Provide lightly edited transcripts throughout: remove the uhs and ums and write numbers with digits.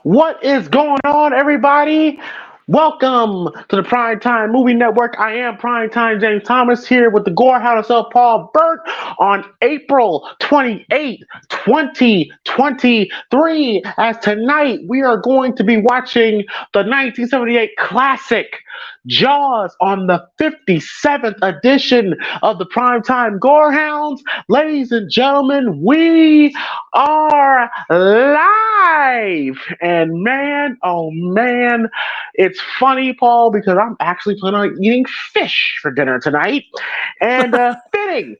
What is going on, everybody? Welcome to the Primetime Movie Network. I am Primetime James Thomas here with the Gorehounds himself, Paul Burt, on April 28th, 2023. As tonight we are going to be watching the 1978 classic Jaws on the 57th edition of the Primetime Gorehounds. Ladies and gentlemen, we are live. And man, oh man, it's funny, Paul, because I'm actually planning on eating fish for dinner tonight. And fitting.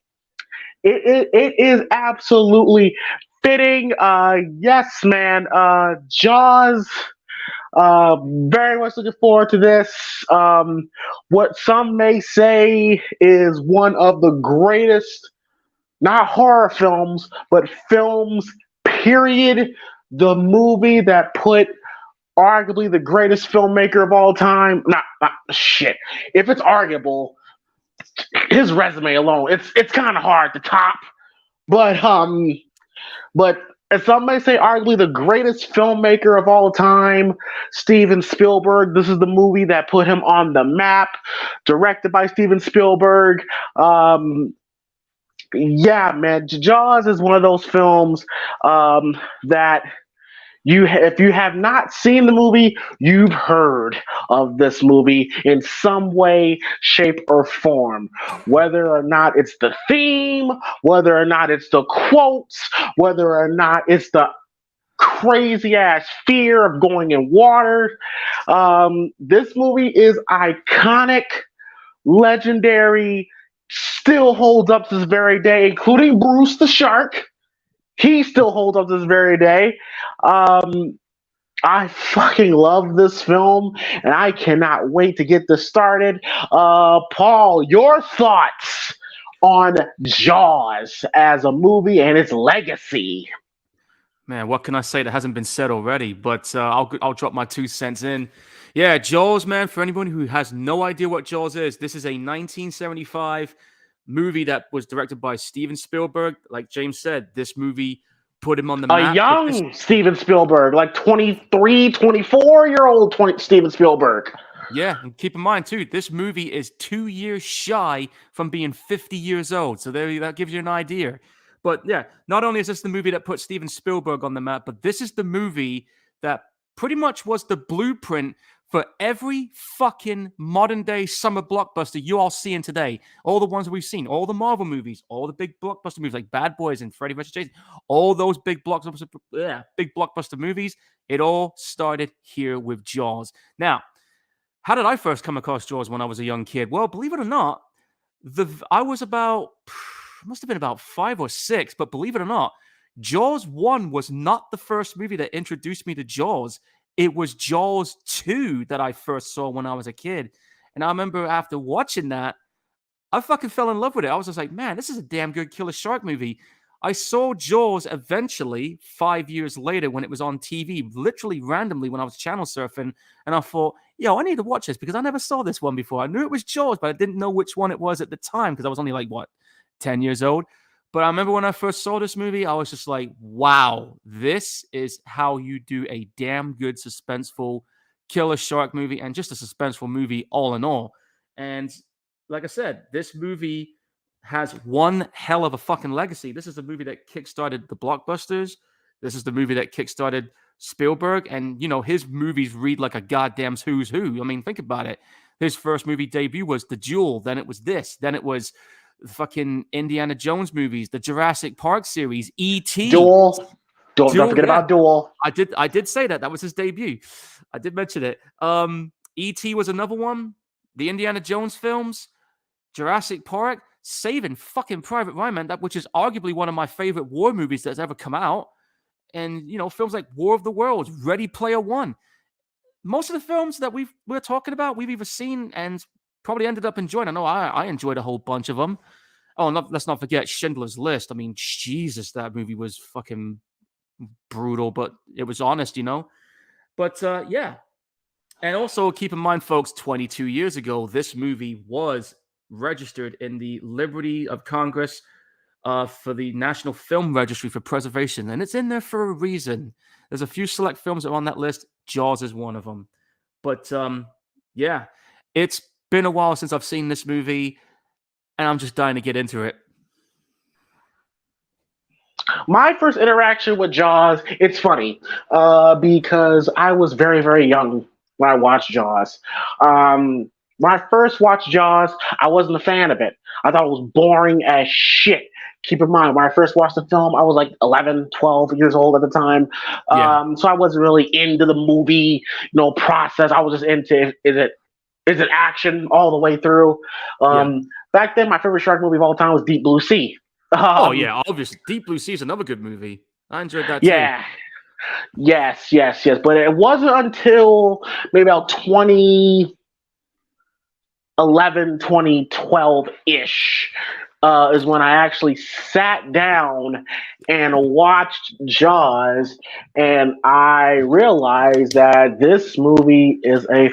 It is absolutely fitting. Yes, man. Jaws. Very much looking forward to this. What some may say is one of the greatest, not horror films, but films, period. The movie that put arguably the greatest filmmaker of all time. Not shit. If it's arguable, his resume alone, it's kind of hard to top. But but as some may say, arguably the greatest filmmaker of all time, Steven Spielberg. This is the movie that put him on the map. Directed by Steven Spielberg. Yeah, man, Jaws is one of those films that if you have not seen the movie, you've heard of this movie in some way, shape, or form. Whether or not it's the theme, whether or not it's the quotes, whether or not it's the crazy ass fear of going in water. This movie is iconic, legendary, still holds up to this very day, including Bruce the Shark. He still holds up to this very day. I fucking love this film, and I cannot wait to get this started. Paul, your thoughts on Jaws as a movie and its legacy? Man, what can I say that hasn't been said already? But I'll drop my 2 cents in. Yeah, Jaws, man. For anyone who has no idea what Jaws is, this is a 1975 movie that was directed by Steven Spielberg. Like James said, this movie put him on the A map. young Steven Spielberg, like 23, 24-year-old Steven Spielberg. Yeah, and keep in mind, too, this movie is 2 years shy from being 50 years old. So that gives you an idea. But yeah, not only is this the movie that put Steven Spielberg on the map, but this is the movie that pretty much was the blueprint for every fucking modern day summer blockbuster you all seeing today. All the ones we've seen, all the Marvel movies, all the big blockbuster movies like Bad Boys and Freddy vs. Jason, all those big blockbuster movies, it all started here with Jaws. Now, how did I first come across Jaws when I was a young kid? Well, believe it or not, I was must have been about 5 or 6, but believe it or not, Jaws 1 was not the first movie that introduced me to Jaws. It was Jaws 2 that I first saw when I was a kid. And I remember after watching that, I fucking fell in love with it. I was just like, man, this is a damn good killer shark movie. I saw Jaws eventually 5 years later when it was on TV, literally randomly when I was channel surfing. And I thought, yo, I need to watch this because I never saw this one before. I knew it was Jaws, but I didn't know which one it was at the time because I was only like, 10 years old. But I remember when I first saw this movie, I was just like, wow, this is how you do a damn good suspenseful killer shark movie and just a suspenseful movie all in all. And like I said, this movie has one hell of a fucking legacy. This is the movie that kickstarted the blockbusters. This is the movie that kickstarted Spielberg. And, you know, his movies read like a goddamn who's who. I mean, think about it. His first movie debut was The Duel. Then it was this. Then it was the fucking Indiana Jones movies, the Jurassic Park series, E.T. Duel. Don't forget about Duel. I did say that. That was his debut. I did mention it. E.T. was another one. The Indiana Jones films, Jurassic Park, Saving fucking Private Ryan, man, which is arguably one of my favorite war movies that's ever come out. And, you know, films like War of the Worlds, Ready Player One. Most of the films that we're talking about, we've either seen and probably ended up enjoying. I know I enjoyed a whole bunch of them. Oh, let's not forget Schindler's List. I mean, Jesus, that movie was fucking brutal, but it was honest, you know? But, yeah. And also keep in mind, folks, 22 years ago, this movie was registered in the Library of Congress for the National Film Registry for preservation, and it's in there for a reason. There's a few select films that are on that list. Jaws is one of them. But yeah, it's been a while since I've seen this movie, and I'm just dying to get into it. My first interaction with Jaws, it's funny, because I was very, very young when I watched Jaws. When I first watched Jaws, I wasn't a fan of it. I thought it was boring as shit. Keep in mind, when I first watched the film, I was like 11, 12 years old at the time. Yeah, So I wasn't really into the movie, process. I was just into, is it action all the way through? yeah. Back then, my favorite shark movie of all time was Deep Blue Sea. Oh Um, yeah, obviously. Deep Blue Sea is another good movie. I enjoyed that too. yeah, yes, yes, yes. But it wasn't until maybe about 2011, 2012 ish is when I actually sat down and watched Jaws, and I realized that this movie is a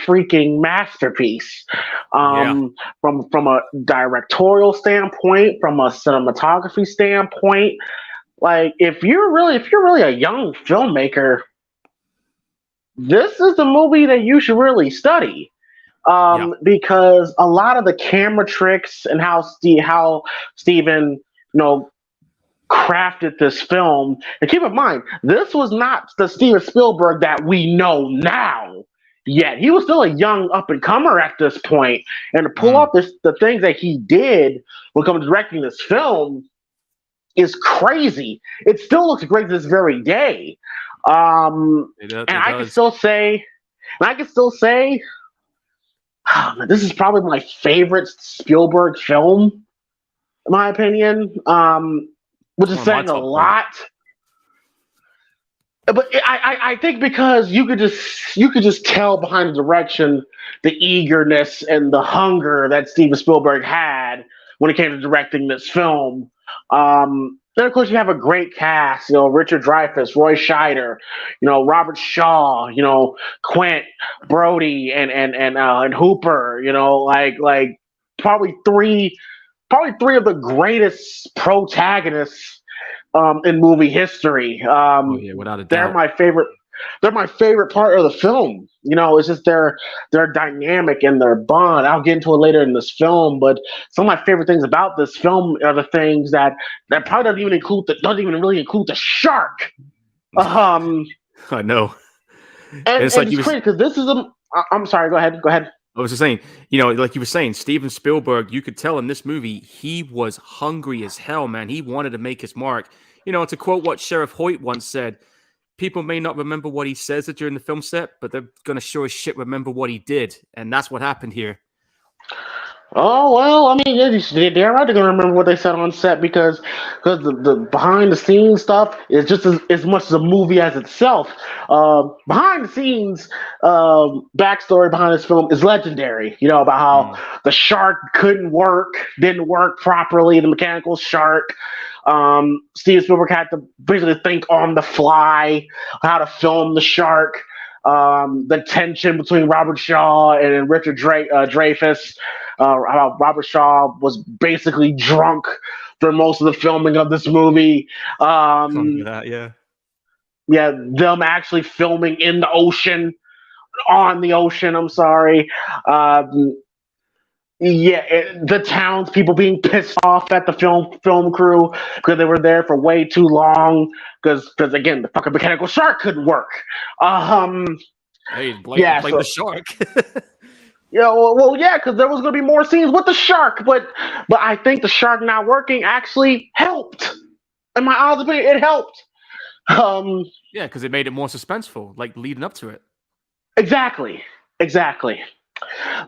freaking masterpiece. Yeah. From a directorial standpoint, from a cinematography standpoint, like if you're really a young filmmaker, this is the movie that you should really study, Yeah. because a lot of the camera tricks and how Steven, crafted this film. And keep in mind, this was not the Steven Spielberg that we know now. Yet he was still a young up and comer at this point, and to pull Mm. off the things that he did when coming to directing this film is crazy. It still looks great to this very day. And It I can does. still say, this is probably my favorite Spielberg film, in my opinion. Which It's is one of my saying a top three. lot. But I think because you could just tell behind the direction the eagerness and the hunger that Steven Spielberg had when it came to directing this film. Then of course you have a great cast, Richard Dreyfuss, Roy Scheider, Robert Shaw, Quint, Brody, and Hooper, like probably three probably three of the greatest protagonists in movie history. Oh yeah, without a They're doubt. my favorite. They're my favorite part of the film. It's just their dynamic and their bond. I'll get into it later in this film, but some of my favorite things about this film are the things that probably doesn't even really include the shark. Um, I know. And and it's and like it's you was crazy because this is a. I'm sorry. Go ahead. Go ahead. I was just saying, like you were saying, Steven Spielberg, you could tell in this movie, he was hungry as hell, man. He wanted to make his mark. To quote what Sheriff Hoyt once said, people may not remember what he says during the film set, but they're going to sure as shit remember what he did. And that's what happened here. Oh well, I mean, they're right. They're gonna remember what they said on set because the behind the scenes stuff is just as much as a movie as itself. Behind the scenes backstory behind this film is legendary. About Mm. how the shark didn't work properly, the mechanical shark. Steven Spielberg had to basically think on the fly how to film the shark. The tension between Robert Shaw and Richard Dreyfuss. How Robert Shaw was basically drunk for most of the filming of this movie. Remember Um, that, yeah. yeah, them actually filming in the ocean, on the ocean. I'm sorry. Um, yeah, the townspeople being pissed off at the film crew because they were there for way too long. Because again, the fucking mechanical shark couldn't work. Um, Hey, blame, yeah, blame the so shark. yeah, well, yeah, because there was going to be more scenes with the shark, but I think the shark not working actually helped. In my honest opinion, it helped. Um, Yeah, because it made it more suspenseful, like leading up to it. exactly, exactly.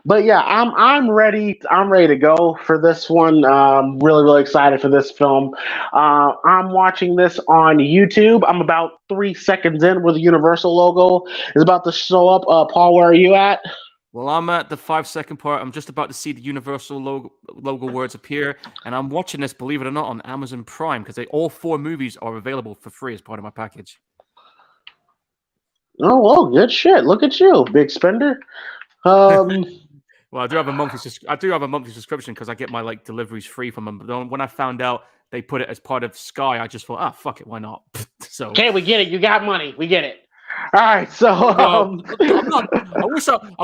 But yeah, I'm ready. I'm ready to go for this one. Really, really excited for this film. I'm watching this on YouTube. I'm about 3 seconds in where the Universal logo is about to show up. Paul, where are you at? Well, I'm at the 5 second part. I'm just about to see the Universal logo words appear, and I'm watching this, believe it or not, on Amazon Prime because all four movies are available for free as part of my package. Oh well, good shit. Look at you, big spender. Um, Well, I do have a monthly subscription because I get my like deliveries free from them. But then when I found out they put it as part of Sky, I just thought, ah, fuck it, why not? So Okay, we get it. You got money. We get it. All right, so well, I'm not. I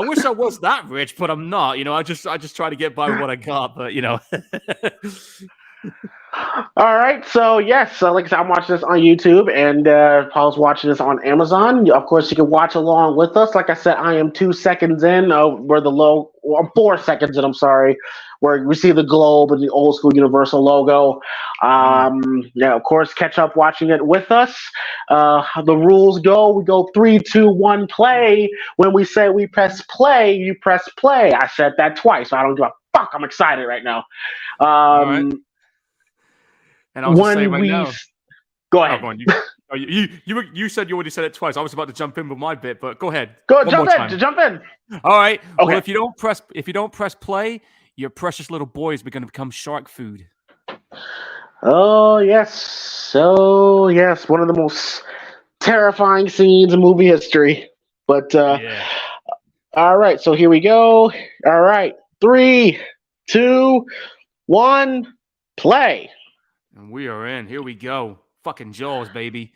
wish I was that rich, but I'm not. You know, I just try to get by with what I got. But you know, all right, so yes, so like I said, I'm watching this on YouTube, and Paul's watching this on Amazon. Of course, you can watch along with us. Like I said, I am 2 seconds in. Where the low, well, I'm 4 seconds in. I'm sorry, where we see the globe and the old school Universal logo. Yeah, of course, catch up watching it with us. The rules go: we go 3, 2, 1, play. When we say we press play, you press play. I said that twice. So I don't give a fuck. I'm excited right now. all right. And I'll just say When right we now. go ahead. Oh, go on. You said you already said it twice. I was about to jump in with my bit, but go ahead. Go One jump more in. time. Jump in. All right. Okay. Well, if you don't press play, your precious little boys are going to become shark food. Oh yes. Oh yes. One of the most terrifying scenes in movie history. But Yeah. all right. So here we go. All right. 3, 2, 1, play. And we are in. Here we go. Fucking Jaws, baby.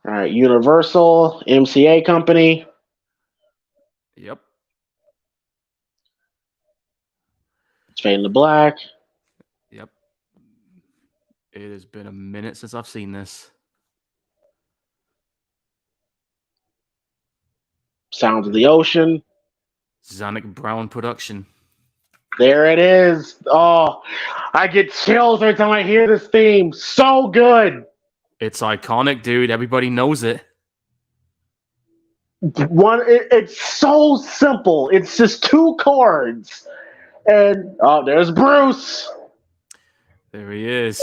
All right. Universal MCA company. Yep. It's fading to black. Yep. It has been a minute since I've seen this. Sounds of the ocean. Zanuck Brown production. There it is. Oh, I get chills every time I hear this theme. So good. It's iconic, dude. Everybody knows it. It's so simple. It's just 2 chords, and oh, there's Bruce. There he is.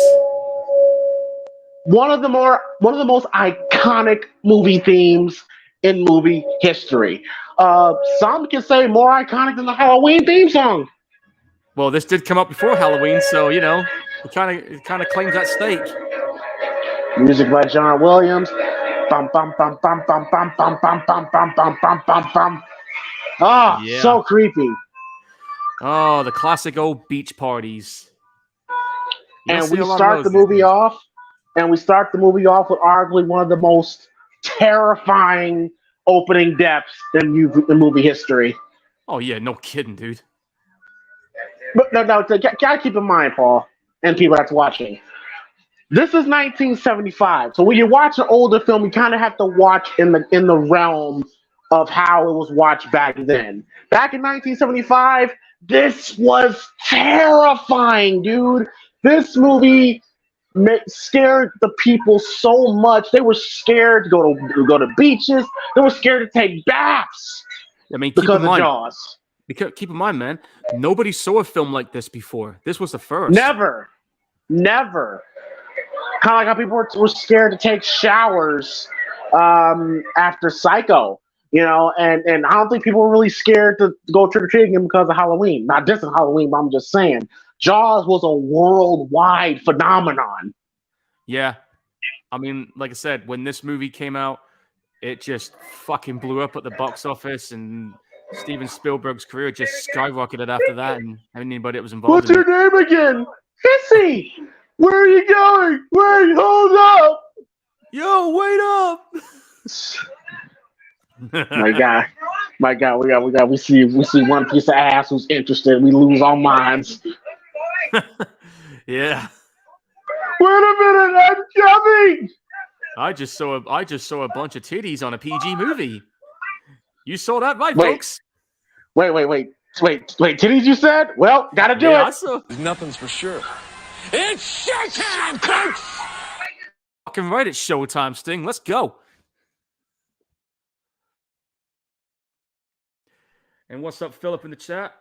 One of the most iconic movie themes in movie history. Some can say more iconic than the Halloween theme song. Well, this did come up before Halloween, so you know it kind of claims that stake. Music by John Williams. Bum bum bum bum bum bum bum bum bum bum bum bum bum bum. Ah, Yeah. so creepy. Oh, the classic old beach parties. And we start the movie off. And we start the movie off with arguably one of the most terrifying opening deaths in movie history. Oh yeah, no kidding, dude. But no, gotta keep in mind, Paul, and people that's watching. This is 1975, so when you watch an older film, you kind of have to watch in the realm of how it was watched back then. Back in 1975, this was terrifying, dude. This movie scared the people so much. They were scared to go to beaches. They were scared to take baths. I mean, because of Jaws. Keep in mind, man, nobody saw a film like this before. This was the first. Never. Kind of like how people were scared to take showers after Psycho, you know, and I don't think people were really scared to go trick-or-treating because of Halloween. Not just Halloween, but I'm just saying. Jaws was a worldwide phenomenon. Yeah. I mean, like I said, when this movie came out, it just fucking blew up at the box office, and Steven Spielberg's career just skyrocketed after that, and anybody that was involved. What's your name again? Hissy! Where are you going? Wait, hold up! Yo, wait up! my God, we see one piece of ass who's interested, we lose our minds. Yeah. Wait a minute, I'm coming! I just saw a bunch of titties on a PG movie. You saw that, right, folks? Wait, titties you said? Well, gotta do it. Nothing's for sure. It's showtime, folks! Fucking right, it's showtime, Sting. Let's go. And what's up, Philip, in the chat?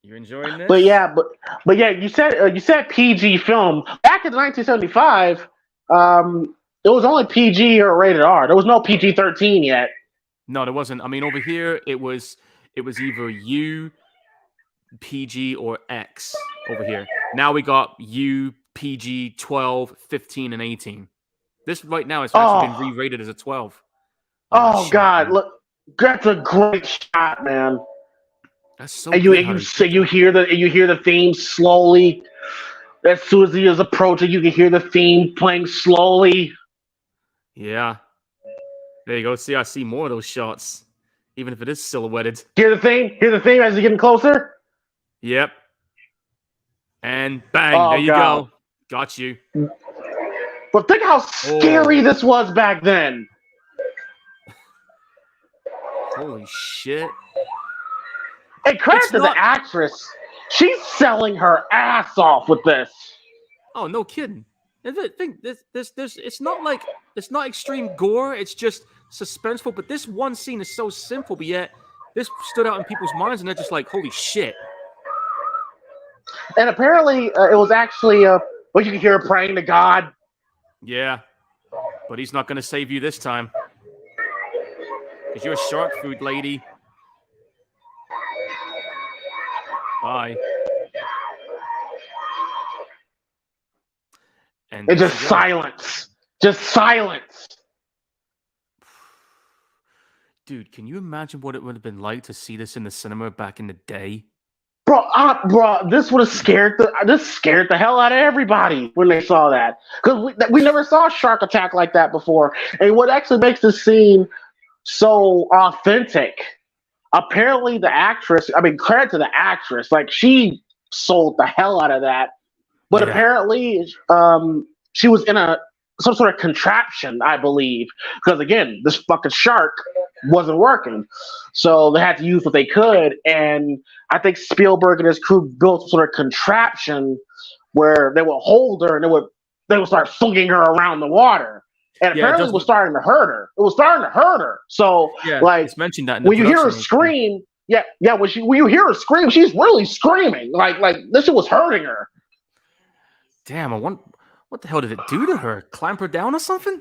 You enjoying this? But yeah, you said PG film. Back in 1975, it was only PG or rated R. There was no PG-13 yet. No, there wasn't. I mean, over here it was either U, PG, or X over here. Now we got U, PG, 12, 15, and 18. This right now has actually been re-rated as a 12. Oh God, look, that's a great shot, man. That's so good how they did you hear the theme slowly. As soon as he is approaching, you can hear the theme playing slowly. Yeah. There you go. See, I see more of those shots, even if it is silhouetted. Hear the theme as you're getting closer. Yep. And bang, Oh there you god! go. Got you. But think how scary this was back then. Holy shit. And credit to the actress. She's selling her ass off with this. Oh, no kidding. And the thing, it's not extreme gore. It's just suspenseful. But this one scene is so simple, but yet this stood out in people's minds, and they're just like, "Holy shit!" And apparently, it was actually you can hear her praying to God. Yeah, but he's not going to save you this time because you're a shark food lady. Bye. And just silence. Just silence. Dude, can you imagine what it would have been like to see this in the cinema back in the day? Bro, this would have scared the hell out of everybody when they saw that. Because we never saw a shark attack like that before. And what actually makes this scene so authentic, apparently the actress, credit to the actress, like she sold the hell out of that. But apparently, she was in some sort of contraption, I believe, because again, this fucking shark wasn't working, so they had to use what they could. And I think Spielberg and his crew built some sort of contraption where they would hold her and they would start flinging her around the water. And apparently, it was starting to hurt her. It was starting to hurt her. So, it's mentioned that in the when you hear her scream, when you hear her scream, she's really screaming. Like this shit was hurting her. Damn, what the hell did it do to her? Clamp her down or something?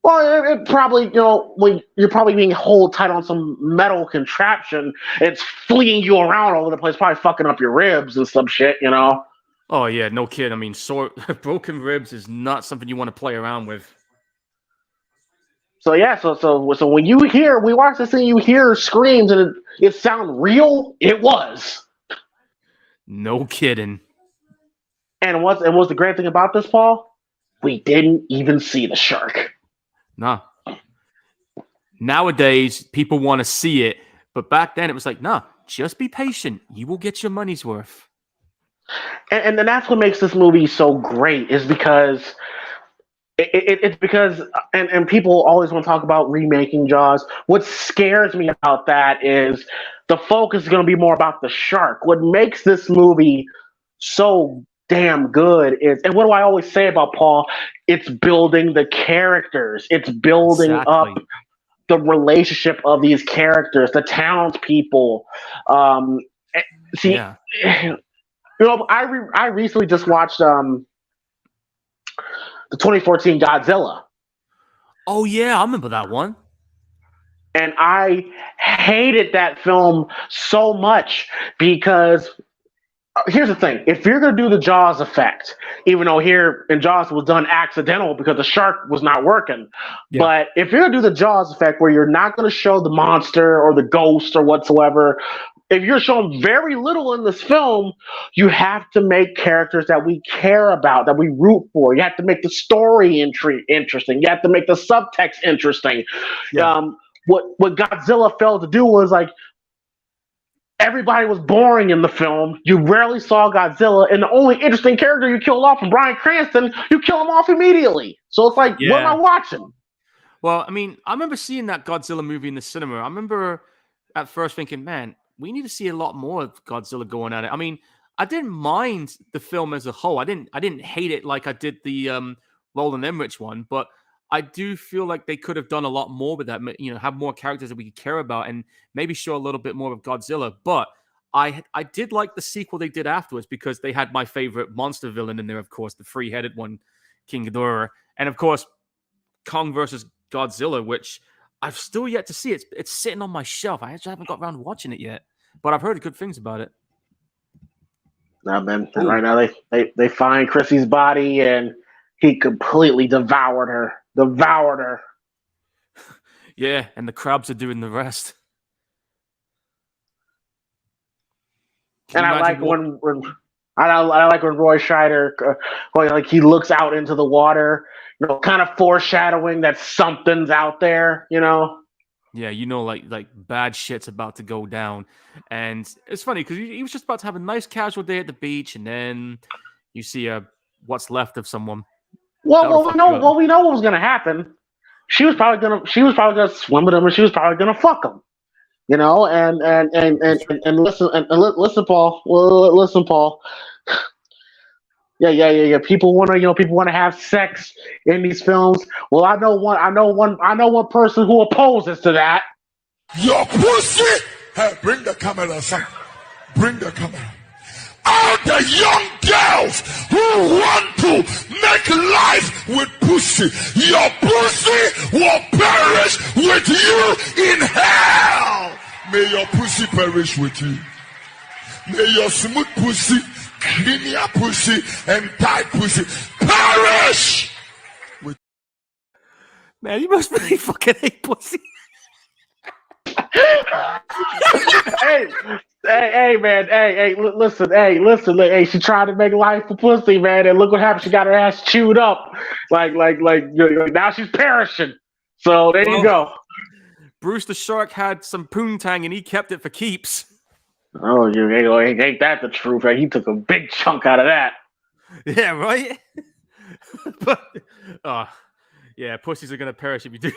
Well, it probably, when you're probably being held tight on some metal contraption, it's flinging you around all over the place, probably fucking up your ribs and some shit, Oh, yeah, no kid. Broken ribs is not something you want to play around with. So, yeah, so when we watch this thing, you hear screams and it sound real, it was. No kidding. And what's the great thing about this, Paul? We didn't even see the shark. Nah. Nowadays, people want to see it, but back then it was like, nah, just be patient. You will get your money's worth. And that's what makes this movie so great, is because it's because and people always want to talk about remaking Jaws. What scares me about that is the focus is going to be more about the shark. What makes this movie so damn good is, and what do I always say about Paul? It's building the characters. It's building up the relationship of these characters, the townspeople. I recently just watched the 2014 Godzilla. Oh yeah, I remember that one. And I hated that film so much because here's the thing. If you're going to do the Jaws effect, even though here in Jaws it was done accidental because the shark was not working, but if you're going to do the Jaws effect where you're not going to show the monster or the ghost or whatsoever, if you're showing very little in this film, you have to make characters that we care about, that we root for. You have to make the story interesting. You have to make the subtext interesting. Yeah. What Godzilla failed to do was, like, everybody was boring in the film. You rarely saw Godzilla, and the only interesting character you killed off from Bryan Cranston, you kill him off immediately. So it's like, what am I watching? Well, I remember seeing that Godzilla movie in the cinema. I remember at first thinking, man, we need to see a lot more of Godzilla going at it. I didn't mind the film as a whole. I didn't hate it like I did the Roland Emmerich one, but I do feel like they could have done a lot more with that. Have more characters that we could care about, and maybe show a little bit more of Godzilla. But I did like the sequel they did afterwards, because they had my favorite monster villain in there, of course, the three-headed one, King Ghidorah, and of course Kong versus Godzilla, which I've still yet to see. It's sitting on my shelf. I actually haven't got around to watching it yet, but I've heard good things about it. No, man. And right now they find Chrissy's body, and he completely devoured her. Yeah, and the crabs are doing the rest. Can And you I imagine like when I like when Roy Scheider, like he looks out into the water, kind of foreshadowing that something's out there. Yeah, like bad shit's about to go down, and it's funny because he was just about to have a nice casual day at the beach, and then you see what's left of someone. Well, That'll well, we fuck know, you up. well, we know what was gonna happen. She was probably gonna swim with him, and she was probably gonna fuck him. And listen, Paul. Well, listen, Paul. Yeah. People want to have sex in these films. Well, I know one person who opposes to that. Your pussy. Hey, bring the camera, son. Bring the camera. All the young girls who want to make life with pussy, your pussy will perish with you in hell. May your pussy perish with you. May your smooth pussy, linear pussy, and tight pussy perish. Man, you must really fucking hate pussy. Hey, man. Listen. She tried to make life for pussy, man, and look what happened. She got her ass chewed up. Like, now she's perishing. So there you go. Bruce the Shark had some poontang and he kept it for keeps. Oh, ain't that the truth? Right? He took a big chunk out of that. Yeah, right? But, yeah, pussies are going to perish if you do.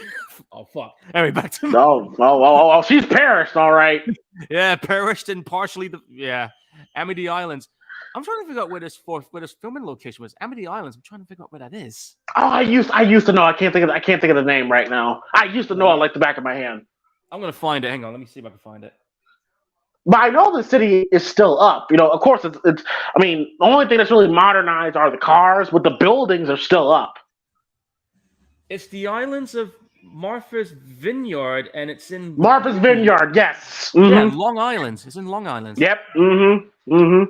Oh, fuck. Anyway, back to Oh, she's perished, all right. Yeah, perished and partially Amity Islands. I'm trying to figure out where this filming location was. Amity Islands. I'm trying to figure out where that is. Oh, I used to know. I can't think of the name right now. I used to know it like the back of my hand. I'm gonna find it. Hang on, let me see if I can find it. But I know the city is still up. Of course, it's. I mean, the only thing that's really modernized are the cars, but the buildings are still up. It's the islands of Martha's Vineyard, and it's in Martha's Vineyard. Yes. Mm-hmm. Yeah, Long Island. It's in Long Island. Yep. Mm-hmm.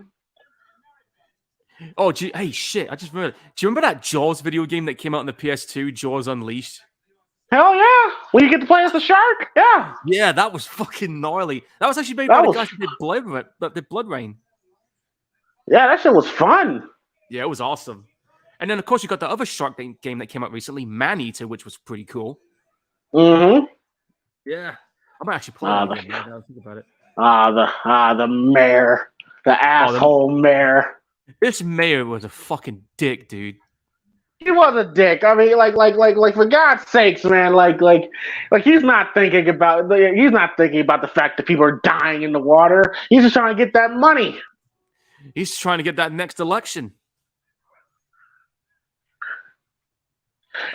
Oh, hey, shit! I just remembered. Do you remember that Jaws video game that came out on the PS2, Jaws Unleashed? Hell yeah! When you get to play as the shark, yeah. Yeah, that was fucking gnarly. That was actually made by the guys who did Blood Rain. Yeah, that shit was fun. Yeah, it was awesome. And then, of course, you got the other shark game that came out recently, Man-Eater, which was pretty cool. Mm-hmm. Yeah. I might actually play that again now. Think about it. The mayor. The asshole mayor. This mayor was a fucking dick, dude. He was a dick. I mean, like for God's sakes, man. Like he's not thinking about the fact that people are dying in the water. He's just trying to get that money. He's trying to get that next election.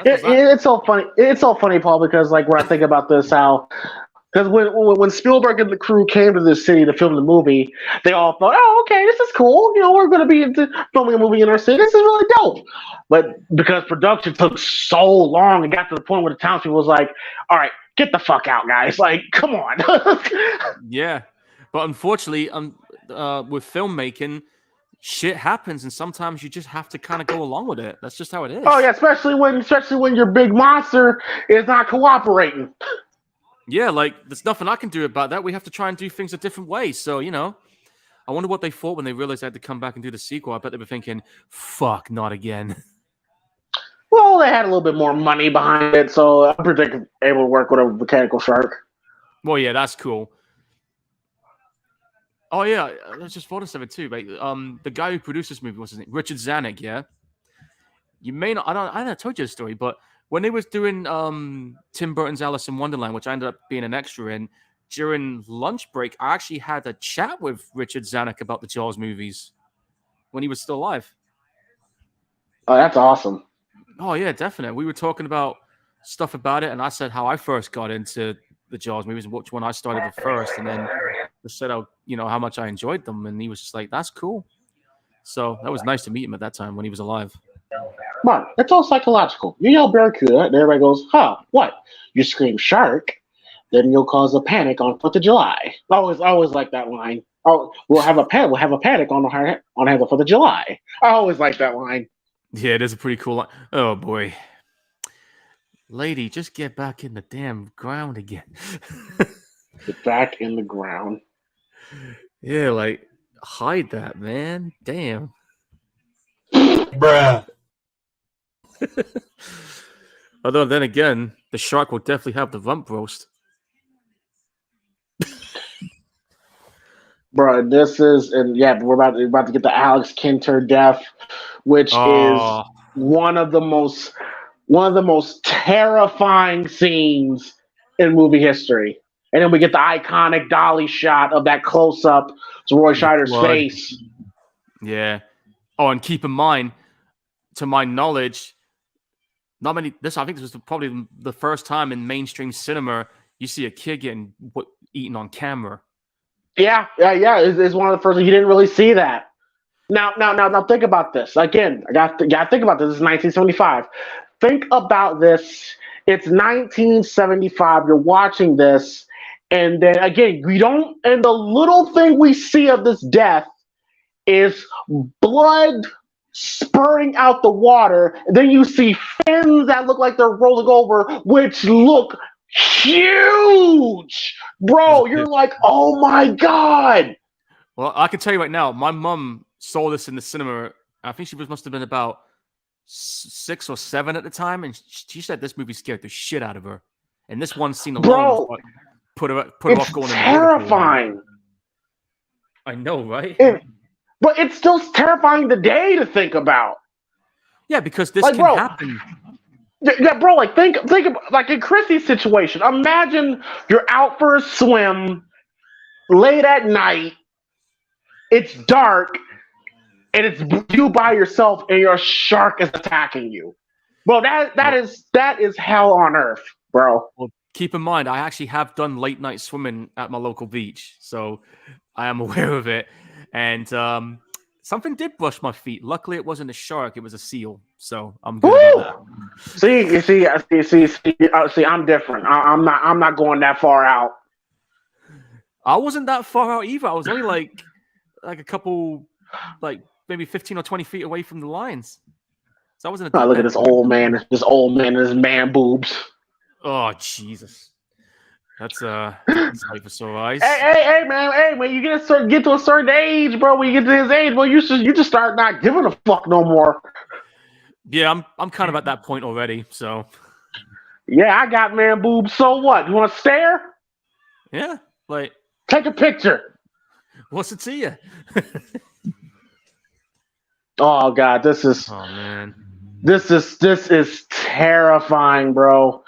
It's so funny. It's so funny, Paul, because when I think about this, because when Spielberg and the crew came to this city to film the movie, they all thought, "Oh, okay, this is cool. We're going to be filming a movie in our city. This is really dope." But because production took so long and got to the point where the townspeople was like, "All right, get the fuck out, guys! Like, come on." Yeah, but unfortunately, with filmmaking, shit happens, and sometimes you just have to kind of go along with it. That's just how it is. Oh yeah, especially when your big monster is not cooperating. Yeah, there's nothing I can do about that. We have to try and do things a different way. So, I wonder what they thought when they realized they had to come back and do the sequel. I bet they were thinking, fuck, not again. Well, they had a little bit more money behind it, so I'm pretty able to work with a mechanical shark. Well, yeah, that's cool. Oh, yeah, I just thought of it too. Right? The guy who produced this movie, what's his name? Richard Zanuck, yeah? You may not, I don't know, told you the story, but when they was doing Tim Burton's Alice in Wonderland, which I ended up being an extra in, during lunch break, I actually had a chat with Richard Zanuck about the Jaws movies when he was still alive. Oh, that's awesome. Oh, yeah, definitely. We were talking about stuff about it, and I said how I first got into the Jaws movies and which one I started with first, and then I said how much I enjoyed them, and he was just like, that's cool. So that was nice to meet him at that time when he was alive. Mark, it's all psychological. You yell barracuda, and everybody goes, "Huh? What?" You scream shark, then you'll cause a panic on 4th of July. Always like that line. Oh, we'll have a panic on the 4th of July. I always like that line. Yeah, it is a pretty cool line. Oh boy, lady, just get back in the damn ground again. Get back in the ground. Yeah, hide that, man. Damn. Bruh. Although then again, the shark will definitely have the rump roast. Bro, this is, and yeah, we're about to get the Alex Kinter death, which is Oh, one of the most terrifying scenes in movie history. And then we get the iconic dolly shot of that close up to Roy with the Scheider's blood. face. Yeah. Oh, and keep in mind, to my knowledge, not many. I think this was probably the first time in mainstream cinema you see a kid getting eaten on camera. Yeah. It's one of the first. You didn't really see that. Now, think about this. Again, I got to think about this. This is 1975. Think about this. It's 1975. You're watching this, and then again, we don't. And the little thing we see of this death is blood spurting out the water. And then you see fins that look like they're rolling over, which look huge, bro. You're like, oh my god. Well, I can tell you right now, my mum saw this in the cinema. I think she must have been about 6 or 7 at the time, and she said this movie scared the shit out of her. And this one scene alone Bro, put her off going in the terrifying. I know, right? But it's still terrifying today to think about. Yeah, because this like, can happen. Yeah, bro. Like think about, like in Chrissy's situation. Imagine you're out for a swim late at night. It's dark, and it's you by yourself, and your shark is attacking you. Bro, that is hell on earth, bro. Well, keep in mind, I actually have done late night swimming at my local beach, so I am aware of it. And something did brush my feet. Luckily, it wasn't a shark; it was a seal. So I'm good about that. See, I'm different. I'm not going that far out. I wasn't that far out either. I was only like a couple, like maybe 15 or 20 feet away from the lines. So I wasn't. Look at this old man and his man boobs. Oh Jesus, that's hyper eyes. Hey, man, when you get to a certain age, bro, when you get to his age, bro, you just start not giving a fuck no more. Yeah, I'm kind of at that point already. So yeah, I got man boobs. So what? You want to stare? Yeah, like take a picture. What's it to you? Oh God, this is. Oh man, this is terrifying, bro.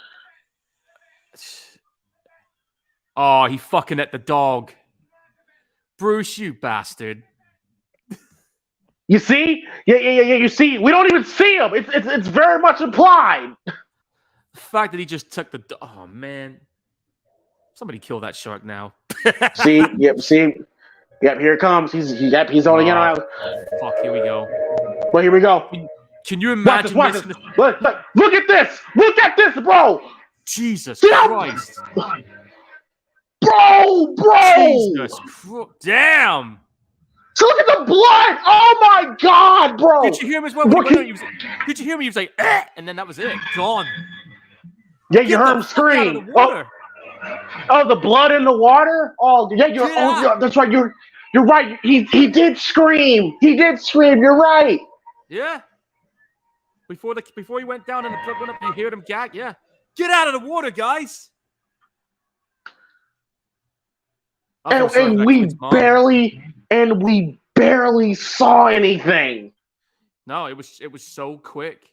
Oh, he fucking at the dog. Bruce, you bastard. You see? Yeah. You see? We don't even see him. It's very much implied. The fact that he just took the... Oh, man. Somebody kill that shark now. See? Yep, here it comes. He's on again. Fuck, here we go. Well, here we go. Can you imagine this? Look at this. Look at this, bro. Jesus Christ. Bro! Jesus Christ. Damn! So look at the blood! Oh my God, bro! Did you hear him as well? Did you hear me? He was like, eh! And then that was it. Gone. Yeah, you heard him scream. Oh, the blood in the water? Oh, yeah, that's right. You're right. He did scream. You're right. Yeah. Before he went down and the blood went up, you heard him gag. Yeah. Get out of the water, guys. And we barely saw anything. No, it was so quick.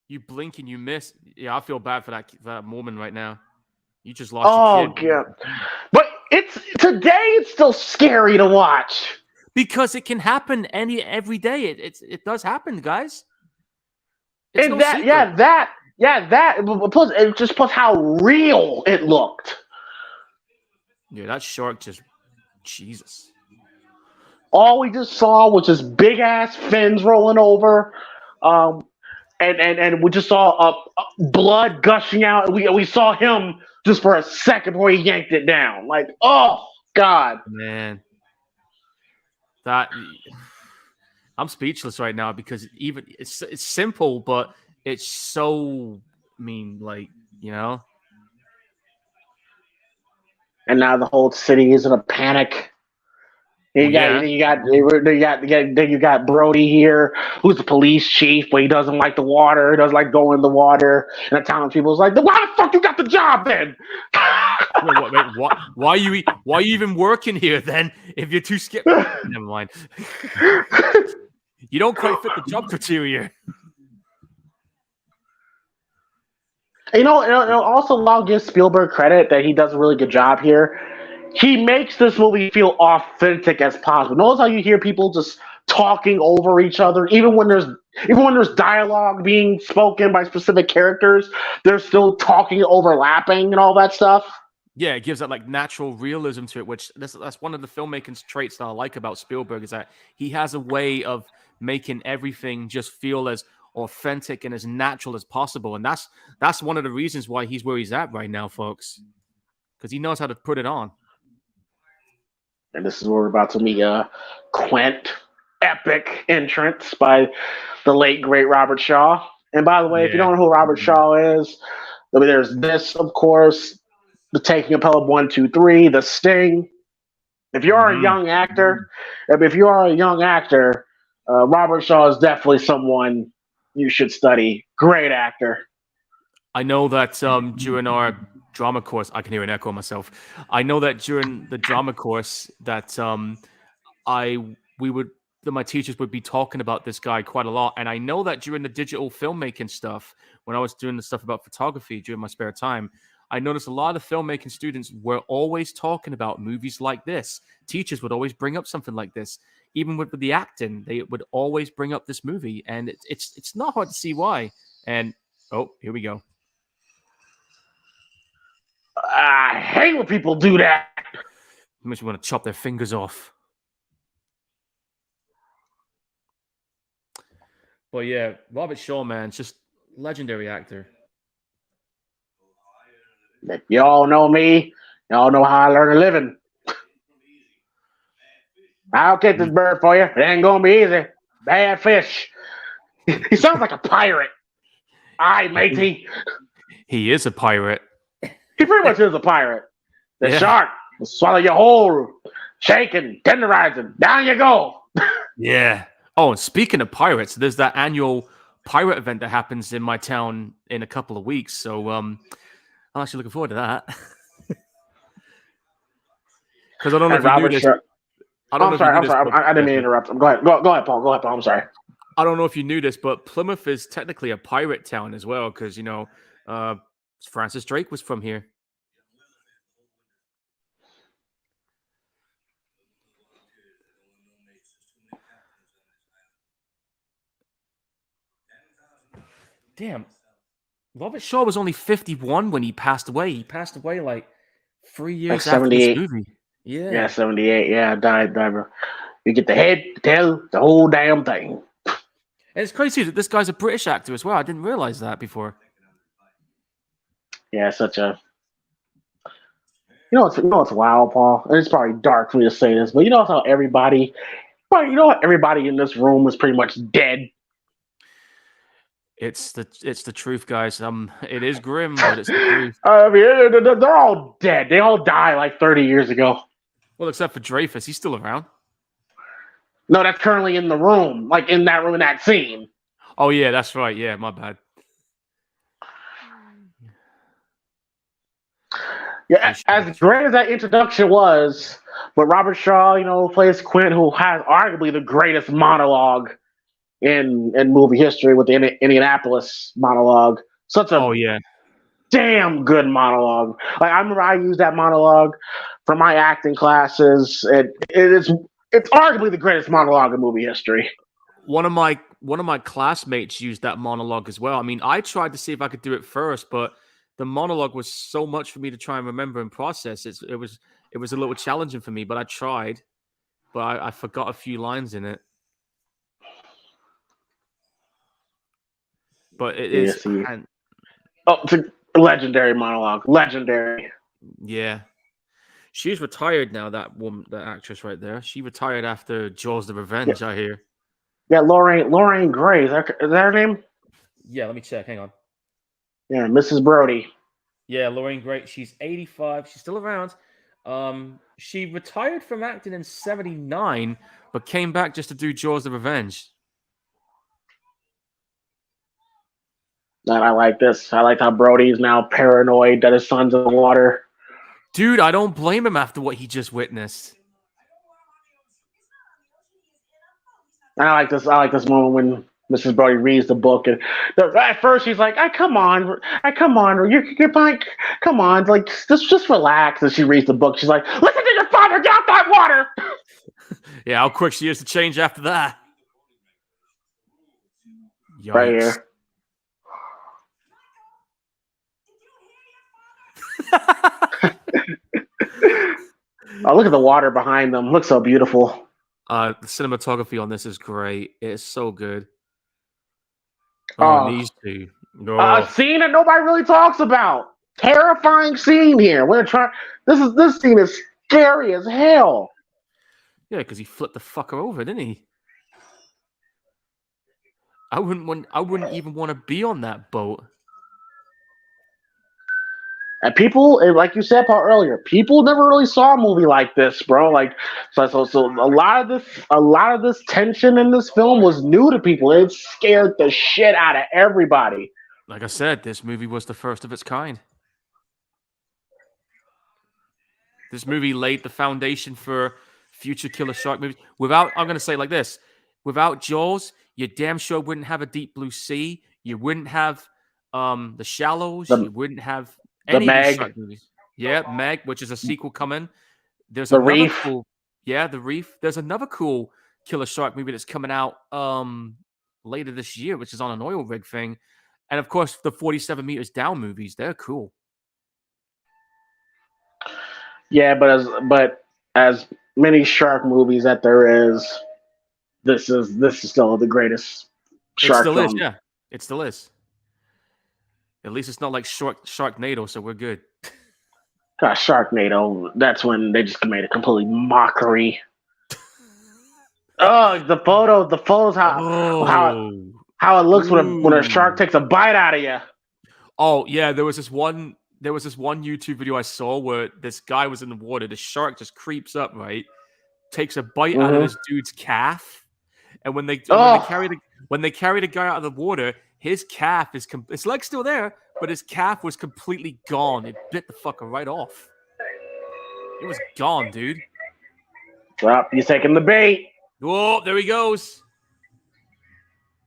You blink and you miss. Yeah, I feel bad for that woman right now. You just lost your kid. God. But today it's still scary to watch. Because it can happen every day. It does happen, guys. It's and plus how real it looked. Yeah, that shark just, Jesus. All we just saw was just big ass fins rolling over, and we just saw blood gushing out. And we saw him just for a second before he yanked it down. Like, oh God, man, I'm speechless right now because even it's simple, but it's so like, you know. And now the whole city is in a panic. Well, yeah. Then you got Brody here, who's the police chief, but he doesn't like the water. He doesn't like going in the water. And the townspeople's like, "Why the fuck you got the job then?" Wait, what? Why are you even working here then? If you're too scared, never mind. You don't quite fit the job criteria. Also, I'll give Spielberg credit that he does a really good job here. He makes this movie feel authentic as possible. Notice how you hear people just talking over each other, even when there's dialogue being spoken by specific characters, they're still talking overlapping and all that stuff. Yeah, it gives that like natural realism to it, which that's one of the filmmaking's traits that I like about Spielberg is that he has a way of making everything just feel as authentic and as natural as possible, and that's one of the reasons why he's where he's at right now, folks, because he knows how to put it on. And this is where we're about to meet a quaint, epic entrance by the late great Robert Shaw. And by the way, if you don't know who Robert Shaw is, I mean, there's this, of course, The Taking of Pelham 1, 2, 3, The Sting. If you are a young actor, Robert Shaw is definitely someone you should study. Great actor. I know that during our drama course, I can hear an echo myself. I know that during the drama course that my teachers would be talking about this guy quite a lot, and I know that during the digital filmmaking stuff, when I was doing the stuff about photography during my spare time, I noticed a lot of filmmaking students were always talking about movies like this. Teachers would always bring up something like this. Even with the acting, they would always bring up this movie, and it's not hard to see why. And oh, here we go. I hate when people do that. Makes me want to chop their fingers off. But yeah, Robert Shaw, man, just legendary actor. If y'all know me, y'all know how I learn a living. I'll catch this bird for you. It ain't gonna be easy. Bad fish. He sounds like a pirate. Aye, matey. He is a pirate. He pretty much is a pirate. The shark will swallow your whole, shaking, tenderizing. Down you go. Yeah. Oh, and speaking of pirates, there's that annual pirate event that happens in my town in a couple of weeks. So I'm actually looking forward to that. Because I don't know if you knew this. I'm sorry. I didn't mean to interrupt. Go ahead, Paul. Go ahead, Paul. I'm sorry. I don't know if you knew this, but Plymouth is technically a pirate town as well, because Francis Drake was from here. Damn. Robert Shaw was only 51 when he passed away. He passed away like 3 years after this movie. Yeah, 78. Yeah, died. You get the head, the tail, the whole damn thing. And it's crazy that this guy's a British actor as well. I didn't realize that before. Yeah, such a... it's wild, Paul. And it's probably dark for me to say this, but you know how everybody in this room is pretty much dead. It's the truth, guys. It is grim, but it's the truth. I mean, they're all dead. They all died like 30 years ago. Well, except for Dreyfus, he's still around. No, that's currently in the room, like in that room, in that scene. Oh yeah, that's right. Yeah, my bad. Yeah, as great as that introduction was, but Robert Shaw, plays Quint, who has arguably the greatest monologue in movie history with the Indianapolis monologue. Such a damn good monologue. Like I remember I used that monologue for my acting classes. It's arguably the greatest monologue in movie history. One of my classmates used that monologue as well. I mean, I tried to see if I could do it first, but the monologue was so much for me to try and remember and process. It was a little challenging for me, but I tried. But I forgot a few lines in it. But it is. It's a legendary monologue. Legendary. Yeah. She's retired now, that woman, the actress right there. She retired after Jaws the Revenge, I hear. Yeah, Lorraine Gray. Is that her name? Yeah, let me check. Hang on. Yeah, Mrs. Brody. Yeah, Lorraine Gray. She's 85. She's still around. She retired from acting in '79, but came back just to do Jaws: The Revenge. And I like this. I like how Brody's now paranoid that his son's in the water. Dude, I don't blame him after what he just witnessed. And I like this moment when Mrs. Brody reads the book, and at first she's like, come on, you're fine, come on, like just relax." And she reads the book. She's like, "Listen to your father, get out that water." Yeah, how quick she is to change after that. Yikes. Right here. Oh, look at the water behind them. Looks so beautiful. The cinematography on this is great. It's so good. Oh, these two. A scene that nobody really talks about. Terrifying scene here. This scene is scary as hell. Yeah, because he flipped the fucker over, didn't he? I wouldn't even want to be on that boat. And people, like you said, Paul, earlier, people never really saw a movie like this, bro. Like, so a lot of this tension in this film was new to people. It scared the shit out of everybody. Like I said, this movie was the first of its kind. This movie laid the foundation for future killer shark movies. I'm gonna say it like this: without Jaws, you damn sure wouldn't have a Deep Blue Sea. You wouldn't have The Shallows. You wouldn't have any of these shark movies. Yeah, Meg, which is a sequel coming. There's The another Reef. cool. Yeah, The Reef. There's another cool killer shark movie that's coming out later this year, which is on an oil rig thing. And of course, the 47 meters down movies, they're cool. Yeah, but as many shark movies that there is, this is still the greatest shark film. It still is, yeah. It still is. At least it's not like Sharknado, so we're good. God, Sharknado, that's when they just made a complete mockery. Oh, the photos, how it looks when a shark takes a bite out of you. Oh yeah, there was this one YouTube video I saw where this guy was in the water. The shark just creeps up, right? Takes a bite out of this dude's calf, and when they carry the guy out of the water, his calf his leg's still there, but his calf was completely gone. It bit the fucker right off. It was gone, dude. Well, he's taking the bait. Oh, there he goes.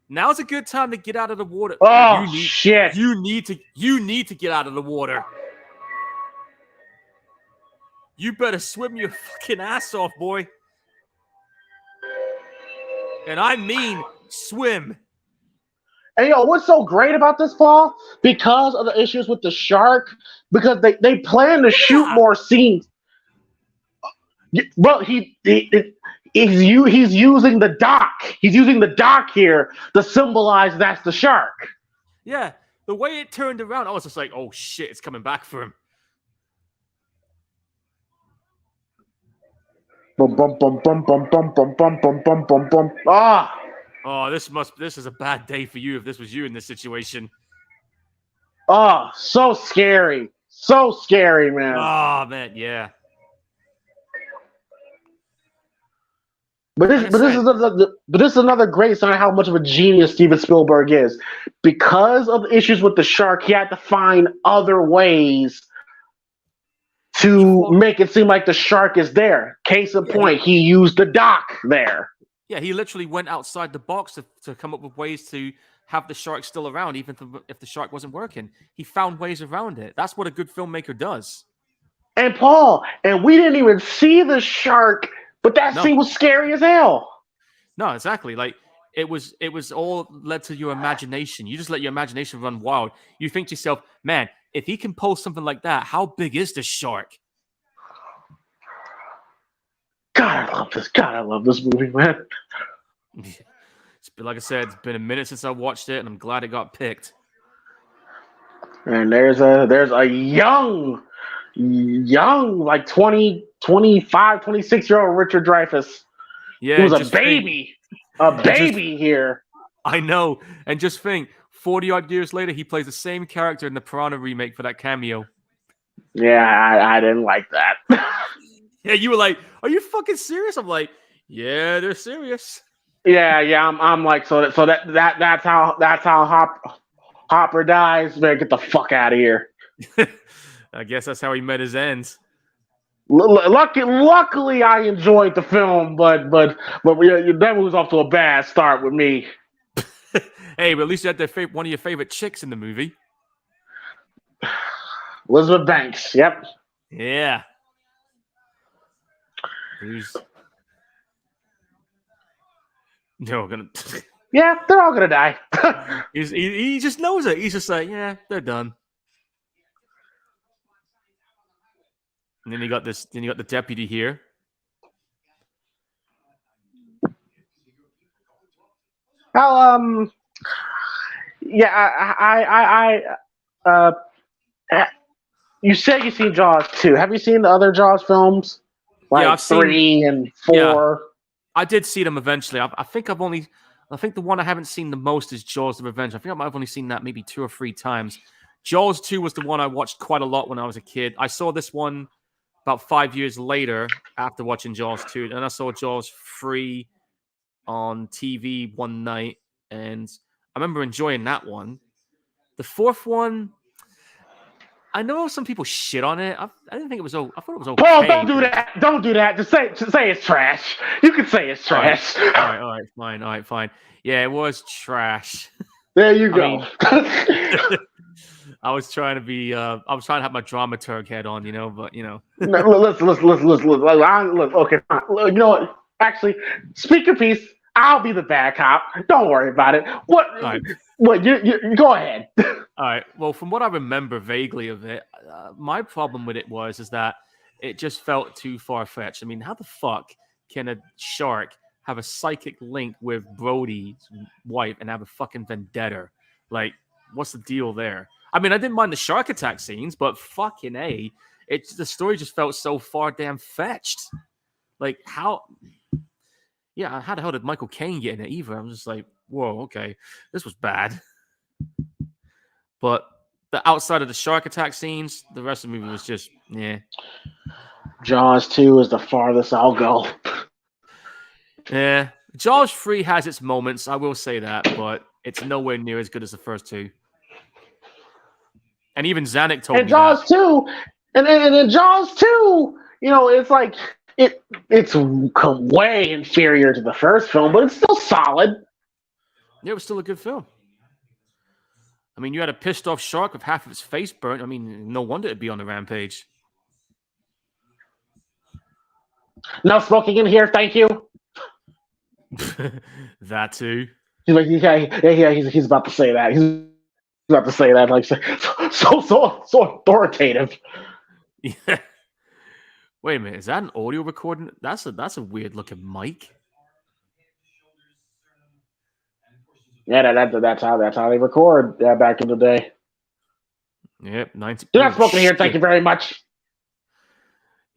Now's a good time to get out of the water. Oh, shit. You need to get out of the water. You better swim your fucking ass off, boy. And I mean swim. And what's so great about this, Paul? Because of the issues with the shark, because they plan to shoot more scenes. Well, he's using the dock. He's using the dock here to symbolize that's the shark. Yeah, the way it turned around, I was just like, "Oh shit, it's coming back for him." Bum bum bum bum bum bum bum bum bum bum bum bum. Ah. Oh, this is a bad day for you if this was you in this situation. Oh, so scary. So scary, man. Oh man, yeah. But this is another great sign of how much of a genius Steven Spielberg is. Because of the issues with the shark, he had to find other ways to make it seem like the shark is there. Case in point, he used the dock there. Yeah, he literally went outside the box to come up with ways to have the shark still around, even if the shark wasn't working. He found ways around it. That's what a good filmmaker does. And Paul, we didn't even see the shark, but that scene was scary as hell. No, exactly. Like it was all led to your imagination. You just let your imagination run wild. You think to yourself, man, if he can pull something like that, how big is this shark? God, I love this movie, man. It's been, like I said, it's been a minute since I watched it, and I'm glad it got picked. And there's a young, like 20, 25, 26-year-old Richard Dreyfuss. Yeah, he was a baby. Here. I know. And just think, 40-odd years later, he plays the same character in the Piranha remake for that cameo. Yeah, I didn't like that. Yeah, you were like, "Are you fucking serious?" I'm like, "Yeah, they're serious." Yeah. I'm like, that's how Hopper dies. Man, get the fuck out of here. I guess that's how he met his ends. Luckily, I enjoyed the film, but yeah, that was off to a bad start with me. Hey, but at least you had one of your favorite chicks in the movie. Elizabeth Banks. Yep. Yeah. Who's no gonna? Yeah, they're all gonna die. he just knows it. He's just like, yeah, they're done. And then you got this. Then you got the deputy here. Well, yeah, you said you've seen Jaws 2. Have you seen the other Jaws films? Yeah, Like I've seen. 3 and Yeah, 4? I did see them eventually. I think I've only. I think the one I haven't seen the most is Jaws of Revenge. I think I might have only seen that maybe 2 or 3 times. Jaws 2 was the one I watched quite a lot when I was a kid. I saw this one about 5 years later after watching Jaws 2. And I saw Jaws 3 on TV one night. And I remember enjoying that one. The fourth one, I know some people shit on it. I didn't think it was. I thought it was Paul, okay. don't do that. Don't do that. Just say it's trash. You can say it's trash. All right, fine. Yeah, it was trash. There you go. mean, I was trying to be. I was trying to have my dramaturg head on, but No, listen. Okay, fine. You know what? Actually, speak your piece. I'll be the bad cop. Don't worry about it. What? right. What? You go ahead. All right. Well, from what I remember vaguely of it, my problem with it is that it just felt too far fetched. I mean, how the fuck can a shark have a psychic link with Brody's wife and have a fucking vendetta? Like, what's the deal there? I mean, I didn't mind the shark attack scenes, but fucking A, the story just felt so far damn fetched. Like, how? Yeah, how the hell did Michael Caine get in it either? I'm just like, whoa, okay, this was bad. But the outside of the shark attack scenes, the rest of the movie was just, yeah. Jaws 2 is the farthest I'll go. Yeah. Jaws 3 has its moments, I will say that, but it's nowhere near as good as the first two. And even Zanuck told me Jaws that. 2, and then Jaws 2, it's like it's way inferior to the first film, but it's still solid. Yeah, it was still a good film. I mean, you had a pissed off shark with half of its face burnt. I mean, no wonder it'd be on the rampage. No smoking in here, thank you. That too. He's like, he's about to say that. He's about to say that, like so authoritative. Yeah. Wait a minute, is that an audio recording? That's a weird looking mic. Yeah, that's how they record back in the day. Yep, 90. You're not smoking here, thank you very much.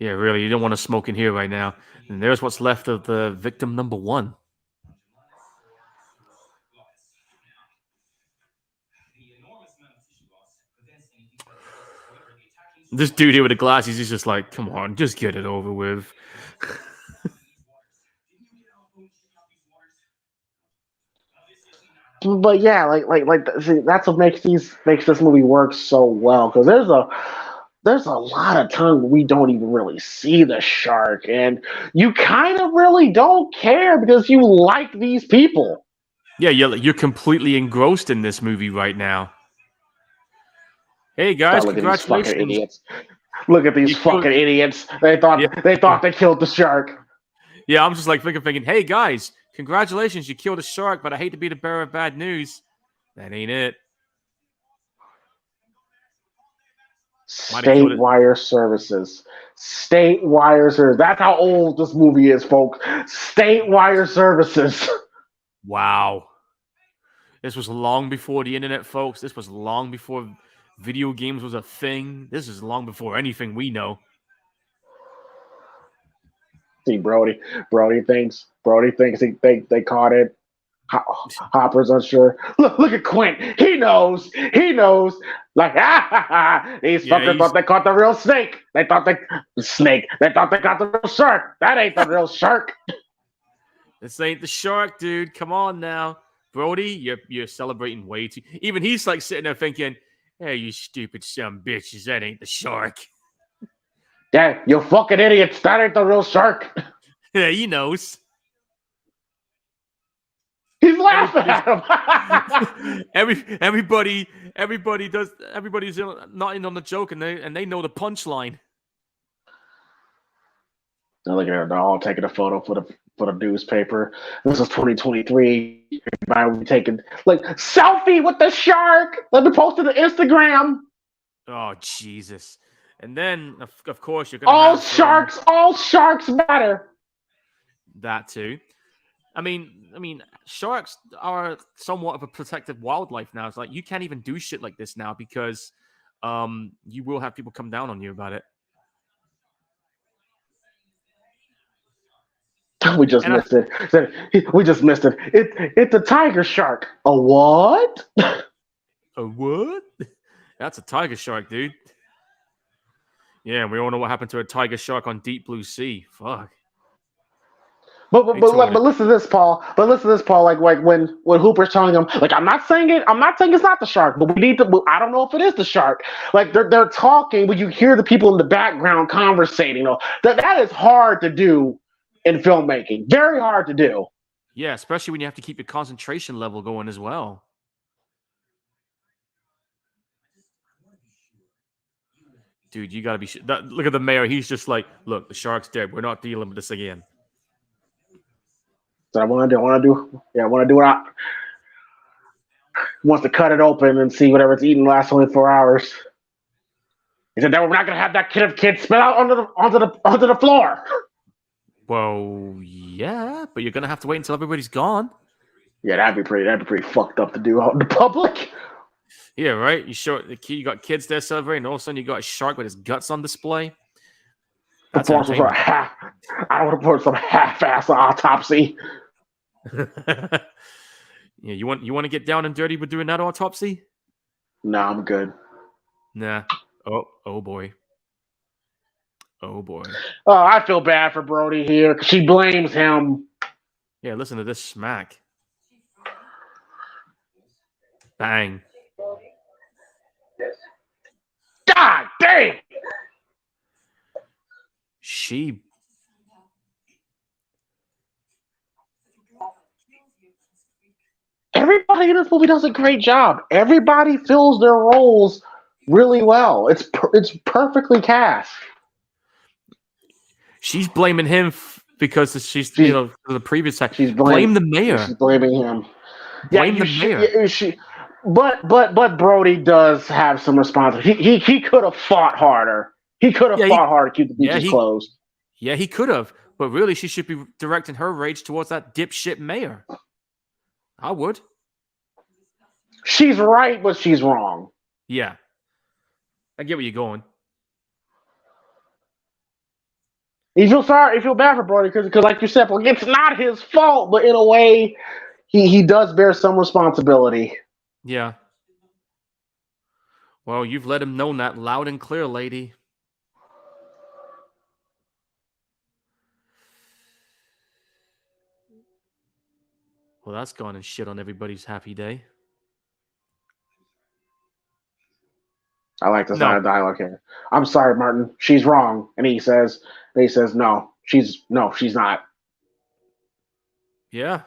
Yeah, really, you don't want to smoke in here right now. And there's what's left of the victim number 1. This dude here with the glasses, he's just like, come on, just get it over with. But yeah, see, that's what makes this movie work so well, because there's a lot of time we don't even really see the shark, and you kind of really don't care because you like these people. Yeah, you're completely engrossed in this movie right now. Hey guys, congratulations! Look at these fucking idiots. They thought they killed the shark. Yeah, I'm just like thinking, hey guys, congratulations, you killed a shark, but I hate to be the bearer of bad news. That ain't it. State Wire Services. State Wire Services. That's how old this movie is, folks. State Wire Services. Wow. This was long before the internet, folks. This was long before video games was a thing. This is long before anything we know. See, Brody thinks they caught it. Hopper's unsure. Look at Quint. He knows. He knows. Like, these fuckers thought they caught the real snake. They thought they thought they got the real shark. That ain't the real shark. This ain't the shark, dude. Come on now. Brody, you're celebrating way too. Even he's like sitting there thinking, hey, you stupid son of bitches, that ain't the shark. Yeah, you fucking idiots. That ain't the real shark. Yeah, he knows. He's laughing at him. everybody's not in on the joke, and they know the punchline. Now look at it. They're all taking a photo for the newspaper. This is 2023. Everybody will be taking like selfie with the shark. Let me post it to Instagram. Oh Jesus! And then of course you're gonna all sharks matter. That too. I mean, sharks are somewhat of a protected wildlife now. It's like you can't even do shit like this now because you will have people come down on you about it. We just missed it. We just missed it. It's a tiger shark. A what? A what? That's a tiger shark, dude. Yeah, we all know what happened to a tiger shark on Deep Blue Sea. Fuck. But listen to this, Paul. Like when Hooper's telling him, like, I'm not saying it's not the shark, but we need to. I don't know if it is the shark. Like they're talking, but you hear the people in the background conversating. You know, that is hard to do in filmmaking. Very hard to do. Yeah, especially when you have to keep your concentration level going as well. Dude, you gotta be. Look at the mayor. He's just like, look, the shark's dead. We're not dealing with this again. So I want to do what I wants to cut it open and see whatever it's eating lasts only 4 hours. He said that we're not gonna have that kid spill out onto the floor. Well, yeah, but you're gonna have to wait until everybody's gone. Yeah, that'd be pretty fucked up to do out in the public. Yeah, right. You got kids there celebrating, and all of a sudden you got a shark with his guts on display. That's I would have put some half-ass autopsy. Yeah, you want to get down and dirty with doing that autopsy? Nah, I'm good. Nah. Oh boy. Oh boy. Oh, I feel bad for Brody here because she blames him. Yeah, listen to this smack. Bang. God damn. Everybody in this movie does a great job. Everybody fills their roles really well. It's perfectly cast. She's blaming him because she's the previous time. Blame the mayor. She's blaming him. Blame the mayor. But Brody does have some responsibility. He could have fought harder. He could have fought harder to keep the beaches closed. Yeah, he could have. But really, she should be directing her rage towards that dipshit mayor. I would. She's right, but she's wrong. Yeah. I get where you're going. You feel sorry. You feel bad for Brody because, like you said, it's not his fault, but in a way, he does bear some responsibility. Yeah. Well, you've let him know that loud and clear, lady. Well, that's gone and shit on everybody's happy day. I like this line of dialogue here. I'm sorry, Martin. She's wrong. And he says, no, she's not. Yeah.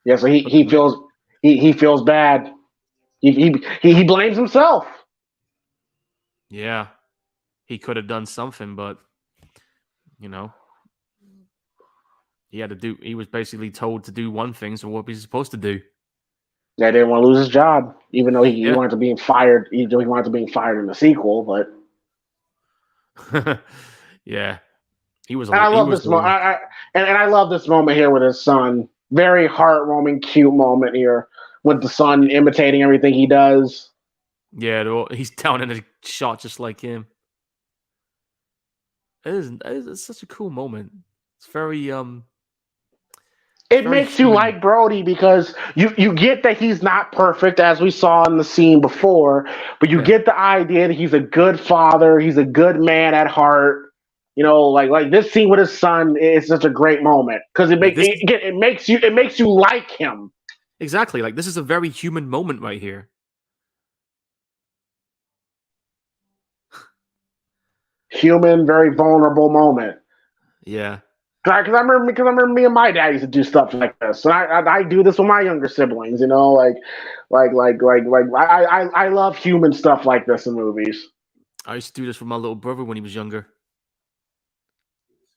Yeah. So he feels bad. He blames himself. Yeah. He could have done something, but he was basically told to do one thing, so what was he supposed to do? Yeah, didn't want to lose his job, even though he wanted to be fired. He wanted to be fired in the sequel, but yeah, he was. And I love this moment. I love this moment here with his son. Very heartwarming, cute moment here with the son imitating everything he does. Yeah, he's down in a shot just like him. It is such a cool moment. It's very It Very makes you human. like Brody because you get that he's not perfect, as we saw in the scene before, but you Yeah. get the idea that he's a good father, he's a good man at heart. Like this scene with his son is such a great moment because Yeah, this is it makes you like him. exactly like this is a very human moment right here. Human, very vulnerable moment. Yeah. Because I remember me and my dad used to do stuff like this, and I do this with my younger siblings. I love human stuff like this in movies. I used to do this with my little brother when he was younger.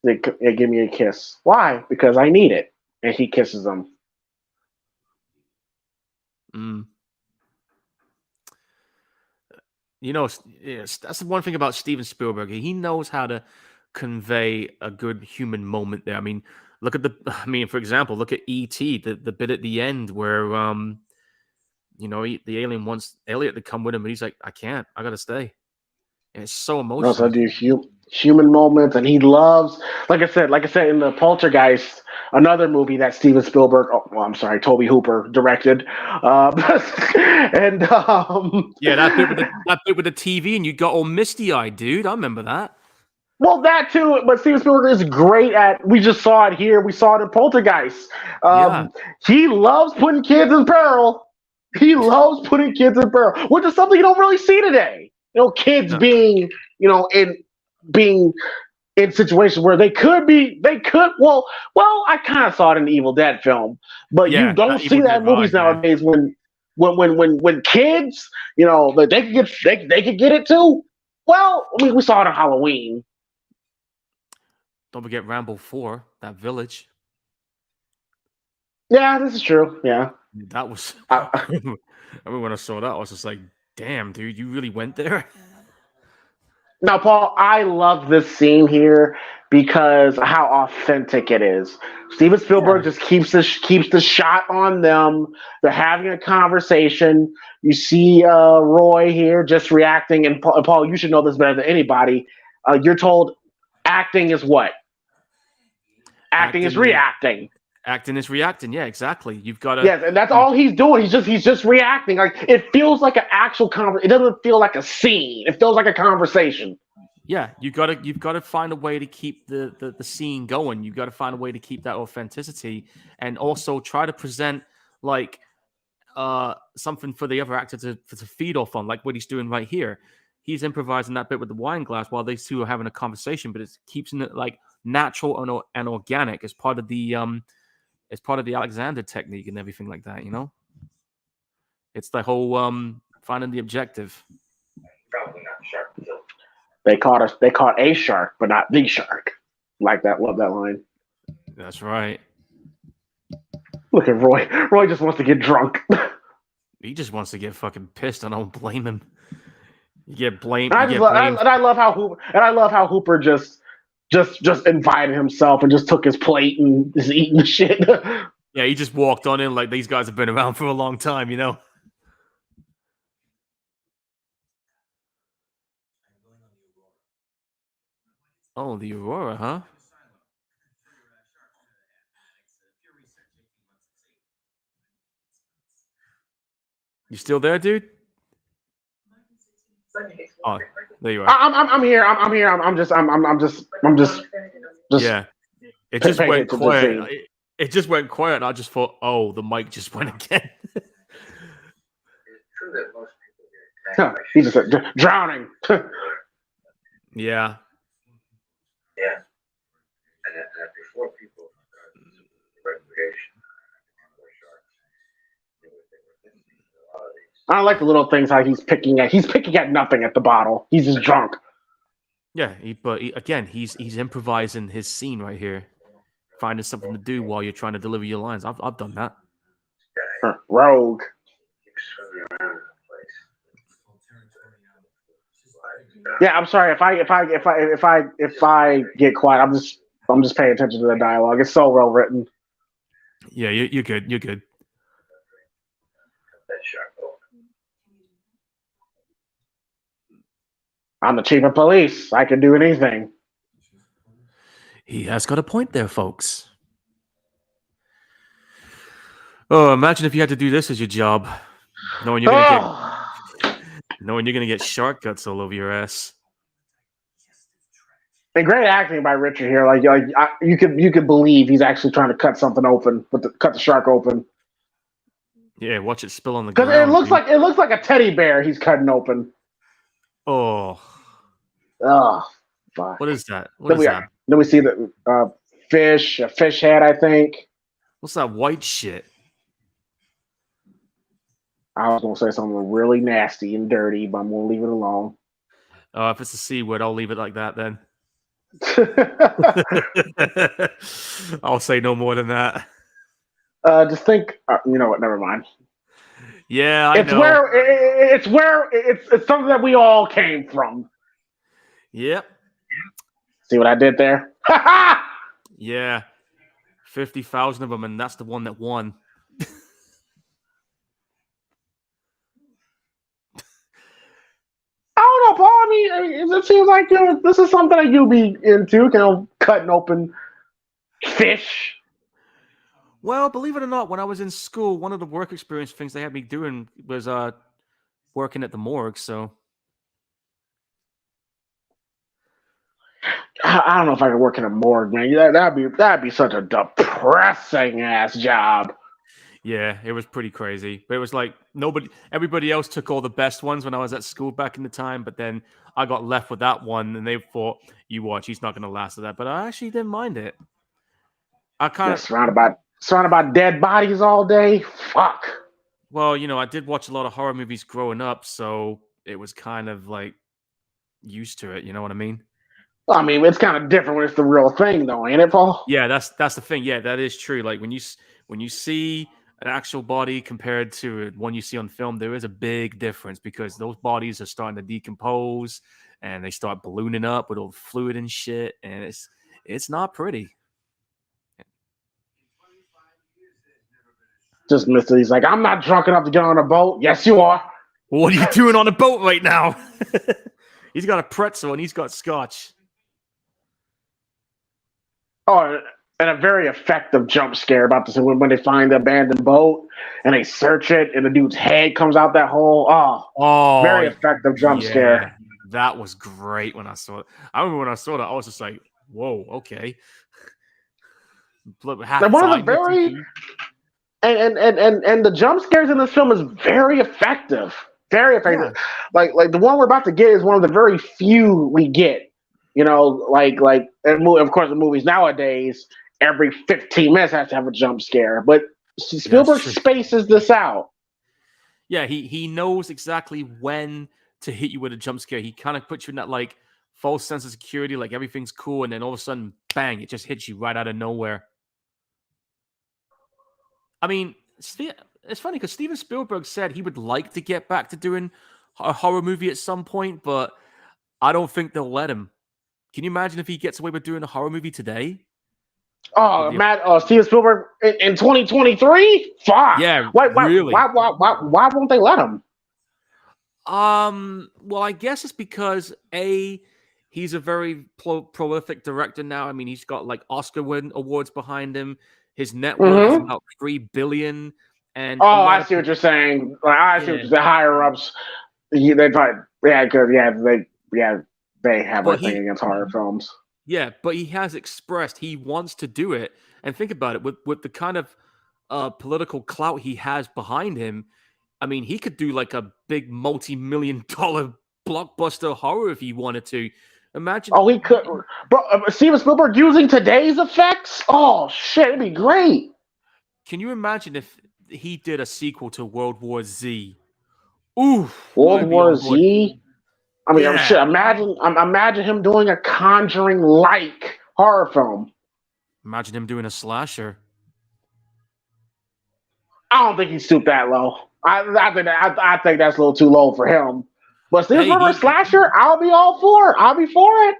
They give me a kiss. Why? Because I need it, and he kisses them. Mm. You know, yes, that's the one thing about Steven Spielberg. He knows how to convey a good human moment there. I mean, look at for example, look at E.T., the bit at the end where, the alien wants Elliot to come with him, and he's like, I can't, I gotta stay. And it's so Also, I emotional. do human moments, and he loves, like I said in the Poltergeist, another movie that Steven Spielberg. Oh, well, I'm sorry, Toby Hooper directed, and Yeah, that bit with the TV, and you got all misty eyed, dude. I remember that. well, that too. But Steven Spielberg is great at. We just saw it here. We saw it in Poltergeist. Yeah, He loves putting kids in peril. He loves putting kids in peril, which is something you don't really see today. Kids no, being, being in situations where well, I kind of saw it in the Evil Dead film, but you yeah, don't that Evil see that Dead in movies vibe, yeah. nowadays when kids, like they could get it too. Well, we saw it on Halloween. Don't forget Rambo 4, that village. Yeah, this is true. Yeah. That was. I, I remember when I saw that, I was just like, "Damn, dude, you really went there." Now, Paul, I love this scene here because how authentic it is. Steven Yeah, Spielberg just keeps the shot on them. They're having a conversation. You see Roy here just reacting, and Paul, you should know this better than anybody. You're told acting is what? Acting is acting is reacting. acting is reacting. Yeah, exactly. You've got to. Yes, and that's all he's doing. He's just reacting. Like it feels like an actual conversation. It doesn't feel like a scene. It feels like a conversation. Yeah, you've got to find a way to keep the scene going. You've got to find a way to keep that authenticity, and also try to present like something for the other actor to feed off on, like what he's doing right here. He's improvising that bit with the wine glass while these two are having a conversation, but it keeps it like natural and organic as part of the Alexander technique and everything like that. It's the whole finding the objective. They caught a shark, but not the shark. Like that. Love that line. That's right. Look at Roy. Roy just wants to get drunk. He just wants to get fucking pissed. I don't blame him. You get blamed. And You get blamed. I love how Hooper just invited himself and just took his plate and is eating the shit. Yeah, he just walked on in like these guys have been around for a long time. Oh, the Aurora, huh? You still there, dude? Oh, there you are. I'm here. I'm here. Just Yeah, it just paying went attention to the quiet. scene. It just went quiet. And I just thought, oh, the mic just went again. He's just drowning. Yeah. I like the little things how he's picking at nothing at the bottle. He's just drunk. Yeah, but again, he's improvising his scene right here, finding something to do while you're trying to deliver your lines. I've done that. Rogue. Yeah, I'm sorry if I get quiet. I'm just paying attention to the dialogue. It's so well written. Yeah, you're good. You're good. I'm the chief of police. I can do anything. He has got a point there, folks. Oh, imagine if you had to do this as your job, knowing you're Oh, gonna get shark guts all over your ass. and great acting by Richard here. You could believe he's actually trying to cut something open, cut the shark open Yeah, watch it spill on the because it ground, looks dude. like a teddy bear he's cutting open. Oh, Oh, fuck. what is that? What Then is we that? then we see the a fish head, I think. What's that white shit? I was gonna say something really nasty and dirty, but I'm gonna leave it alone. Oh, if it's a C word, I'll leave it like that then. I'll say no more than that. Just think, you know what? Never mind. Yeah, I It's know. where it's something that we all came from. Yep. See what I did there? Yeah. 50,000 of them, and that's the one that won. I don't know, Paul. I mean, it seems like this is something that you be into, cutting open fish. Well, believe it or not, when I was in school, one of the work experience things they had me doing was working at the morgue. So I don't know if I could work in a morgue, man. That'd be such a depressing ass job. yeah, it was pretty crazy. But it was like everybody else took all the best ones when I was at school back in the time. But then I got left with that one, and they thought, "You watch, he's not going to last at that." But I actually didn't mind it. I kind Yeah, of, surrounded by dead bodies all day. Fuck. well, I did watch a lot of horror movies growing up, so it was kind of like used to it. You know what I mean? I mean, it's kind of different when it's the real thing, though, ain't it, Paul? Yeah, that's the thing. Yeah, that is true. Like when you see an actual body compared to one you see on film, there is a big difference because those bodies are starting to decompose and they start ballooning up with all the fluid and shit, and it's not pretty. Just Mister. He's like, I'm not drunk enough to get on a boat. Yes, you are. What are you doing on a boat right now? He's got a pretzel and he's got scotch. Oh, and a very effective jump scare about this when they find the abandoned boat and they search it and the dude's head comes out that hole. Oh, Very effective jump scare. That was great when I saw it. I remember when I saw that, I was just like, whoa, okay. And one of the very and the jump scares in this film is very effective. Very effective. Yeah. Like the one we're about to get is one of the very few we get. And of course the movies nowadays every 15 minutes has to have a jump scare, but Spielberg spaces this out. Yeah, he knows exactly when to hit you with a jump scare. He kind of puts you in that like false sense of security, like everything's cool, and then all of a sudden, bang! It just hits you right out of nowhere. I mean, it's funny because Steven Spielberg said he would like to get back to doing a horror movie at some point, but I don't think they'll let him. Can you imagine if he gets away with doing a horror movie today? Oh, Steven Spielberg in 2023? Fuck. Yeah, really? Why won't they let him? Well, I guess it's because he's a very prolific director now. I mean, he's got like Oscar awards behind him. His net worth is about $3 billion. And I see what you're saying. I see what you're saying. Higher ups, they probably they have a thing against horror films. Yeah, but he has expressed he wants to do it. And think about it, with the kind of political clout he has behind him. I mean, he could do like a big multi-million-dollar blockbuster horror if he wanted to. Imagine. Oh, he could. Bro, Steven Spielberg using today's effects? Oh, shit, it'd be great. Can you imagine if he did a sequel to World War Z? Ooh, World War Z? I mean, shit, imagine him doing a Conjuring-like horror film. Imagine him doing a slasher. I don't think he stooped that low. I think that's a little too low for him. But Steven Spielberg slasher, I'll be all for it. I'll be for it.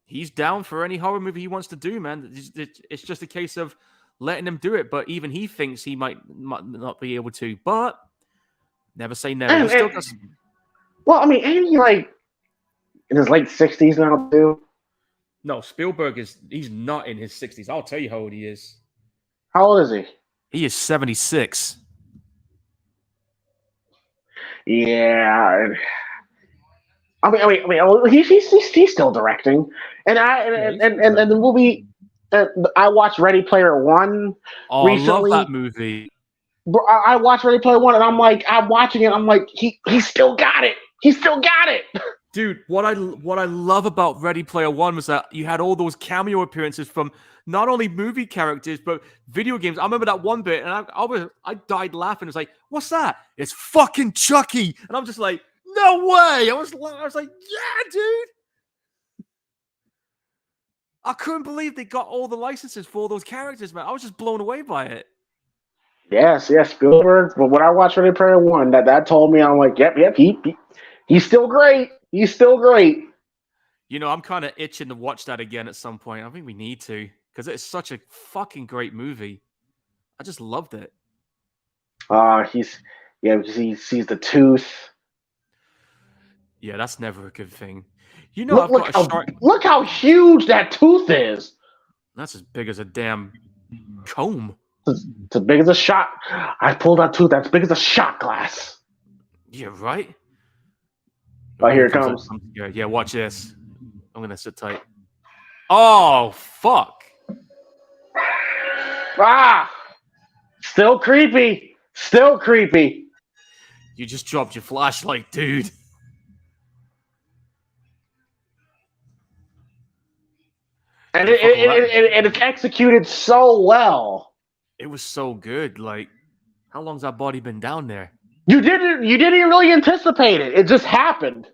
He's down for any horror movie he wants to do, man. It's just a case of letting him do it. But even he thinks he might not be able to. But never say never. Well, I mean, ain't he like in his late 60s now too? No, Spielberg he's not in his 60s. I'll tell you how old he is. How old is he? He is 76. Yeah. He's still directing, and the movie. I watched Ready Player One Oh, I love recently. that movie. Bro, I watched Ready Player One, and I'm watching it. I'm like, he still got it. He still got it. Dude, what I love about Ready Player One was that you had all those cameo appearances from not only movie characters but video games. I remember that one bit, and I died laughing. It's like, what's that? It's fucking Chucky, and I'm just like, no way! I was like, yeah, dude. I couldn't believe they got all the licenses for all those characters, man. I was just blown away by it. Yes, Spielberg. But when I watched Ready Player One, that told me, I'm like, yep, he's still great. He's still great. You know, I'm kind of itching to watch that again at some point. I think we need to because it's such a fucking great movie. I just loved it. He sees the tooth. Yeah, that's never a good thing. You know, Look how huge that tooth is. That's as big as a damn comb. It's as big as a shot. I pulled that tooth. That's big as a shot glass. Yeah, right. Oh, here it comes. Yeah, watch this. I'm gonna sit tight. Oh, fuck. Ah! Still creepy. Still creepy. You just dropped your flashlight, dude. And it's executed so well. It was so good. Like, how long's that body been down there? You didn't really anticipate it. It just happened.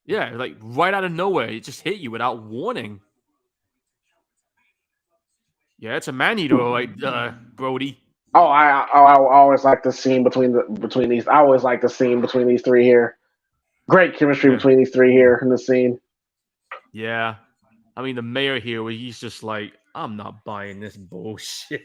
Yeah, like right out of nowhere, it just hit you without warning. Yeah, it's a man-eater, like Brody. I always like the scene between these. I always like the scene between these three here. Great chemistry between these three here in the scene. Yeah, I mean the mayor here, where he's just like, I'm not buying this bullshit.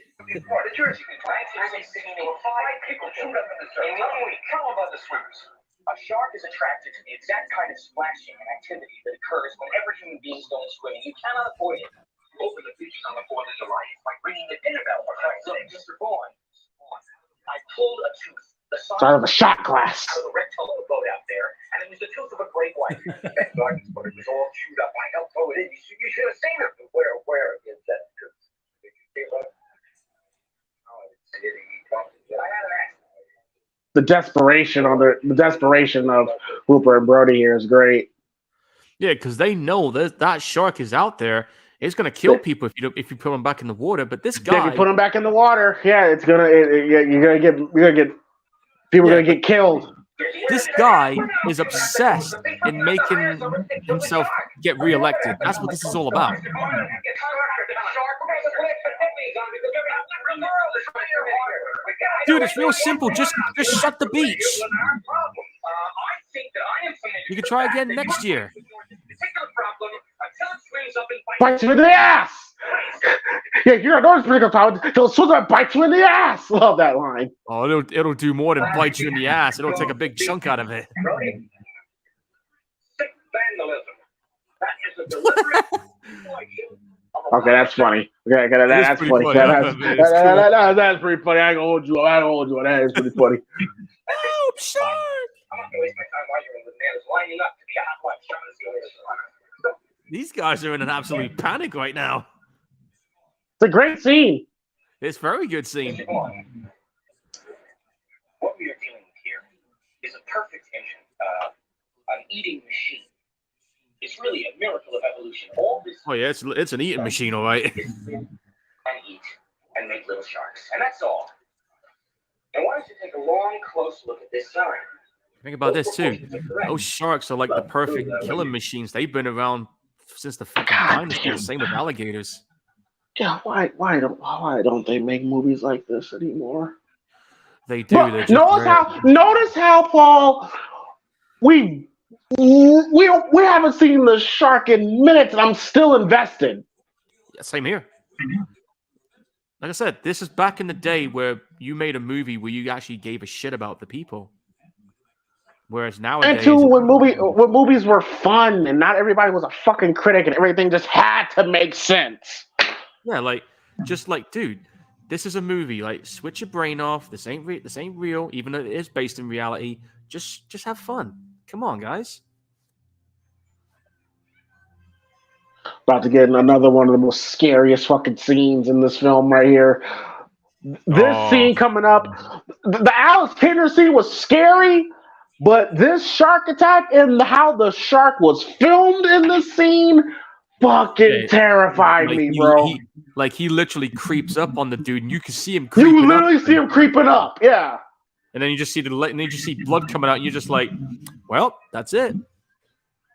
A shark is attracted to the exact kind of splashing and activity that occurs whenever human beings go swimming. You cannot avoid it. Open the beach on the 4th of July by ringing the dinner bell. Look, Mr. Bourne. I pulled a tooth the size of a shot glass out of the rectal of a boat out there, and it was the tooth of a great white. Thank God, but it was all chewed up. I helped throw it in. You should have seen it. Where is that tooth? Did you see it? Oh, I didn't see it. I had an accident. The desperation of Hooper and Brody here is great. Yeah, because they know that shark is out there. It's gonna kill people if you put him back in the water. But this guy, if you put him back in the water, you're gonna get people are gonna get killed. This guy is obsessed in making himself get reelected. That's what this is all about. Dude, it's real simple. Just shut the beach. You can try again next year. Bite you in the ass. Yeah, you're not this particular problem. He'll swim and bite you in the ass. Love that line. Oh, it'll do more than bite you in the ass. It'll take a big chunk out of it. Okay, that's funny. Okay, that's funny. That's pretty funny. I ain't gonna hold you. That is pretty funny. Oh, shark! These guys are in an absolute panic right now. It's a great scene. It's a very good scene. What we are dealing with here is a perfect engine, an eating machine. It's really a miracle of evolution. All this. Oh yeah, it's an eating machine, all right. And eat and make little sharks, and that's all. And why don't you take a long, close look at this sign? Think about this too. Those sharks are like the perfect killing machines. They've been around since the fucking dinosaurs. Same with alligators. Yeah, why don't they make movies like this anymore? They do. Notice how Paul, we haven't seen the shark in minutes, and I'm still invested. Yeah, same here. Like I said, this is back in the day where you made a movie where you actually gave a shit about the people. Whereas nowadays, and too, when movies were fun and not everybody was a fucking critic and everything just had to make sense. Yeah, dude, this is a movie. Like, switch your brain off. This ain't real, even though it is based in reality. Just have fun. Come on, guys. About to get another one of the most scariest fucking scenes in this film right here. This scene coming up, the Alice Kinder scene was scary, but this shark attack and how the shark was filmed in this scene fucking terrified me, bro. He literally creeps up on the dude, and you can see him. You literally see him creeping up, yeah. And then you just see blood coming out, and you're just like, well, that's it.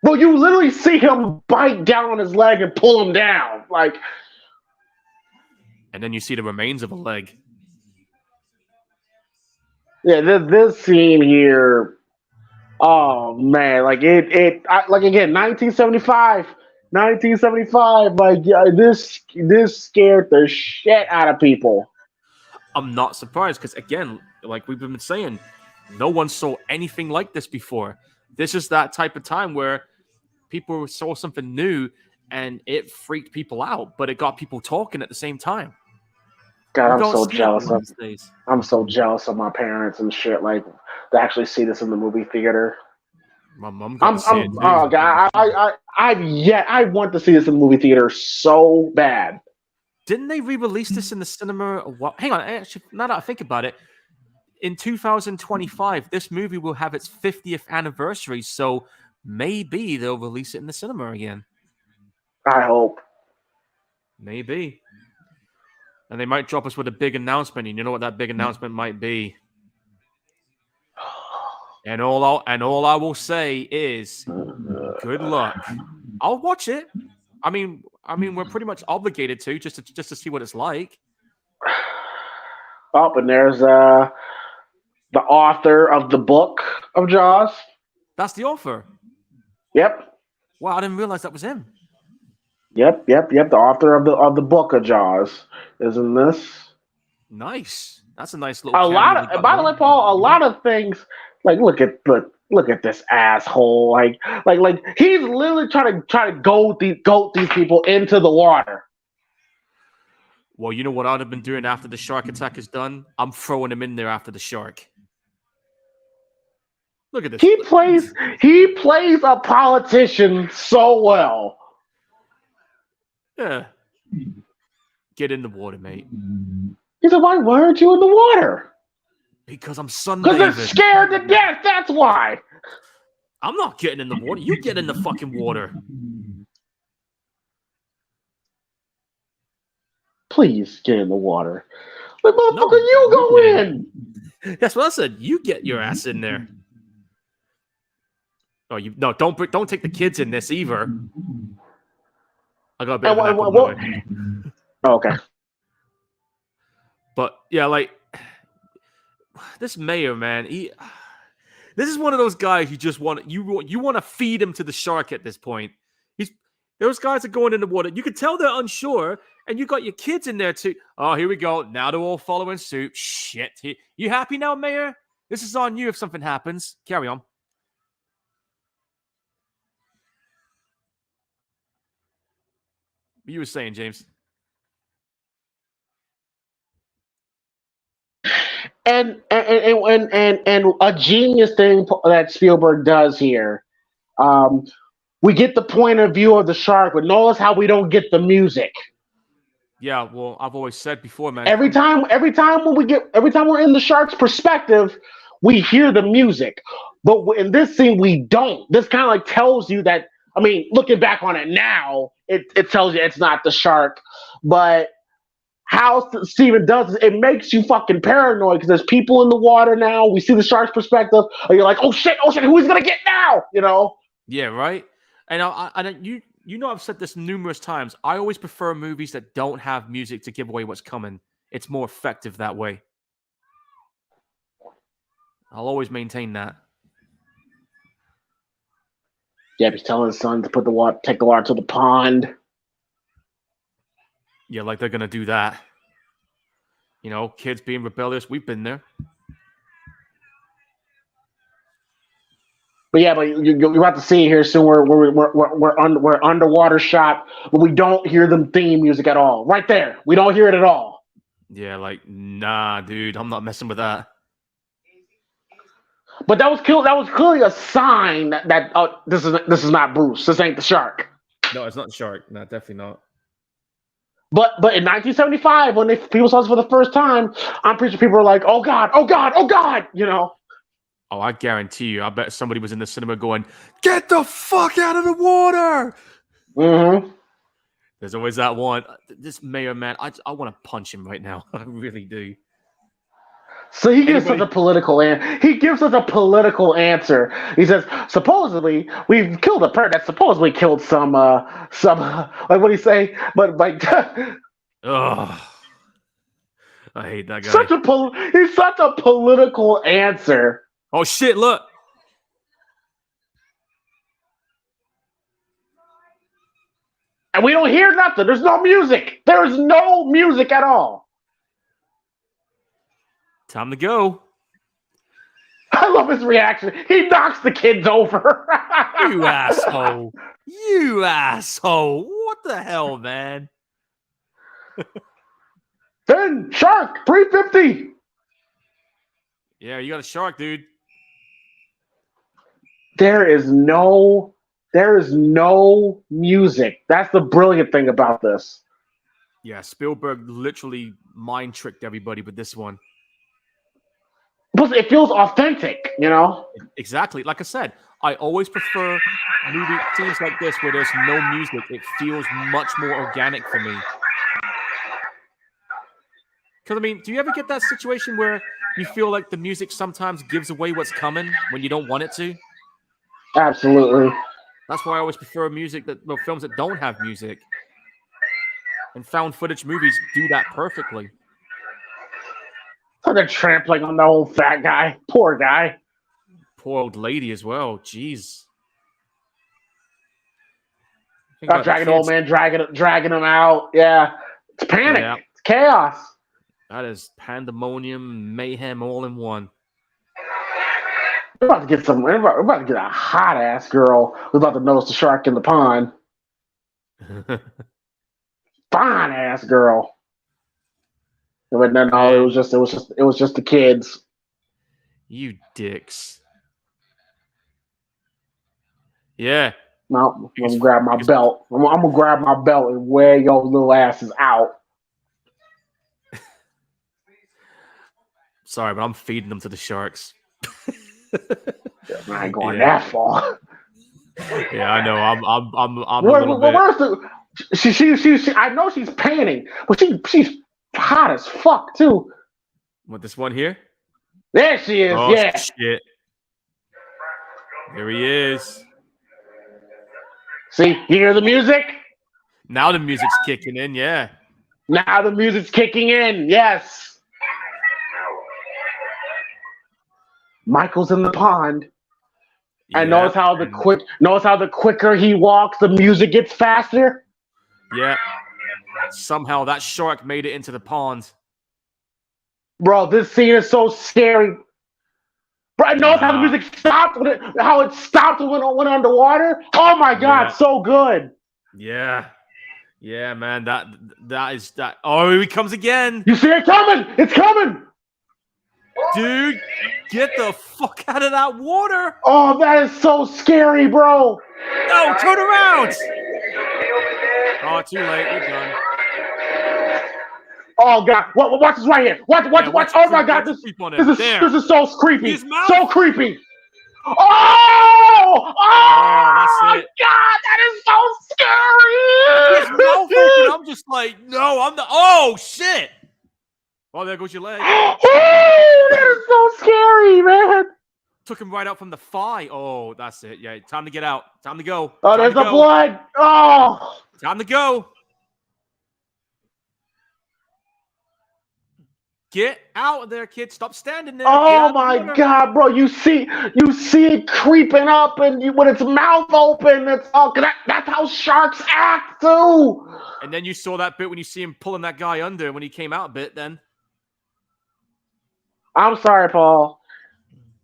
Well, you literally see him bite down on his leg and pull him down, like. And then you see the remains of a leg. Yeah, this scene here. Oh man, like again, 1975. Like this scared the shit out of people. I'm not surprised because again, like we've been saying, no one saw anything like this before. This is that type of time where people saw something new and it freaked people out, but it got people talking at the same time. God, I'm so jealous of. I'm so jealous of my parents and shit. Like to actually see this in the movie theater. My mom got to see it too. Oh God, I want to see this in the movie theater so bad. Didn't they re-release this in the cinema? Hang on, actually, now that I think about it, in 2025, this movie will have its 50th anniversary, so maybe they'll release it in the cinema again. I hope. Maybe. And they might drop us with a big announcement, and you know what that big announcement might be. And all I will say is, good luck. I'll watch it. I mean, we're pretty much obligated to just to see what it's like. Oh, and there's the author of the book of Jaws. That's the author. Yep. Wow, I didn't realize that was him. Yep. The author of the book of Jaws is in this. Nice. That's a nice little. By the way, Paul, a lot of things. Like look at this asshole. Like he's literally trying to goat these people into the water. Well, you know what I'd have been doing after the shark attack is done? I'm throwing him in there after the shark. Look at this. He plays a politician so well. Yeah. Get in the water, mate. He said, why aren't you in the water? Because I'm sunbathing. Because they're scared to death, that's why. I'm not getting in the water. You get in the fucking water. Please get in the water. Like, motherfucker, you go in. That's what I said. You get your ass in there. Oh, don't take the kids in this either. I got a bit of an echo. Oh, okay. But yeah, like this mayor, man, this is one of those guys you just want to feed him to the shark at this point. Those guys are going in the water. You can tell they're unsure, and you got your kids in there too. Oh, here we go. Now they're all following suit. Shit. You happy now, Mayor? This is on you if something happens. Carry on. What you were saying, James? And a genius thing that Spielberg does here. We get the point of view of the shark, but notice how we don't get the music. Yeah, well, I've always said before, man. Every time we're in the shark's perspective, we hear the music. But in this scene, we don't. This kind of like tells you that. I mean, looking back on it now, it tells you it's not the shark. But how Steven does it makes you fucking paranoid because there's people in the water now. We see the shark's perspective, and you're like, oh shit, who's gonna get now? You know? Yeah, right. And you know I've said this numerous times. I always prefer movies that don't have music to give away what's coming. It's more effective that way. I'll always maintain that. Yeah, he's telling his son to take the water to the pond. Yeah, like they're gonna do that. You know, kids being rebellious. We've been there. But you're about to see here soon. We're underwater shot, but we don't hear the theme music at all. Right there, we don't hear it at all. Yeah, like, nah, dude, I'm not messing with that. But that was clearly a sign that this is not Bruce. This ain't the shark. No, it's not the shark. No, definitely not. But in 1975, when people saw this for the first time, I'm pretty sure people were like, "Oh God, oh God, oh God!" You know. Oh, I guarantee you. I bet somebody was in the cinema going, "Get the fuck out of the water!" Mm-hmm. There's always that one. This mayor man, I want to punch him right now. I really do. So he gives us a political answer. He says, supposedly we've killed a person that supposedly killed some like what do you say? But like, Ugh. I hate that guy. He's such a political answer. Oh shit! Look. And we don't hear nothing. There's no music. There is no music at all. Time to go. I love his reaction. He knocks the kids over. You asshole. You asshole. What the hell, man? Then shark 350. Yeah, you got a shark, dude. There is no music. That's the brilliant thing about this. Yeah, Spielberg literally mind tricked everybody with this one. But it feels authentic, you know? Exactly. Like I said, I always prefer movie scenes like this where there's no music. It feels much more organic for me. Because, I mean, do you ever get that situation where you feel like the music sometimes gives away what's coming when you don't want it to? Absolutely. That's why I always prefer films that don't have music. And found footage movies do that perfectly. Oh, they're trampling on the old fat guy. Poor guy. Poor old lady as well. Jeez. Dragging the old man, dragging him out. Yeah. It's panic. Yeah. It's chaos. That is pandemonium, mayhem all in one. We're about to get a hot ass girl who's about to notice the shark in the pond. Fine ass girl. But no, it was just the kids. You dicks. Yeah. No, I'm gonna grab my belt. I'm gonna grab my belt and wear your little asses out. Sorry, but I'm feeding them to the sharks. I ain't going that far. Yeah, I know. I'm a little bit. She I know she's panting, but she's hot as fuck too. What, this one here? There she is. Oh, yeah. Shit. There he is. See, you hear the music? Now the music's kicking in. Yeah. Now the music's kicking in. Yes. Michael's in the pond. And notice how the quicker he walks, the music gets faster. Yeah. Somehow that shark made it into the pond. Bro, this scene is so scary. Bro, notice how the music stopped how it stopped when it went underwater. Oh my God, so good. Yeah. Yeah, man. That is that. Oh, here he comes again. You see it coming? It's coming. Dude, get the fuck out of that water. Oh, that is so scary, bro. No, turn around. Oh, too late. You're done. Oh, God. Watch this right here. Watch. Oh, my God. This is so creepy. So creepy. Oh, that's it. God, that is so scary. His mouth open. I'm just like, no, I'm the. Oh, shit. Oh, there goes your leg. Oh, that is so scary, man. Took him right out from the thigh. Oh, that's it. Yeah, time to get out. Time to go. Oh, there's the blood. Oh. Time to go. Get out of there, kid. Stop standing there. Oh, my God, bro. You see it creeping up, and when its mouth open, it's all. That's how sharks act, too. And then you saw that bit when you see him pulling that guy under when he came out a bit then. I'm sorry, Paul.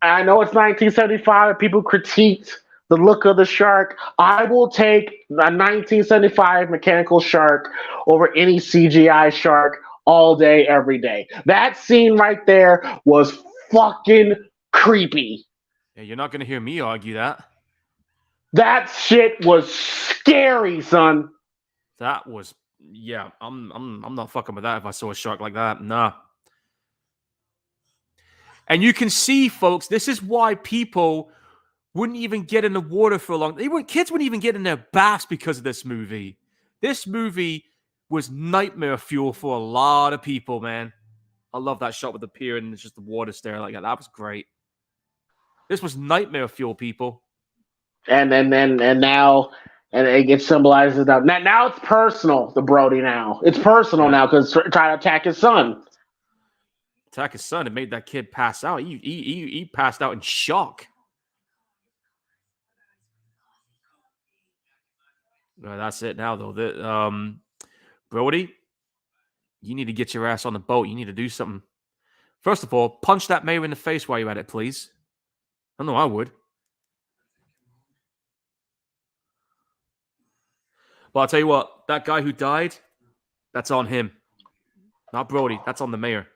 I know it's 1975. People critiqued the look of the shark. I will take a 1975 mechanical shark over any CGI shark all day, every day. That scene right there was fucking creepy. Yeah, you're not gonna hear me argue that. That shit was scary, son. That was yeah. I'm not fucking with that if I saw a shark like that. Nah. And you can see, folks, this is why people wouldn't even get in the water for a long. Kids wouldn't even get in their baths because of this movie. This movie was nightmare fuel for a lot of people, man. I love that shot with the pier and it's just the water staring like that. That was great. This was nightmare fuel, people. And now it gets symbolized now. Now it's personal. The Brody now it's personal now because trying to attack his son. Attack his son. It made that kid pass out. He passed out in shock. That's it now, though. Brody, you need to get your ass on the boat. You need to do something. First of all, punch that mayor in the face while you're at it, please. I know I would. But I'll tell you what, that guy who died, that's on him. Not Brody. That's on the mayor.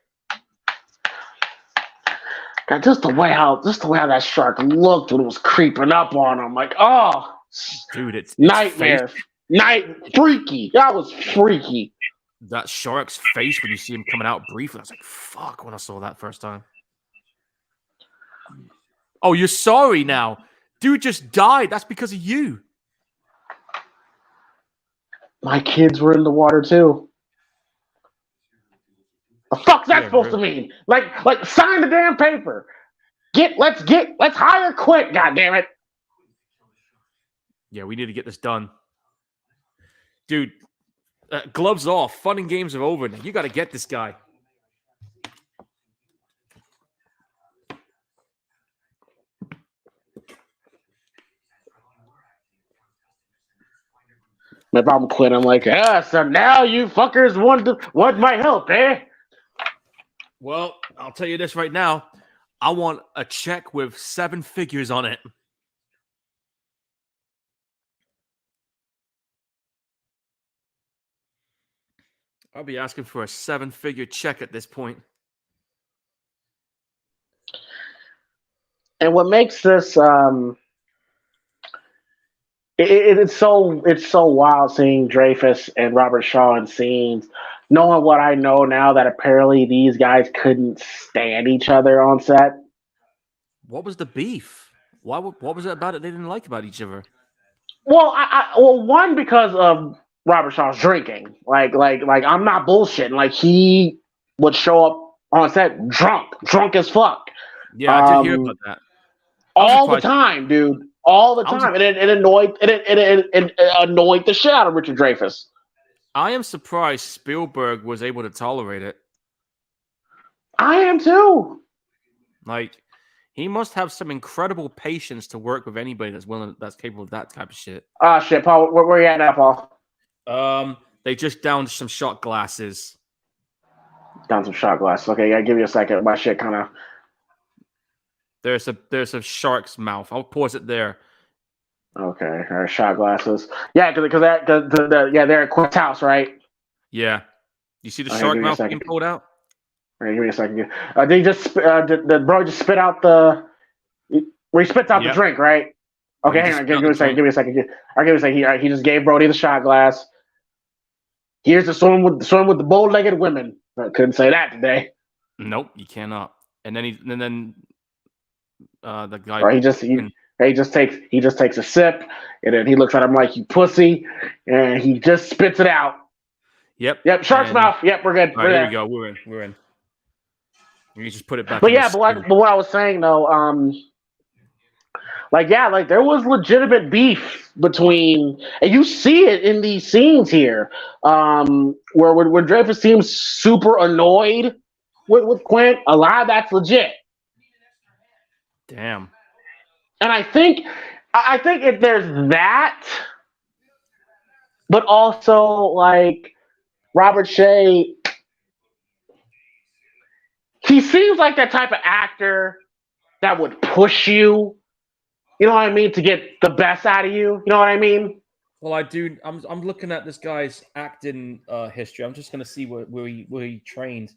God, just the way how that shark looked when it was creeping up on him, like, oh, dude, it's nightmare, freaky. That was freaky. That shark's face when you see him coming out briefly, I was like, fuck, when I saw that first time. Oh, you're sorry now. Dude just died. That's because of you. My kids were in the water too. The fuck's that supposed to mean? Like sign the damn paper. Let's hire quick, goddammit. Yeah, we need to get this done. Dude, gloves off. Fun and games are over now. You got to get this guy. If I'm quit, I'm like, so now you fuckers want my help, eh? Well, I'll tell you this right now. I want a check with 7 figures on it. I'll be asking for a 7-figure check at this point. And what makes this it's so wild seeing Dreyfuss and Robert Shaw in scenes, knowing what I know now that apparently these guys couldn't stand each other on set. What was the beef? What was it about it they didn't like about each other? Well, one because of Robert Shaw's drinking. Like I'm not bullshitting. Like he would show up on set drunk as fuck. Yeah, I did hear about that. All the time, dude. All the time. And it annoyed the shit out of Richard Dreyfuss. I am surprised Spielberg was able to tolerate it. I am too. Like, he must have some incredible patience to work with anybody that's capable of that type of shit. Oh shit, Paul, where you at now, Paul? They just downed some shot glasses. Down some shot glasses. Okay, yeah, give me a second. My shit kind of. There's a shark's mouth. I'll pause it there. Okay, all right, shot glasses. Yeah, because they're at Quick's house, right? Yeah. You see the shark mouth being pulled out? All right, give me a second. They just the bro just spit out where he spits out the drink, right? Okay, hang on. Give me a second. Give me a second. All right, give me a second. He just gave Brody the shot glass. Here's the swim with the bow-legged women. I couldn't say that today. Nope, you cannot. And then the guy. Or he just takes a sip, and then he looks at him like, "You pussy," and he just spits it out. Yep. Shark's mouth. Yep, we're good. All right, here we go. We're in. You just put it back. But what I was saying though, there was legitimate beef between, and you see it in these scenes here, where when Dreyfuss seems super annoyed with Quint, a lot of that's legit. Damn. And I think if there's that, but also like Robert Shea, he seems like that type of actor that would push you. You know what I mean? To get the best out of you. You know what I mean? Well, I do. I'm looking at this guy's acting history. I'm just gonna see where he trained,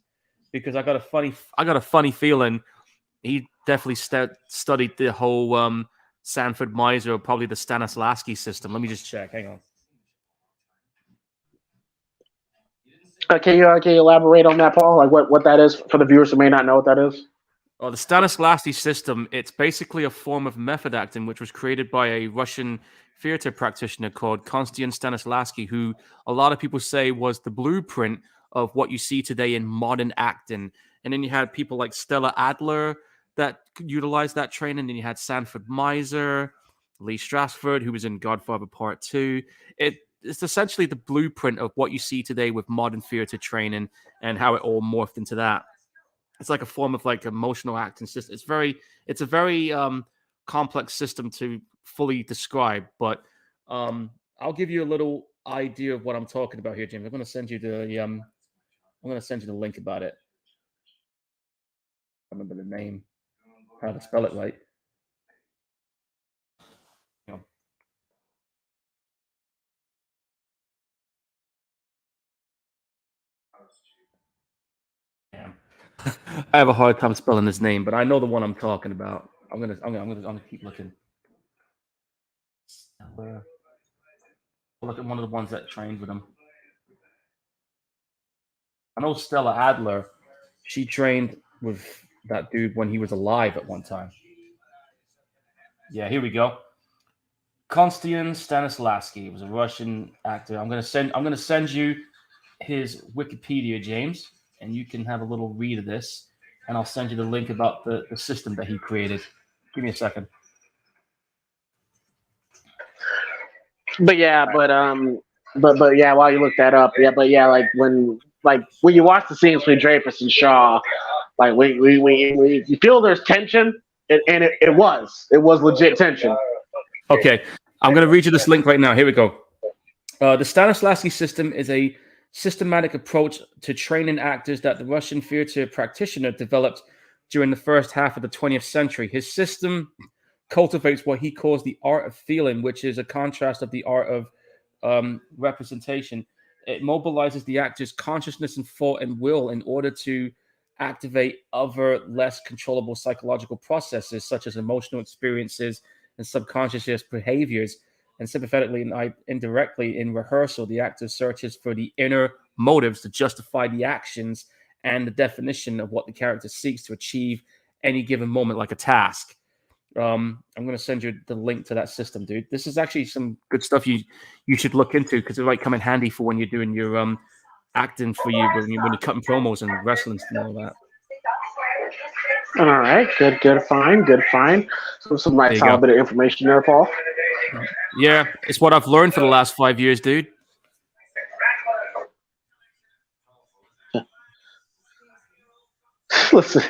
because I got a funny feeling he definitely studied the whole Sanford Miser, or probably the Stanislavski system. Let me just check. Hang on. Can you elaborate on that, Paul? Like what that is for the viewers who may not know what that is? Well, the Stanislavski system, it's basically a form of method acting which was created by a Russian theater practitioner called Konstantin Stanislavski, who a lot of people say was the blueprint of what you see today in modern acting. And then you had people like Stella Adler that utilized that training. Then you had Sanford Miser, Lee Strasford, who was in Godfather Part 2. It's essentially the blueprint of what you see today with modern theater training and how it all morphed into that. It's like a form of like emotional acting system. It's a very complex system to fully describe, but I'll give you a little idea of what I'm talking about here, James. I'm going to send you the link about it. I remember the name, how to spell it right. You know. Damn. I have a hard time spelling his name, but I know the one I'm talking about. I'm gonna keep looking. Look at one of the ones that trained with him. I know Stella Adler. She trained with that dude when he was alive at one time. Yeah, here we go. Konstantin Stanislavski was a Russian actor. I'm gonna send you his Wikipedia, James, and you can have a little read of this. And I'll send you the link about the system that he created. Give me a second. But yeah, but yeah, while you look that up, yeah, but yeah, like when you watch the scenes between Dreyfus and Shaw, like we you feel there's tension, and it was legit tension. Okay, I'm going to read you this link right now. Here we go. The Stanislavski system is a systematic approach to training actors that the Russian theater practitioner developed during the first half of the 20th century. His system cultivates what he calls the art of feeling, which is a contrast of the art of representation. It mobilizes the actor's consciousness and thought and will in order to activate other less controllable psychological processes, such as emotional experiences and subconscious behaviors. And sympathetically and indirectly in rehearsal, the actor searches for the inner motives to justify the actions and the definition of what the character seeks to achieve any given moment, like a task. I'm going to send you the link to that system, dude. This is actually some good stuff you should look into, because it might come in handy for when you're doing your acting for you when you're cutting promos and wrestling and all that. All right, good, fine. So some nice solid bit of information there, Paul. Yeah, it's what I've learned for the last 5 years, dude. Listen,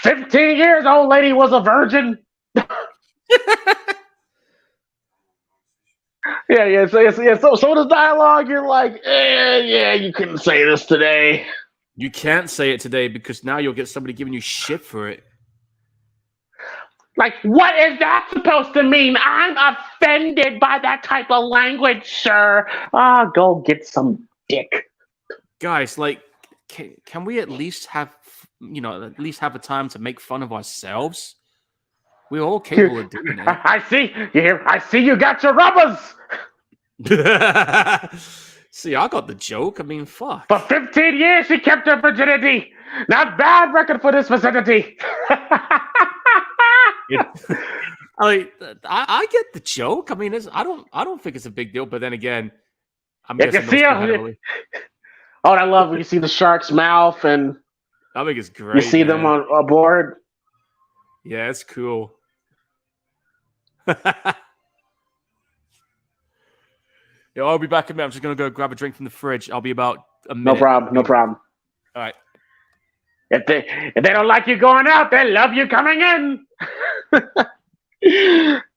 15 years old lady was a virgin. Yeah. So the dialogue, you're like, yeah, you couldn't say this today. You can't say it today because now you'll get somebody giving you shit for it. Like, what is that supposed to mean? I'm offended by that type of language, sir. Go get some dick. Guys, like, can we at least have a time to make fun of ourselves? We're all capable of doing it. I see you got your rubbers. See, I got the joke. I mean, fuck. For 15 years, she kept her virginity. Not bad record for this vicinity. I get the joke. I mean, I don't think it's a big deal. But then again, I'm guessing you see I love when you see the shark's mouth, and I think it's great. You see them on board. Yeah, it's cool. Yeah, I'll be back in a minute. I'm just gonna go grab a drink from the fridge. I'll be about a minute. No problem. All right. If they don't like you going out, they love you coming in.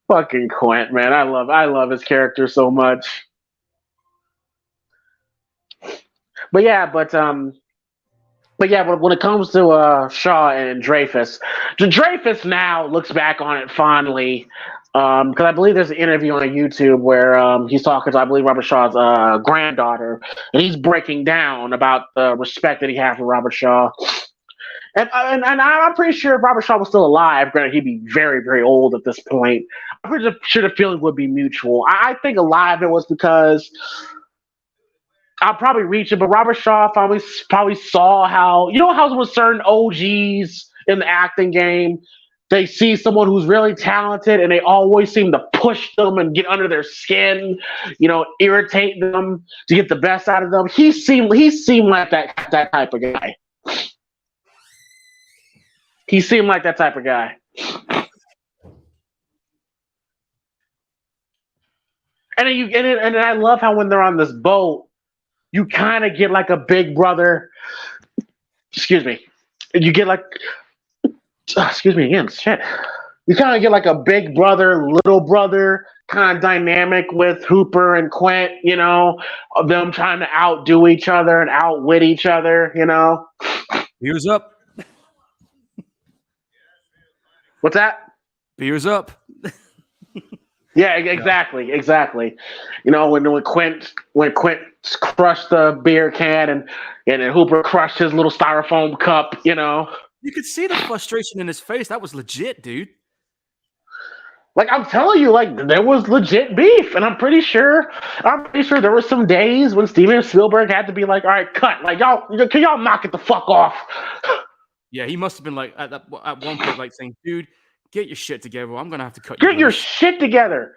Fucking Quint, man. I love his character so much. But when it comes to Shaw and Dreyfus now looks back on it fondly. Because I believe there's an interview on YouTube where he's talking to, I believe, Robert Shaw's granddaughter, and he's breaking down about the respect that he has for Robert Shaw. And I'm pretty sure if Robert Shaw was still alive, granted he'd be very, very old at this point, I'm pretty sure the feeling would be mutual. I think a lot of it was because I'll probably reach it, but Robert Shaw probably saw how, you know how with certain OGs in the acting game, they see someone who's really talented and they always seem to push them and get under their skin, irritate them to get the best out of them. He seemed like that type of guy. He seemed like that type of guy. And then I love how when they're on this boat, you kind of get like a big brother. Excuse me. You get like, excuse me again. Shit. You kind of get like a big brother, little brother kind of dynamic with Hooper and Quint. Of them trying to outdo each other and outwit each other. Beers up. What's that? Beers up. Yeah, exactly. When Quint crushed the beer can and then Hooper crushed his little styrofoam cup, You could see the frustration in his face. That was legit, dude. Like I'm telling you, like there was legit beef, and I'm pretty sure there were some days when Steven Spielberg had to be like, "All right, cut! Like can y'all knock it the fuck off?" Yeah, he must have been like at one point, like saying, "Dude, get your shit together. I'm gonna have to cut. Get your shit together."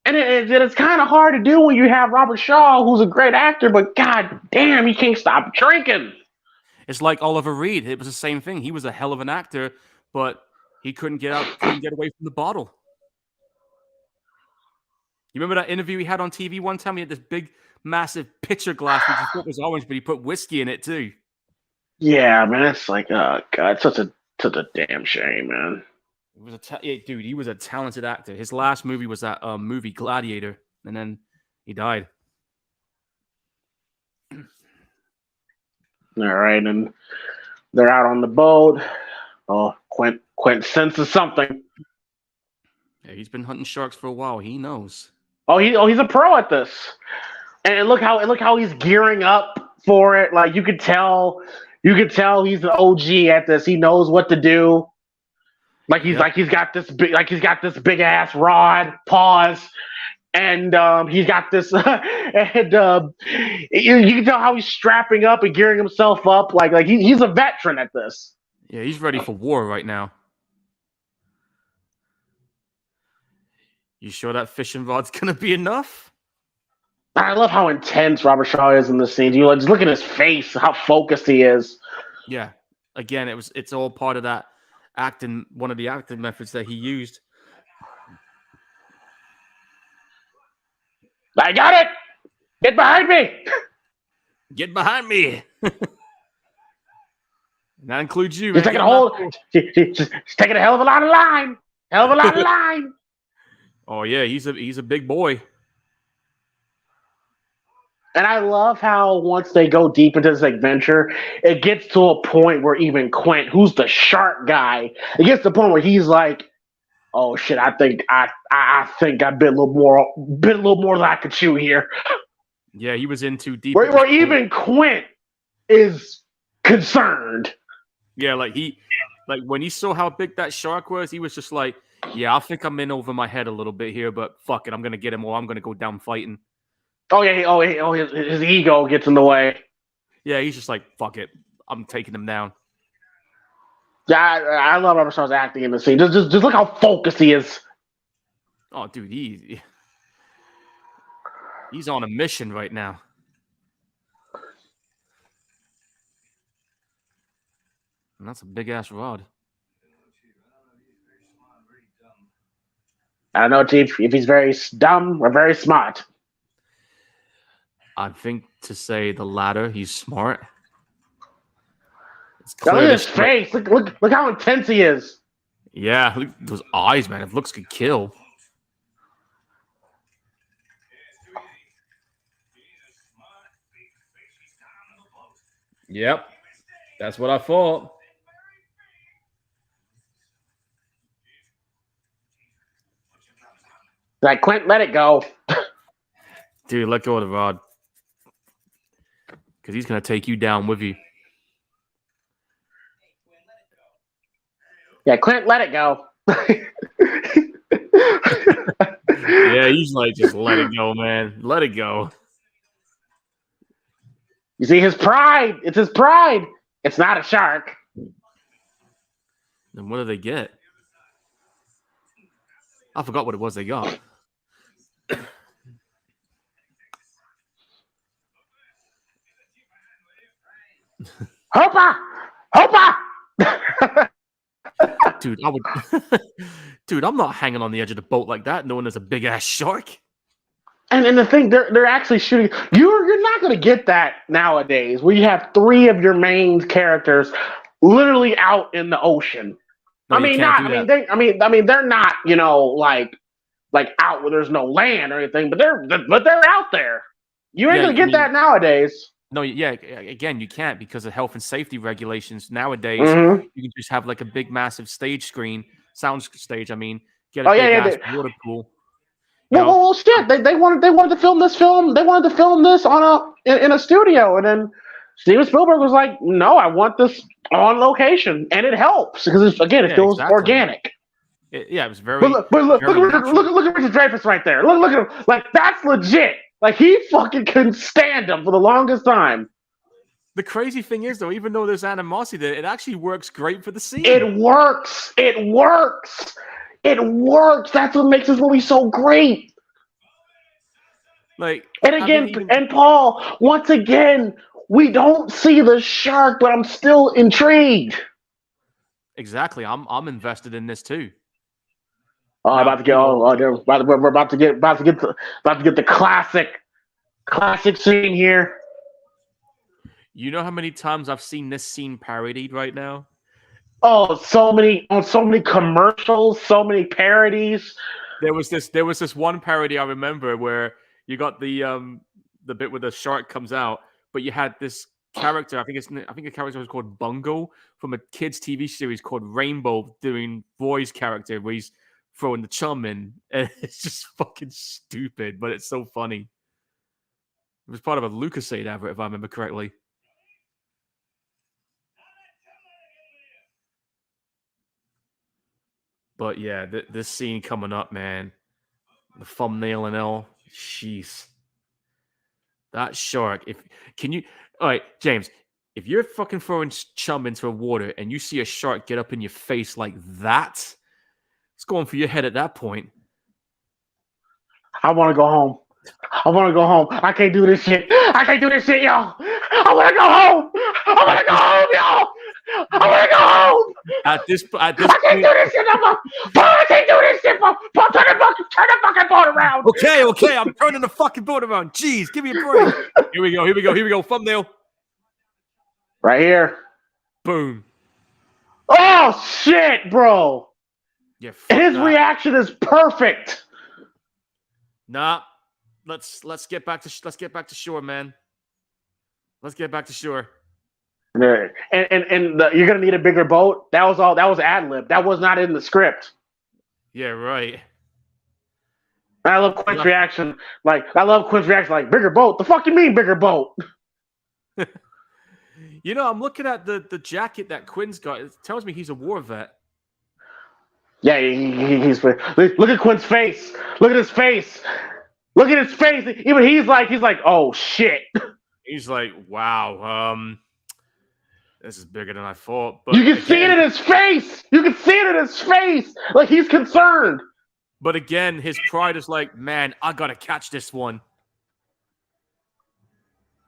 And it's kind of hard to do when you have Robert Shaw, who's a great actor, but god damn, he can't stop drinking. It's like Oliver Reed. It was the same thing. He was a hell of an actor, but he couldn't get away from the bottle. You remember that interview he had on TV one time? He had this big, massive pitcher glass, which he thought was orange, but he put whiskey in it too. Yeah, man, it's like, oh god, such a damn shame, man. It was dude. He was a talented actor. His last movie was that movie Gladiator, and then he died. All right, and they're out on the boat. Oh, Quint senses something. Yeah, he's been hunting sharks for a while. He knows. He's a pro at this. And look how he's gearing up for it. Like you could tell he's an OG at this. He knows what to do. Like he's got this big ass rod. Pause. And he's got this, and you can tell how he's strapping up and gearing himself up. Like he's a veteran at this. Yeah, he's ready for war right now. You sure that fishing rod's gonna be enough? I love how intense Robert Shaw is in this scene. Just look at his face, how focused he is. Yeah. Again, it's all part of that acting, one of the acting methods that he used. I got it! Get behind me! Get behind me! And that includes you, man. He's taking a hold. She's taking a hell of a lot of line. Hell of a lot of line. Oh yeah, he's a big boy. And I love how once they go deep into this adventure, it gets to a point where even Quint, who's the shark guy, it gets to the point where he's like, "Oh shit! I think I bit a little more than I could chew here." Yeah, he was in too deep. Where even Quint is concerned. Yeah, like when he saw how big that shark was, he was just like, "Yeah, I think I'm in over my head a little bit here, but fuck it, I'm gonna get him, or I'm gonna go down fighting." His ego gets in the way. Yeah, he's just like, "Fuck it, I'm taking him down." Yeah, I love Robert Shaw's acting in the scene. Just look how focused he is. Oh, dude, he's on a mission right now. And that's a big ass rod. I don't know, Chief, if he's very dumb or very smart. I think to say the latter, he's smart. Look at his face. Look how intense he is. Yeah, look at those eyes, man. If looks could kill. Yep. That's what I thought. Like, Quint, let it go. Dude, let go of the rod. Because he's going to take you down with you. Yeah, Quint, let it go. Yeah, he's like, just let it go, man. Let it go. You see, his pride. It's his pride. It's not a shark. Then what do they get? I forgot what it was they got. Hopa! Hopa! Dude, I would. Dude, I'm not hanging on the edge of the boat like that, knowing there's a big ass shark. And the thing, they're actually shooting. You're not going to get that nowadays, where you have 3 of your main characters literally out in the ocean. No, I mean, they're not, like out where there's no land or anything, but they're out there. You ain't gonna get that nowadays. No, yeah, again, you can't because of health and safety regulations. Nowadays, Mm-hmm. you can just have like a big, massive stage screen, sound stage. I mean, get a big ass water pool. Well, shit. They wanted to film this film. They wanted to film this in a studio, and then Steven Spielberg was like, "No, I want this on location," and it helps because it feels organic. It was very. But look at Richard Dreyfuss right there. Look at him. Like, that's legit. Like, he fucking couldn't stand him for the longest time. The crazy thing is, though, even though there's animosity there, it actually works great for the scene. It works. That's what makes this movie so great. Like, and again, and Paul, once again, we don't see the shark, but I'm still intrigued. Exactly. I'm invested in this too. Oh, we're about to get the classic scene here. You know how many times I've seen this scene parodied right now? Oh, so many commercials, so many parodies. There was this one parody I remember where you got the bit where the shark comes out, but you had this character. I think the character was called Bungo from a kids' TV series called Rainbow, doing Roy's character where he's throwing the chum in, and it's just fucking stupid, but it's so funny. It was part of a Lucasade advert, if I remember correctly. But yeah, this scene coming up, man, the thumbnail and all, jeez, that shark. All right, James, if you're fucking throwing chum into the water and you see a shark get up in your face like that, it's going for your head at that point. I want to go home. I can't do this shit. Y'all. I want to go home. Y'all. I want to go home. At this I can't do this shit no more. I can't do this shit, Paul. Turn the fucking boat around. Okay. I'm turning the fucking boat around. Jeez, give me a break. Here we go. Thumbnail. Right here. Boom. Oh shit, bro. Yeah. His reaction is perfect. Nah. Let's get back to shore, man. Let's get back to shore. And you're gonna need a bigger boat. That was ad lib. That was not in the script. Yeah, right. And I love Quint's reaction. Like, bigger boat. The fuck you mean bigger boat? You know, I'm looking at the jacket that Quinn's got. It tells me he's a war vet. Yeah, he's. Look at Quinn's face. Look at his face. Even he's like, oh shit. He's like, wow. This is bigger than I thought. But you can see it in his face. Like, he's concerned. But again, his pride is like, man, I gotta catch this one.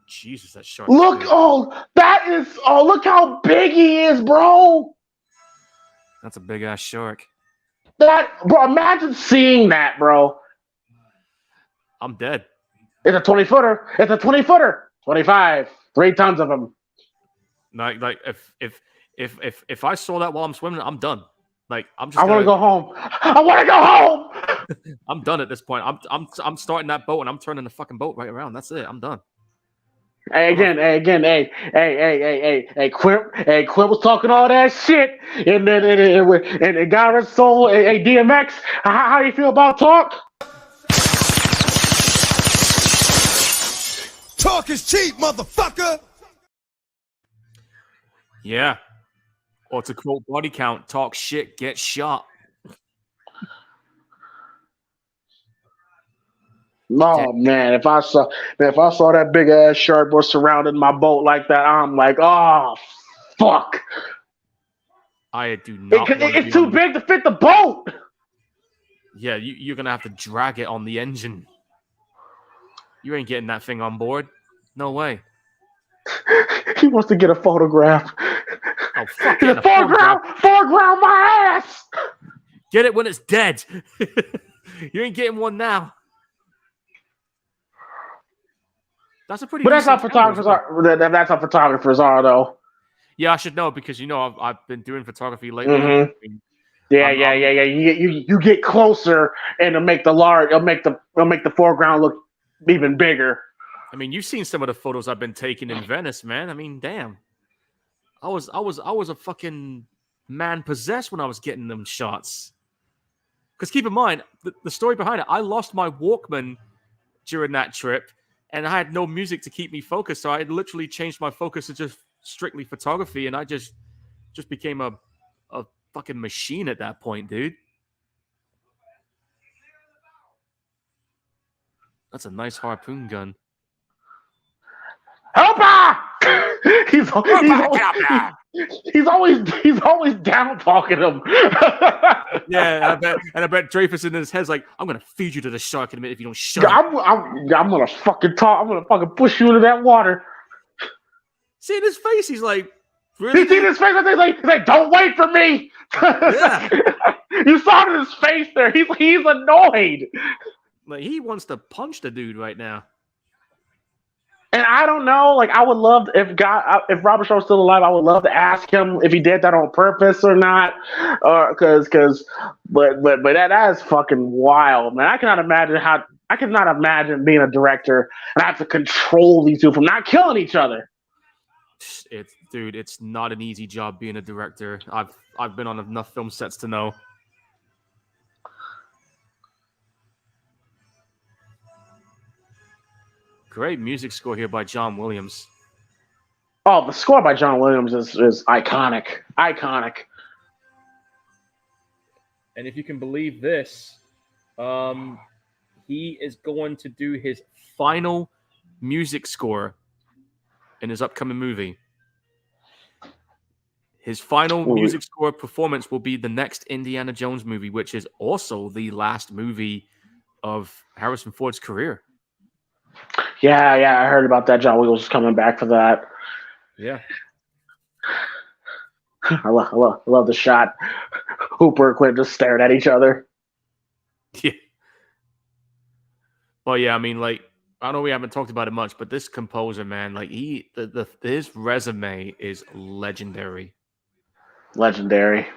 Jesus, that shark. Look how big he is, bro. That's a big ass shark. Bro, imagine seeing that, bro. I'm dead. It's a 20-footer. 25. 3 tons of them. Like if I saw that while I'm swimming, I'm done. Like I want to go home. I'm done at this point. I'm starting that boat and I'm turning the fucking boat right around. That's it. I'm done. Hey, Quint was talking all that shit, and then got his soul. Hey, DMX, how you feel about talk? Talk is cheap, motherfucker. Yeah. Or to quote Body Count, talk shit, get shot. Oh man, if I saw that big ass shark was surrounding my boat like that, I'm like, oh fuck. I do not. It's too big to fit the boat. Yeah, you're gonna have to drag it on the engine. You ain't getting that thing on board. No way. He wants to get a photograph. Oh fuck He's it! a foreground my ass. Get it when it's dead. You ain't getting one now. That's a pretty. But that's how photographers are. That's how photographers are, though. Yeah, I should know because I've been doing photography lately. Mm-hmm. Yeah. You get closer and it'll make the foreground look even bigger. I mean, you've seen some of the photos I've been taking in Venice, man. I mean, damn. I was a fucking man possessed when I was getting them shots. Because keep in mind, the story behind it, I lost my Walkman during that trip, and I had no music to keep me focused. So I had literally changed my focus to just strictly photography, and I just became a fucking machine at that point, dude. That's a nice harpoon gun. Helper! He's always down talking to him. Yeah, I bet Dreyfus in his head's like, I'm gonna feed you to the shark in a minute if you don't shut up. I'm gonna fucking talk. I'm gonna fucking push you into that water. See in his face, he's like, really? You see his face? He's like, don't wait for me. Yeah. You saw it in his face there. He's annoyed. Like he wants to punch the dude right now. And I don't know, like I would love if Robert Shaw was still alive, I would love to ask him if he did that on purpose or not, but that is fucking wild, man. I cannot imagine being a director and I have to control these two from not killing each other. It's not an easy job being a director. I've been on enough film sets to know. Great music score here by John Williams. Oh, the score by John Williams is iconic. Iconic. And if you can believe this, he is going to do his final music score in his upcoming movie. His final music score performance will be the next Indiana Jones movie, which is also the last movie of Harrison Ford's career. Yeah, I heard about that. John Williams is coming back for that. Yeah. I love the shot. Hooper and Quinn just stared at each other. Yeah. Well, yeah, I mean, like, I know we haven't talked about it much, but this composer, man, like, his resume is legendary. Legendary.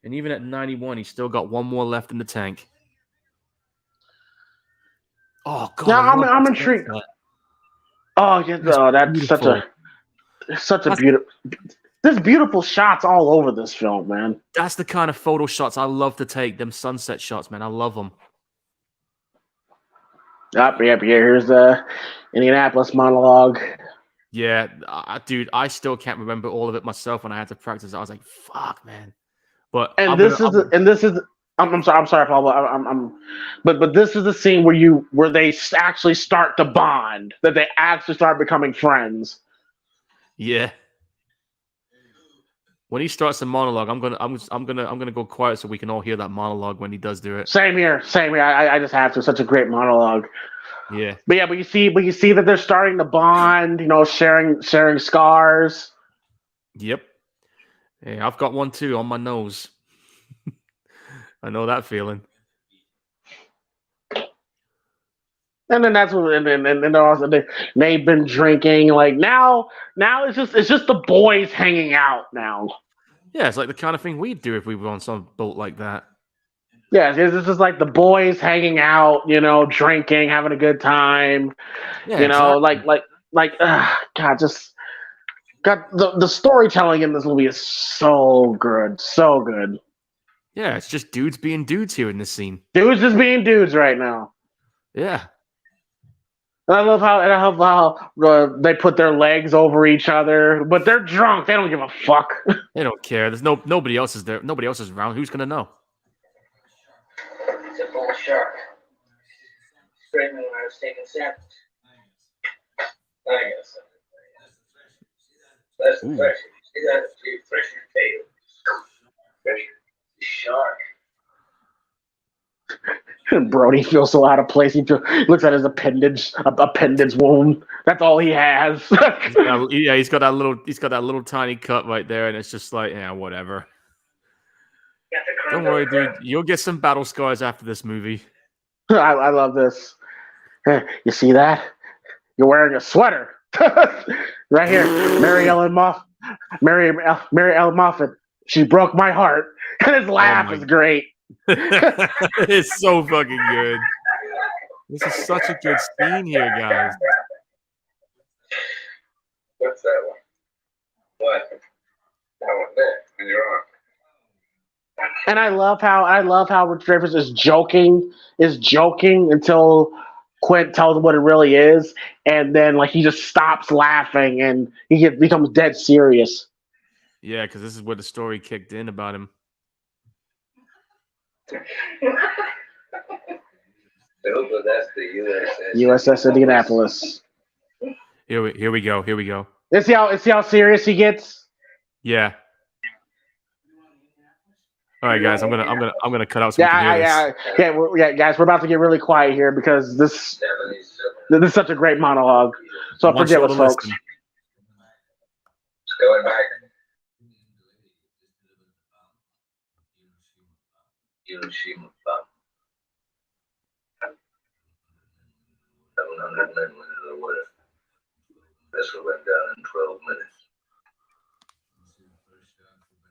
And even at 91, he's still got one more left in the tank. Oh God! Yeah, I'm intrigued. Oh yeah, that's beautiful. such a beautiful. There's beautiful shots all over this film, man. That's the kind of photo shots I love to take. Them sunset shots, man. I love them. Yep. Here's the Indianapolis monologue. Yeah, dude, I still can't remember all of it myself. When I had to practice, I was like, "Fuck, man!" But this is. I'm sorry, Pablo. But this is the scene where they actually start to bond. That they actually start becoming friends. Yeah. When he starts the monologue, I'm gonna go quiet so we can all hear that monologue when he does do it. Same here. I just have to. Such a great monologue. Yeah. But you see that they're starting to bond. You know, sharing scars. Yep. Yeah, I've got one too on my nose. I know that feeling. And then that's what, and then also they've been drinking. Like now it's just the boys hanging out now. Yeah, it's like the kind of thing we'd do if we were on some boat like that. Yeah, this is like the boys hanging out, you know, drinking, having a good time. Yeah, you know, exactly. God, the storytelling in this movie is so good, so good. Yeah, it's just dudes being dudes here in this scene. Dudes just being dudes right now. Yeah. I love how they put their legs over each other, but they're drunk. They don't give a fuck. They don't care. There's nobody else is there. Nobody else is around. Who's gonna know? It's a bull shark. Sprayed me when I was taking samples. I got something. That's the pressure. See that? Fresh your tail. Pressure. Shark. Brody feels so out of place. He looks at his appendage wound. That's all he has. He's got that little tiny cut right there, and it's just like, yeah, whatever. Don't worry, dude. You'll get some battle scars after this movie. I love this. You see that? You're wearing a sweater. Right here. Mary Ellen Moffat. She broke my heart. And his laugh is great. It's so fucking good. This is such a good scene here, guys. What's that one? What? That one there. And you're on. And I love how Rich Dreyfuss is joking until Quint tells him what it really is, and then like he just stops laughing and he becomes dead serious. Yeah, because this is where the story kicked in about him. That's the USS Indianapolis. Here we go. Let's see how serious he gets. Yeah. All right, guys. I'm gonna cut out so we can hear this. Guys, we're about to get really quiet here because this is such a great monologue. So forgive us, folks. Going back. Hiroshima bomb. 700 men went into the water. Vessel went down in 12 minutes.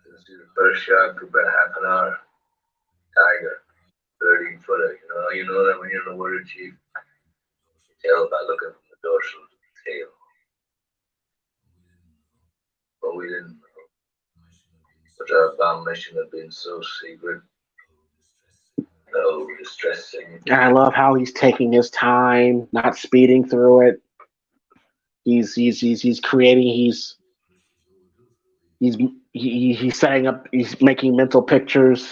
Didn't see the first shark for about half an hour. Tiger, 13-footer. You know that when you're in the water, Chief. You tell by looking from the dorsal to the tail. But we didn't know. But our bomb mission had been so secret. No distressing. And I love how he's taking his time, not speeding through it. He's creating. He's setting up. He's making mental pictures,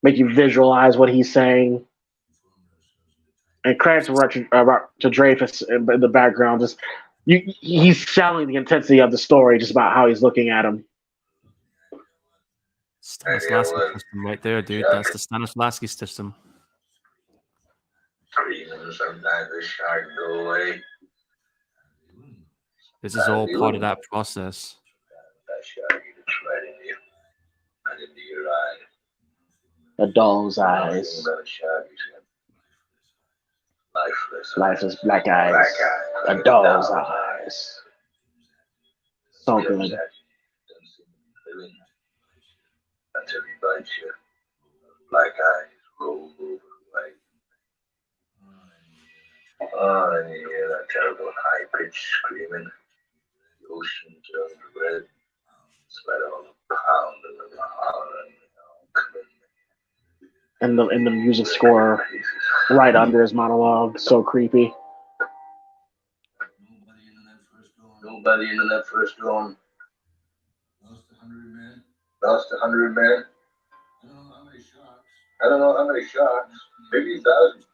make you visualize what he's saying. And credits to Dreyfuss in the background. He's selling the intensity of the story just about how he's looking at him. Stanislavski system right there, dude. That's the Stanislavski system. Sometimes the shark go away. This is all part of that process. That shark gets right in you. Right into your eye. A doll's eyes. Lifeless black eyes. A doll's eyes. So good. Until he bites you. Black eyes roll over white. Oh, and you hear that terrible high-pitched screaming. The ocean turns red. Despite all the pounding and the hollering. And the music score right under his monologue. So creepy. Nobody into that first dome. Lost 100 men. I don't know how many sharks. Maybe 1,000. I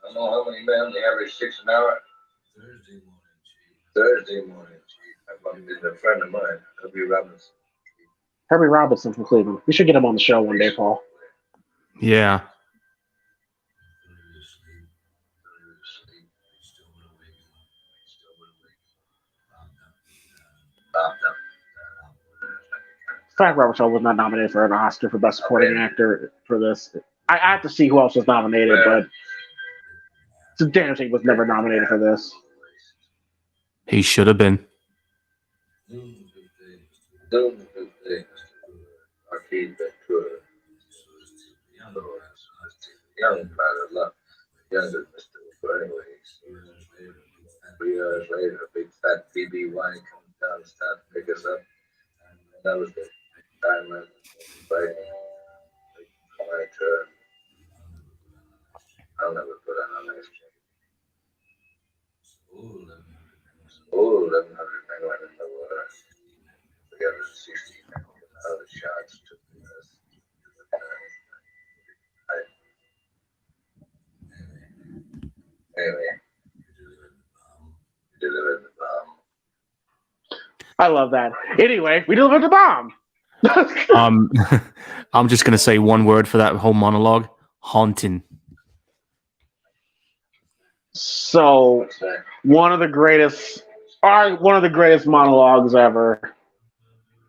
don't know how many men. They average 6 an hour. Thursday morning, Chief. I bumped into a friend of mine, Herbie Robinson from Cleveland. We should get him on the show one day, Paul. Yeah. Frank Robertson was not nominated for an Oscar for Best Supporting Actor for this. I have to see who else was nominated, but it's a damn shame he was never nominated for this. He should have been. Young father, younger Mr. But anyways, 3 years later, a big fat BBY comes down and starts to pick us up. And that was the time I was fighting. My turn. I'll never put on a nice Oh, 1,100 men in the water. 360 other shots to this. Anyway, delivered the bomb. I love that. Anyway, we delivered the bomb. I'm just gonna say one word for that whole monologue: haunting. So, one of the greatest monologues ever.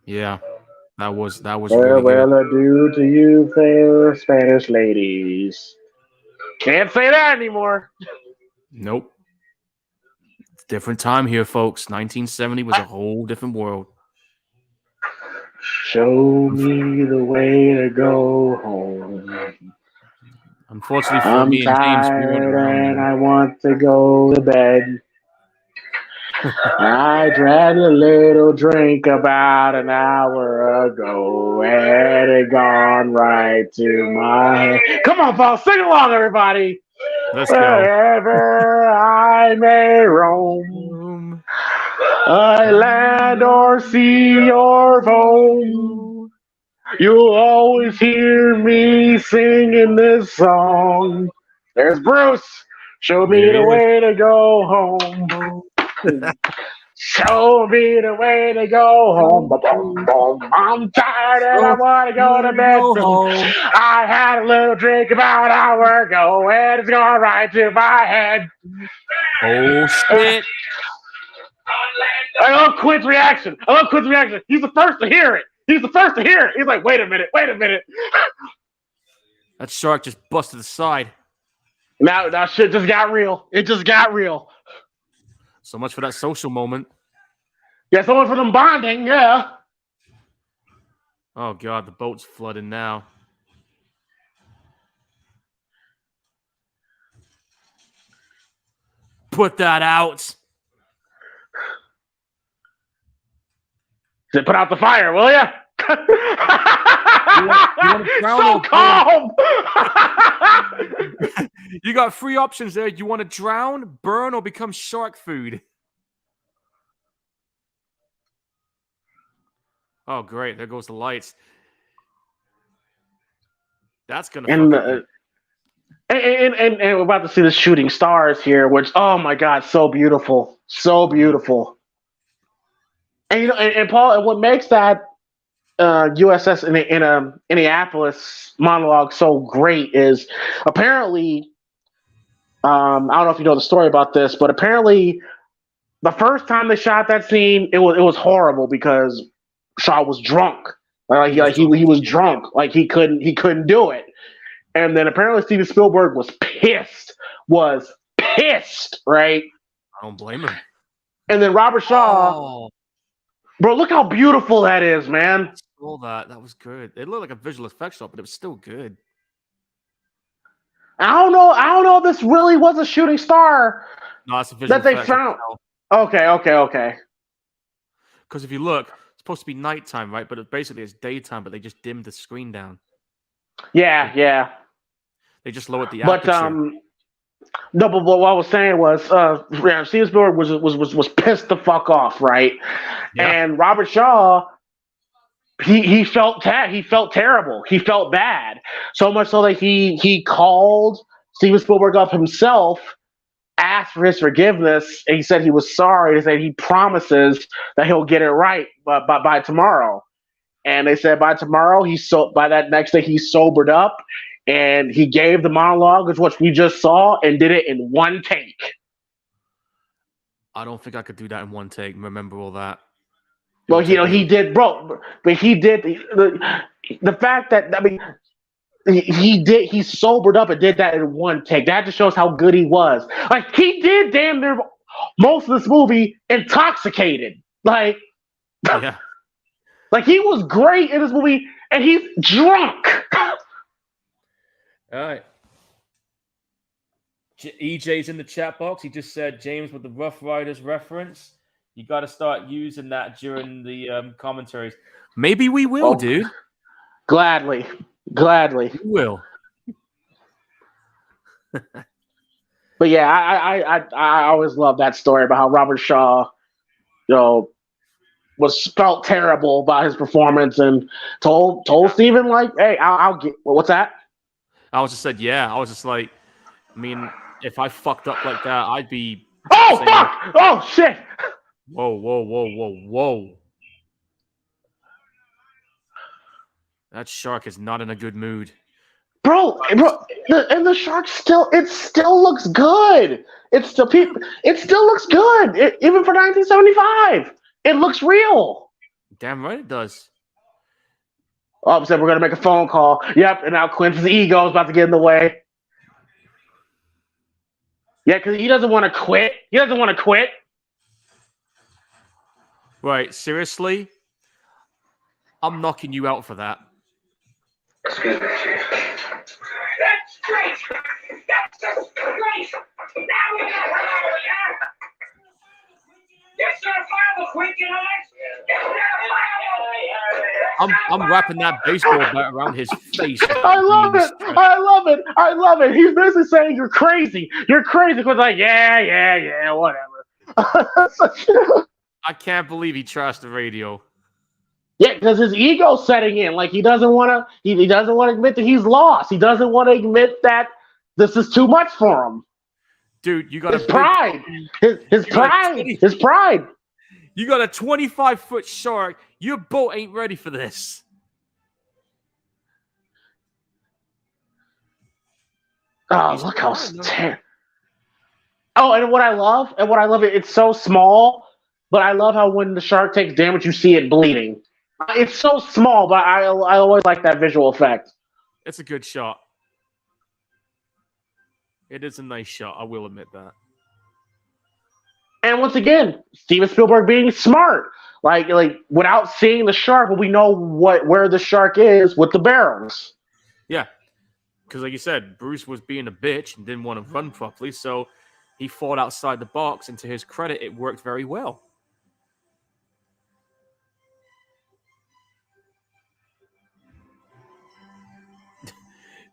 Yeah, that was really Farewell good. adieu to you, fair Spanish ladies. Can't say that anymore. Nope. Different time here, folks. 1970 was a whole different world. Show me the way to go home. Unfortunately for I'm me and James, we weren't tired around and then. I want to go to bed. I drank a little drink about an hour ago and it gone right to my head. Come on, Paul, sing along, everybody. Let's go. Wherever I may roam, I land or sea or foam, you'll always hear me singing this song. There's Bruce. Show me There he the is. way to go home. Show me the way to go home. I'm tired and I want to go to bed. home. I had a little drink about an hour ago and it's gone right to my head. Oh shit! I love Quinn's reaction. He's the first to hear it. He's like, wait a minute. That shark just busted aside. Now shit just got real. It just got real. So much for that social moment. Yeah, someone for them bonding, yeah. Oh god, the boat's flooding now. Put that out. Put out the fire, will ya? So calm. You got 3 options there. You want to drown, burn, or become shark food? Oh, great. There goes the lights. That's going to fuck up. And we're about to see the shooting stars here, which, oh my God, so beautiful. So beautiful. And, you know, and Paul, and what makes that USS Indianapolis monologue so great is apparently, I don't know if you know the story about this, but apparently the first time they shot that scene, it was horrible because Shaw was drunk. He was drunk. Like he couldn't do it. And then apparently Steven Spielberg was pissed, right? I don't blame him. And then Robert Shaw, bro, look how beautiful that is, man. All that was good. It looked like a visual effects shot, but it was still good. I don't know if this really was a shooting star No, it's a visual that they effects. found. Okay. Because if you look, it's supposed to be nighttime, right? But basically it's daytime, but they just dimmed the screen down. Yeah. They just lowered the But aperture. no, but what I was saying was, Steven Spielberg was pissed the fuck off, right? Yeah. And Robert Shaw, he felt terrible. He felt bad, so much so that he called Steven Spielberg up himself, asked for his forgiveness, and he said he was sorry. He said he promises that he'll get it right by tomorrow. And they said by tomorrow, by that next day, he sobered up and he gave the monologue, which we just saw, and did it in one take. I don't think I could do that in one take. Remember all that. Well, he did, bro. But he did the fact that he sobered up and did that in one take. That just shows how good he was. Like he did damn near most of this movie intoxicated. Like, yeah. Like he was great in this movie, and he's drunk. All right. EJ's in the chat box. He just said, James, with the Rough Riders reference, you got to start using that during the commentaries. Maybe we will, dude. Gladly. We will. But yeah, I always love that story about how Robert Shaw was felt terrible about his performance and told Steven, like, hey, I'll get what's that? I was just said, yeah. I was just like, I mean, if I fucked up like that, I'd be. Oh fuck! Oh shit! Whoa, whoa, whoa, whoa, whoa! That shark is not in a good mood, bro. And the shark still looks good. It still looks good, even for 1975. It looks real. Damn right it does. Oh, said we're gonna make a phone call. Yep, and now Quint's ego is about to get in the way. Yeah, because he doesn't want to quit. He doesn't want to quit. Right, seriously? I'm knocking you out for that. Excuse me, Chief. That's great! That's just great! Now we got one over here! You're certifiable, Queen, you know I'm wrapping that baseball bat around his face. I love it. I love it. I love it. He's basically saying you're crazy. You're crazy. Because like, yeah, whatever. I can't believe he trashed the radio. Yeah, because his ego's setting in. Like he doesn't want to. He doesn't want to admit that he's lost. He doesn't want to admit that this is too much for him. Dude, you got his pride. His pride. You got a 25-foot shark. Your boat ain't ready for this. Oh, look how terrible. Oh, and what I love, it's so small, but I love how when the shark takes damage, you see it bleeding. It's so small, but I always like that visual effect. It's a good shot. It is a nice shot. I will admit that. And once again, Steven Spielberg being smart, like without seeing the shark, but we know where the shark is with the barrels. Yeah, because like you said, Bruce was being a bitch and didn't want to run properly, so he fought outside the box. And to his credit, it worked very well.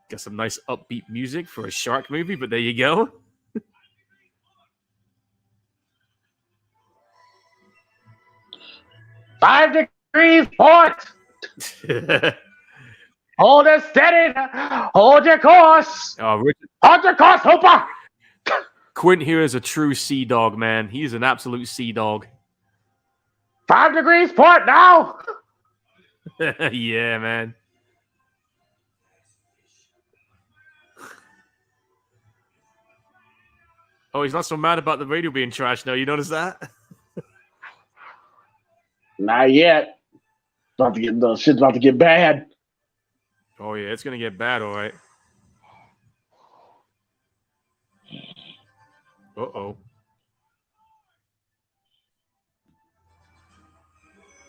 Got some nice upbeat music for a shark movie, but there you go. Five degrees port. Hold it steady. Hold your course. Richard. Hold your course, Hooper. Quint here is a true sea dog, man. He's an absolute sea dog. 5 degrees port now. Yeah, man. Oh, he's not so mad about the radio being trashed now. You notice that? Not yet. The shit's about to get bad. Oh, yeah, it's going to get bad, all right. Uh-oh.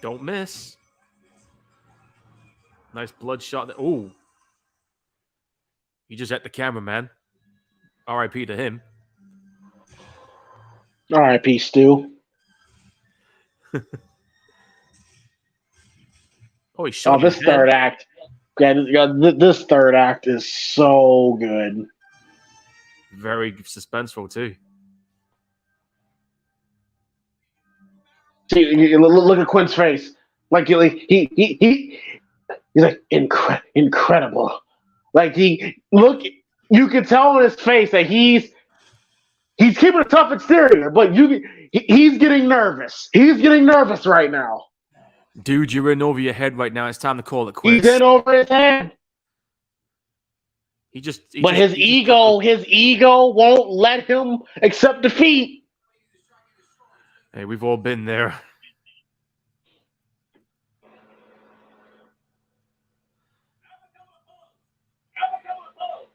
Don't miss. Nice bloodshot. Oh. He just hit the camera, man. R.I.P. to him. R.I.P. Stu. Oh, he shot this third act. Yeah, this third act is so good. Very suspenseful, too. See, look at Quint's face. Like he's like incredible. Like you can tell in his face that he's keeping a tough exterior, but he's getting nervous. He's getting nervous right now. Dude, you're in over your head right now. It's time to call it quits. He's in over his head. His ego won't let him accept defeat. Hey, we've all been there.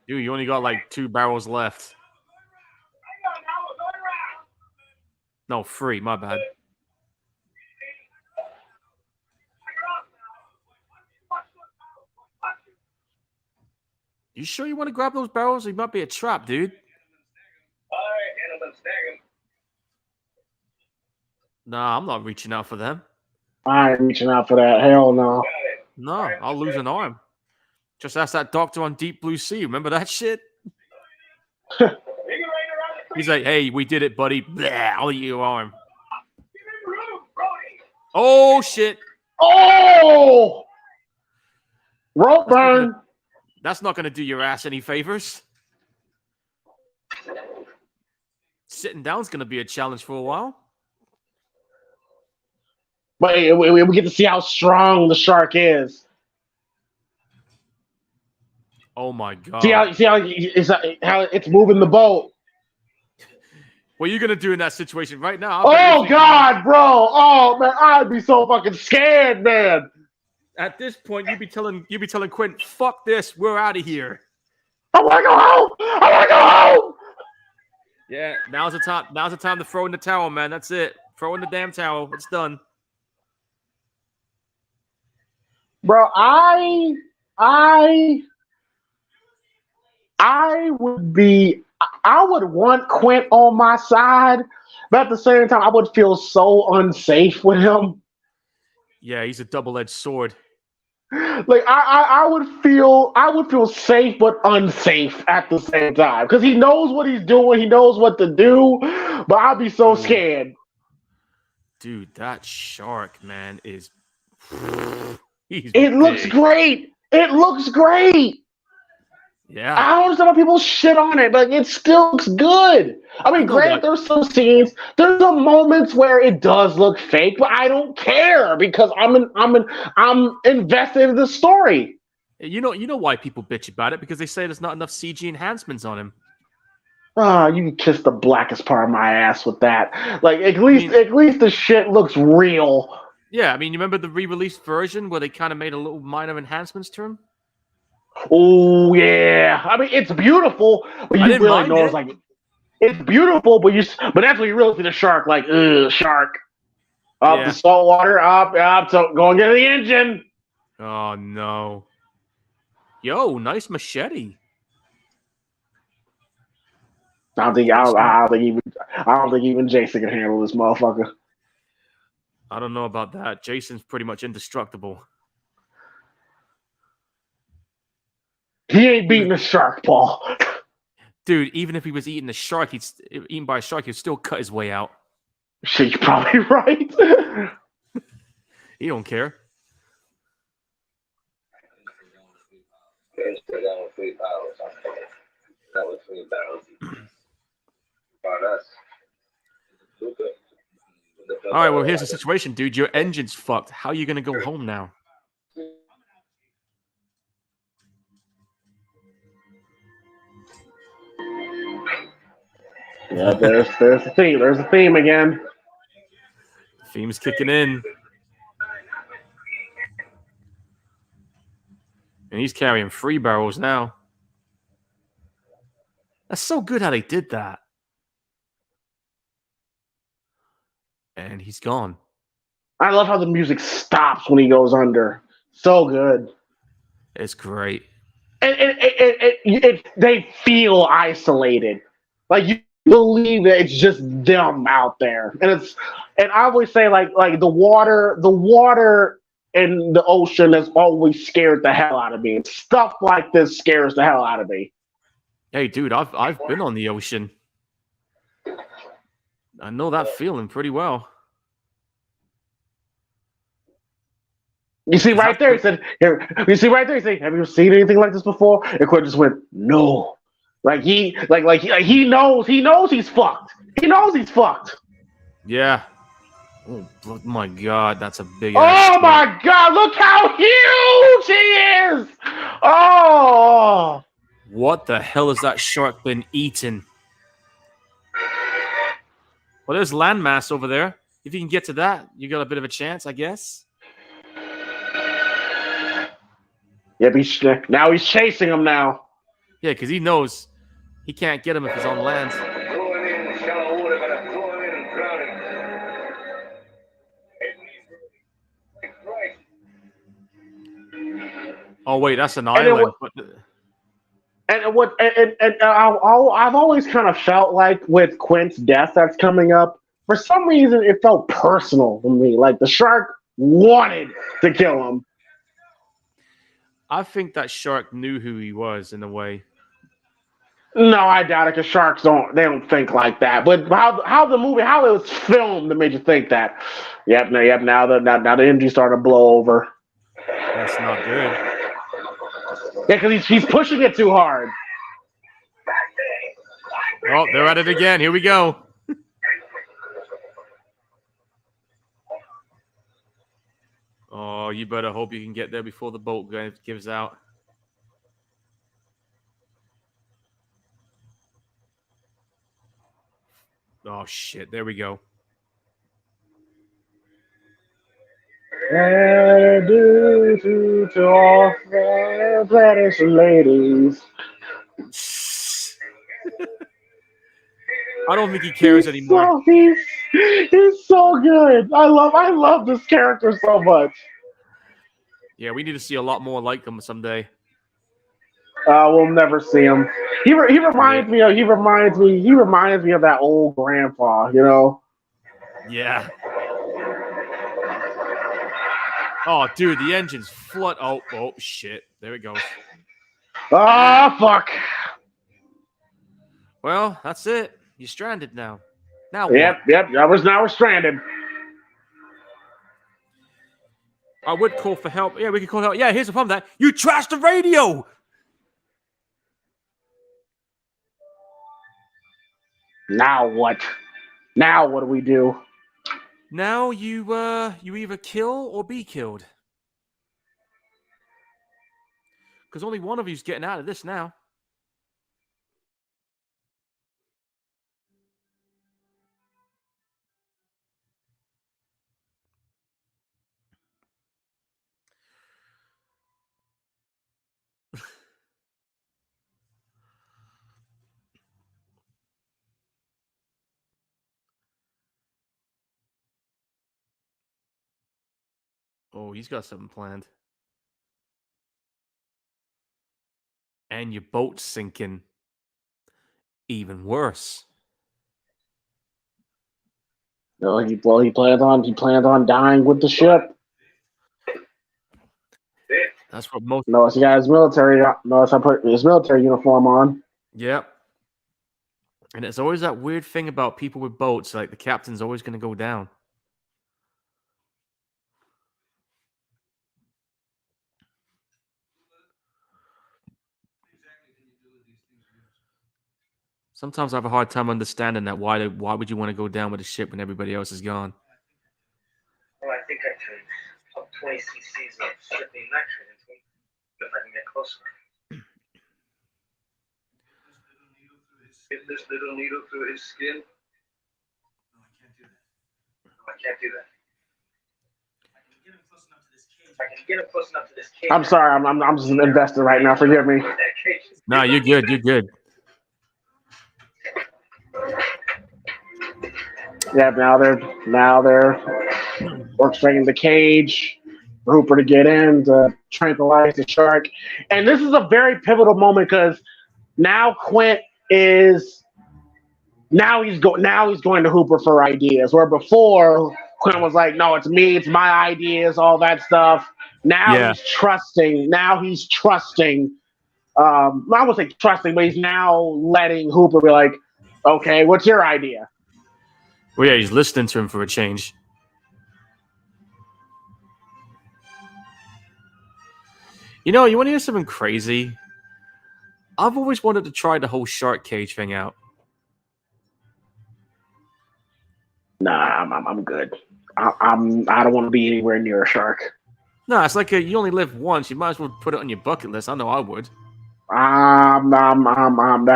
Dude, you only got like 2 barrels left. No, 3, my bad. You sure you want to grab those barrels? It might be a trap, dude. Nah, I'm not reaching out for them. I ain't reaching out for that. Hell no. No, I'll lose an arm. Just ask that doctor on Deep Blue Sea. Remember that shit? He's like, hey, we did it, buddy. Blah, I'll eat your arm. Oh shit! Oh, rope burn. That's not gonna do your ass any favors. Sitting down's gonna be a challenge for a while. But we get to see how strong the shark is. Oh my god! See how it's moving the boat. What are you gonna do in that situation right now? Oh God, bro! Oh man, I'd be so fucking scared, man. At this point, you'd be telling Quentin, "Fuck this, we're out of here." I want to go home. I want to go home. Yeah, now's the time. Now's the time to throw in the towel, man. That's it. Throw in the damn towel. It's done. Bro, I would want Quint on my side, but at the same time, I would feel so unsafe with him. Yeah, he's a double-edged sword. Like I would feel safe but unsafe at the same time because he knows what he's doing, he knows what to do, but I'd be so scared. Dude, that shark, man, is. It looks great. It looks great. Yeah. I don't understand why people shit on it, but it still looks good. I mean, granted, there's some scenes, there's some moments where it does look fake, but I don't care because I'm invested in the story. You know why people bitch about it? Because they say there's not enough CG enhancements on him. You can kiss the blackest part of my ass with that. Like at least the shit looks real. Yeah, I mean, you remember the re-released version where they kind of made a little minor enhancements to him? Oh yeah, I mean it's beautiful, but you really know it's like it's beautiful, but that's when you really see the shark, like shark, up the salt water, up, so go and get the engine. Oh no! Yo, nice machete. I don't think even Jason can handle this motherfucker. I don't know about that. Jason's pretty much indestructible. He ain't beating a shark, Paul. Dude, even if he was eating eaten by a shark, he'd still cut his way out. Shit, you're probably right. He don't care. All right, well, here's the situation, dude. Your engine's fucked. How are you going to go home now? Yeah, there's the theme. There's the theme again. The theme's kicking in. And he's carrying 3 barrels now. That's so good how they did that. And he's gone. I love how the music stops when he goes under. So good. It's great. And they feel isolated. Like you believe that it's just them out there. And I always say like the water in the ocean has always scared the hell out of me. Stuff like this scares the hell out of me. Hey, dude, I've been on the ocean. I know that feeling pretty well. You see right there, he said, "You see right there, he said, have you seen anything like this before?" And Quinn just went, "No." Like he knows he's fucked. He knows he's fucked. Yeah. Oh my God, that's a big. Oh my God! Look how huge he is. Oh. What the hell has that shark been eating? Well, there's landmass over there. If you can get to that, you got a bit of a chance, I guess. Yeah, now he's chasing him now. Yeah, because he knows he can't get him if he's on land. Oh wait, that's an island. I've always kind of felt like with Quint's death that's coming up, for some reason it felt personal to me. Like the shark wanted to kill him. I think that shark knew who he was in a way. No, I doubt it. Cause sharks don't think like that. But how it was filmed that made you think that. Yep. Now the engine started to blow over. That's not good. Yeah, because he's pushing it too hard. Oh, they're at it again. Here we go. Oh, you better hope you can get there before the boat gives out. Oh, shit. There we go. To all the British ladies. I don't think he cares anymore. He's so good. I love this character so much. Yeah, we need to see a lot more like him someday. We'll never see him. He reminds me of that old grandpa, you know. Yeah. Oh, dude, the engine's flood. Oh, shit. There it goes. Ah, fuck. Well, that's it. You're stranded now. Now what? Yep. Now we're stranded. I would call for help. Yeah, we could call help. Yeah, here's the problem. That you trashed the radio. Now what? Now what do we do? Now you either kill or be killed. Because only one of you's getting out of this now. Oh, he's got something planned. And your boat's sinking. Even worse. No, he planned on dying with the ship. That's what most. Notice he got his military. Notice I put his military uniform on. Yep. And it's always that weird thing about people with boats, like the captain's always going to go down. Sometimes I have a hard time understanding that. Why would you want to go down with a ship when everybody else is gone? Well, I think I can pump 20 cc's of stripping nitrate into him if I can get closer. Get this little needle through his skin? No, I can't do that. No, I can't do that. I can get him close enough to this cage. I'm sorry, I'm just invested right now. Forgive me. No, you're good. You're good. Yeah, now they're orchestrating the cage for Hooper to get in to tranquilize the shark. And this is a very pivotal moment because now Quint is he's going to Hooper for ideas. Where before Quint was like, no, it's me, it's my ideas, all that stuff. Now he's trusting. Now he's trusting. I won't say trusting, but he's now letting Hooper be like, okay, what's your idea? Well, yeah, he's listening to him for a change. You know, you want to hear something crazy? I've always wanted to try the whole shark cage thing out. Nah, I'm good. I don't want to be anywhere near a shark. No, it's like you only live once. You might as well put it on your bucket list. I know I would.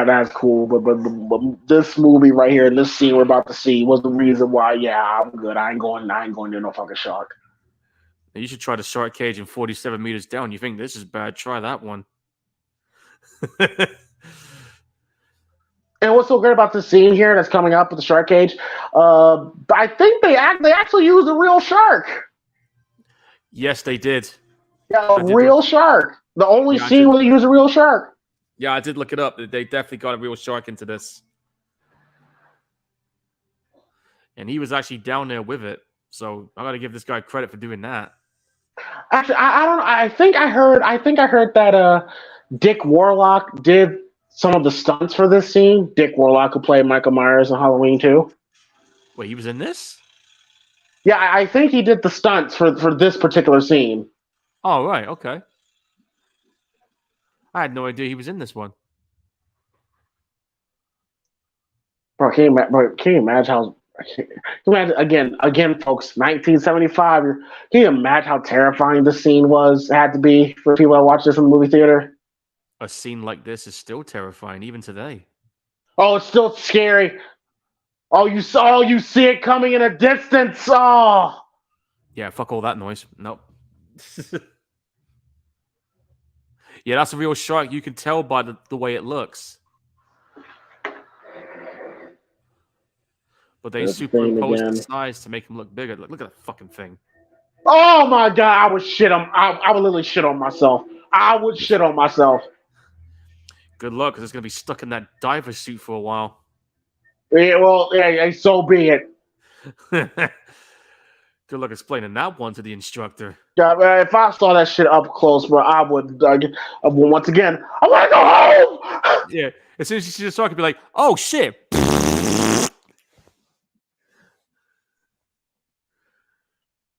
That's cool, but this movie right here, this scene we're about to see, was the reason why. Yeah, I'm good. I ain't going near no fucking shark. You should try the shark cage in 47 meters down. You think this is bad? Try that one. And what's so great about this scene here that's coming up with the shark cage? I think they actually used a real shark. Yes, they did. Yeah, a real shark. The only scene where they use a real shark. Yeah, I did look it up. They definitely got a real shark into this. And he was actually down there with it. So I got to give this guy credit for doing that. Actually, I don't know. I think I heard that Dick Warlock did some of the stunts for this scene. Dick Warlock, who played Michael Myers in Halloween 2. Wait, he was in this? Yeah, I think he did the stunts for this particular scene. Oh, right. Okay. I had no idea he was in this one. Bro, can you imagine how? Can you imagine again, folks? 1975. Can you imagine how terrifying this scene had to be for people that watch this in the movie theater? A scene like this is still terrifying, even today. Oh, it's still scary. Oh, you see it coming in a distance. Oh, Yeah, fuck all that noise. Nope. Yeah, that's a real shark. You can tell by the way it looks. But they There's the superimposed thing the again. size to make him look bigger. Look at that fucking thing. Oh my god, I would shit on. I would literally shit on myself. I would shit on myself. Good luck, because it's going to be stuck in that diver suit for a while. Yeah, well, yeah, so be it. Good luck explaining that one to the instructor. Yeah, if I saw that shit up close, bro, I would. Once again, I want to go home. Yeah, as soon as you see the shark, you'd be like, "Oh shit!"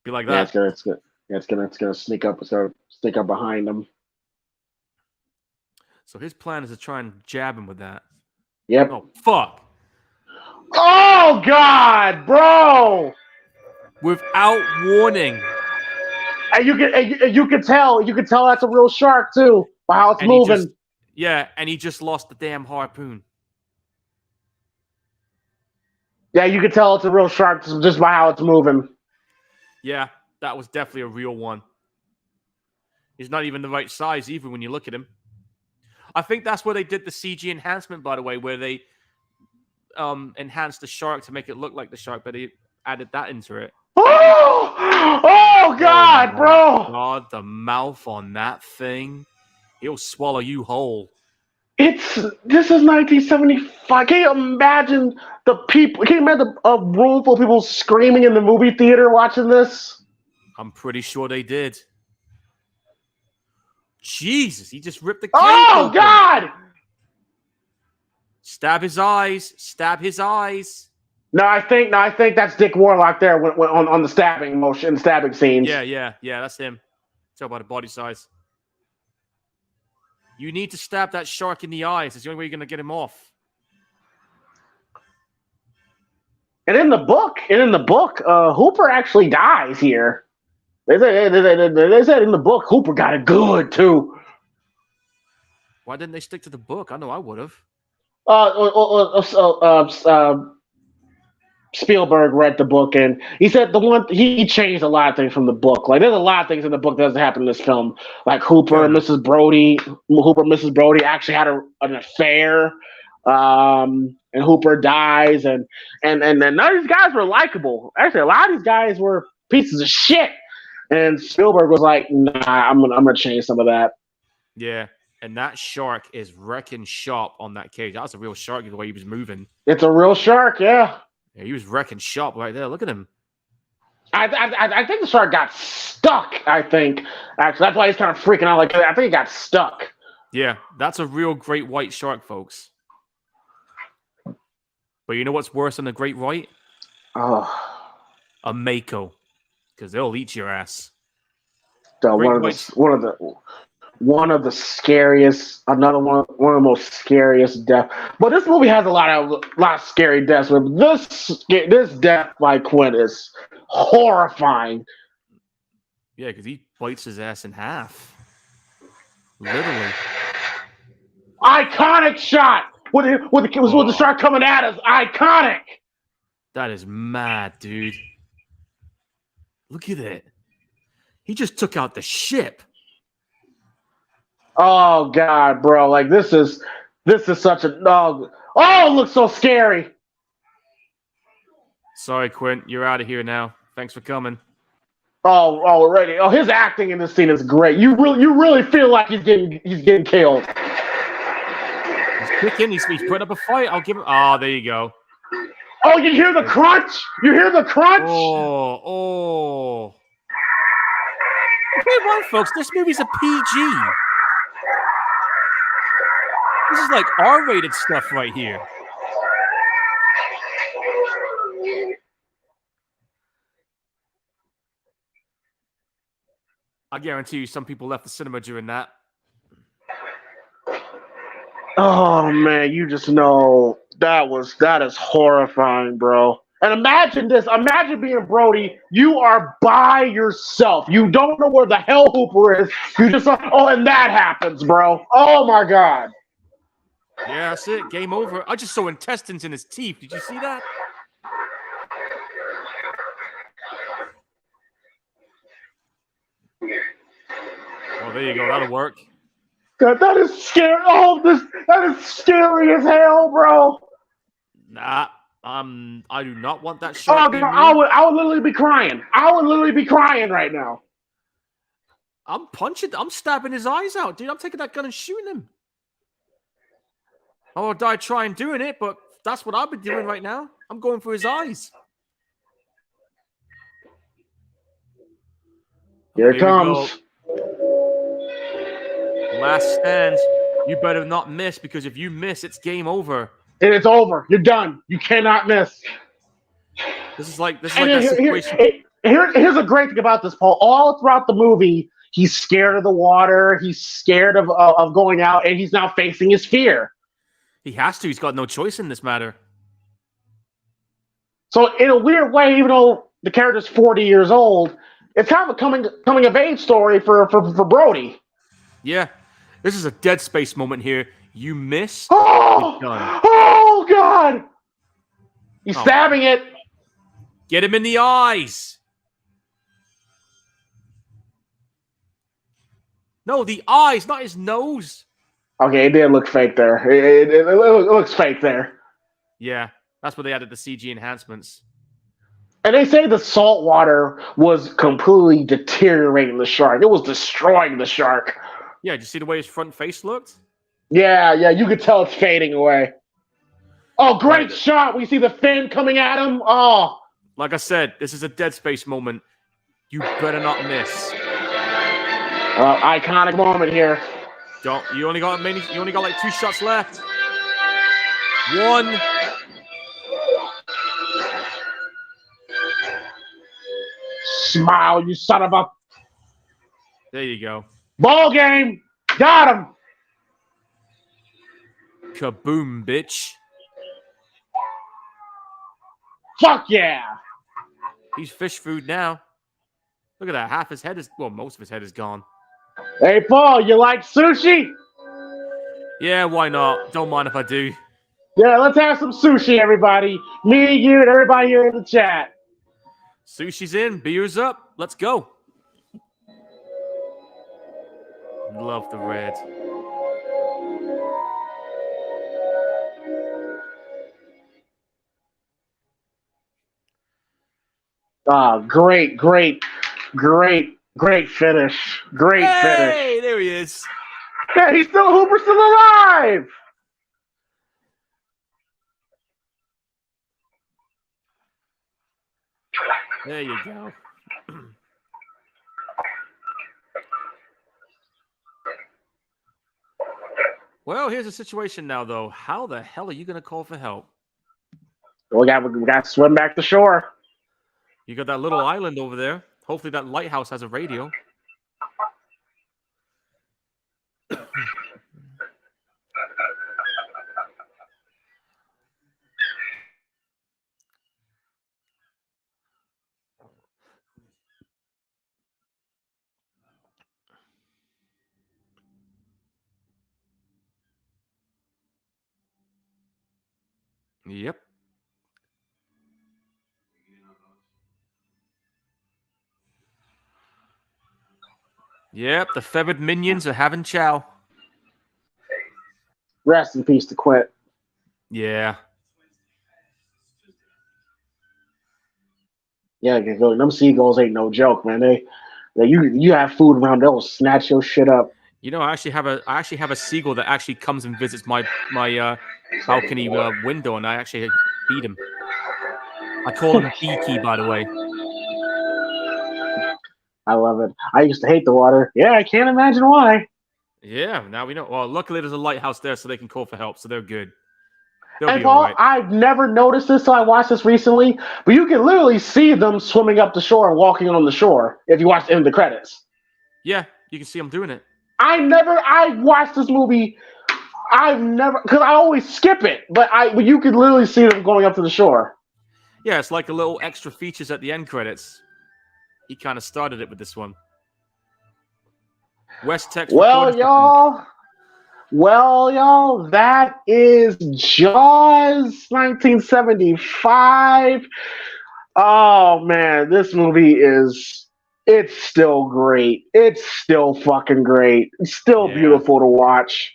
Be like Yeah, that. it's gonna sneak up. It's gonna sneak up behind them. So his plan is to try and jab him with that. Yep. Oh fuck! Oh god, bro! Without warning. And you can tell that's a real shark too by how it's And moving. and he just lost the damn harpoon. Yeah, you can tell it's a real shark just by how it's moving. Yeah, that was definitely a real one. He's not even the right size either when you look at him. I think that's where they did the CG enhancement, by the way, where they enhanced the shark to make it look like the shark, but he added that into it. Oh god, Oh, bro! God, the mouth on that thing, he'll swallow you whole. This is 1975. Can you imagine the people? Can you imagine a room full of people screaming in the movie theater watching this? I'm pretty sure they did. Jesus, he just ripped the cage Oh open. god! Stab his eyes. Stab his eyes. No, I think that's Dick Warlock there when on the stabbing scenes. Yeah, that's him. Tell by the body size. You need to stab that shark in the eyes. It's the only way you're going to get him off. And in the book, Hooper actually dies here. They said in the book Hooper got it good too. Why didn't they stick to the book? I know I would have. Spielberg read the book and he said he changed a lot of things from the book. Like there's a lot of things in the book that doesn't happen in this film. Like Hooper and Mrs. Brody actually had an affair. And Hooper dies and none of these guys were likable. Actually, a lot of these guys were pieces of shit. And Spielberg was like, "Nah, I'm gonna change some of that." Yeah, and that shark is wrecking shop on that cage. That was a real shark the way he was moving. It's a real shark, yeah. Yeah, he was wrecking shop right there. Look at him. I think the shark got stuck. I think actually that's why he's kind of freaking out. Like I think he got stuck. Yeah, that's a real great white shark, folks. But you know what's worse than a great white? Oh, a mako, because they'll eat your ass. One of the scariest, another one of the most scariest deaths. But this movie has a lot of scary deaths. But this death by Quinn is horrifying. Yeah, because he bites his ass in half, literally. Iconic shot with the shark coming at us. Iconic. That is mad, dude. Look at it. He just took out the ship. Oh god, bro! Like this is such a dog. Oh, it looks so scary. Sorry, Quint, you're out of here now. Thanks for coming. Oh, already. Oh, his acting in this scene is great. You really feel like he's getting killed. He's kicking. He's putting up a fight. I'll give him. Oh, there you go. Oh, you hear the crunch? You hear the crunch? Oh. Okay, well, folks, this movie's a PG. This is like R-rated stuff right here. I guarantee you some people left the cinema during that. Oh man, you just know that is horrifying, bro. And imagine this. Imagine being Brody. You are by yourself. You don't know where the hell Hooper is. You just and that happens, bro. Oh my god. Yeah, that's it. Game over. I just saw intestines in his teeth. Did you see that? Oh, there you go. That'll work. God, that is scary. That is scary as hell, bro. Nah, I do not want that shark. Oh, I would literally be crying. I would literally be crying right now. I'm stabbing his eyes out, dude. I'm taking that gun and shooting him. I would die trying doing it, but that's what I've been doing right now. I'm going for his eyes. Here it comes. Last stand. You better not miss, because if you miss, it's game over. And it's over. You're done. You cannot miss. This is like that situation. Here's a great thing about this, Paul. All throughout the movie, he's scared of the water. He's scared of going out, and he's now facing his fear. He has to. He's got no choice in this matter. So in a weird way, even though the character's 40 years old, it's kind of a coming of age story for Brody. Yeah. This is a Dead Space moment here. You miss. Oh, God. He's stabbing it. Get him in the eyes. No, the eyes, not his nose. Okay, it did look fake there. It looks fake there. Yeah, that's where they added the CG enhancements. And they say the salt water was completely deteriorating the shark. It was destroying the shark. Yeah, did you see the way his front face looked? Yeah, you could tell it's fading away. Oh, great shot. We see the fin coming at him. Oh. Like I said, this is a Dead Space moment. You better not miss. Iconic moment here. You only got like 2 shots left. 1. Smile, you son of a. There you go. Ball game. Got him. Kaboom, bitch. Fuck yeah. He's fish food now. Look at that. Half his head is, most of his head is gone. Hey, Paul, you like sushi? Yeah, why not? Don't mind if I do. Yeah, let's have some sushi, everybody. Me, you, and everybody here in the chat. Sushi's in. Beer's up. Let's go. Love the red. Great finish. Great finish. Hey, there he is. Yeah, Hooper's still alive. There you go. Well, here's the situation now, though. How the hell are you going to call for help? We got to swim back to shore. You got that little island over there. Hopefully that lighthouse has a radio. Yep. Yep, the feathered minions are having chow. Rest in peace to Quint. Yeah. Yeah, them seagulls ain't no joke, man. You have food around, they'll snatch your shit up. You know, I actually have a seagull that actually comes and visits my balcony window, and I actually feed him. I call him Beaky, by the way. I love it. I used to hate the water. Yeah, I can't imagine why. Yeah, now we know. Well, luckily there's a lighthouse there, so they can call for help, so they're good. They'll And be all Paul, right. I've never noticed this till I watched this recently, but you can literally see them swimming up the shore and walking on the shore if you watch the end of the credits. Yeah, you can see them doing it. I watched this movie. I've never, because I always skip it, but you could literally see them going up to the shore. Yeah, it's like a little extra features at the end credits. He kind of started it with this one. West Tex recording Well, system. y'all, that is Jaws 1975. Oh man, this movie it's still great. It's still fucking great. It's still Yeah. beautiful to watch.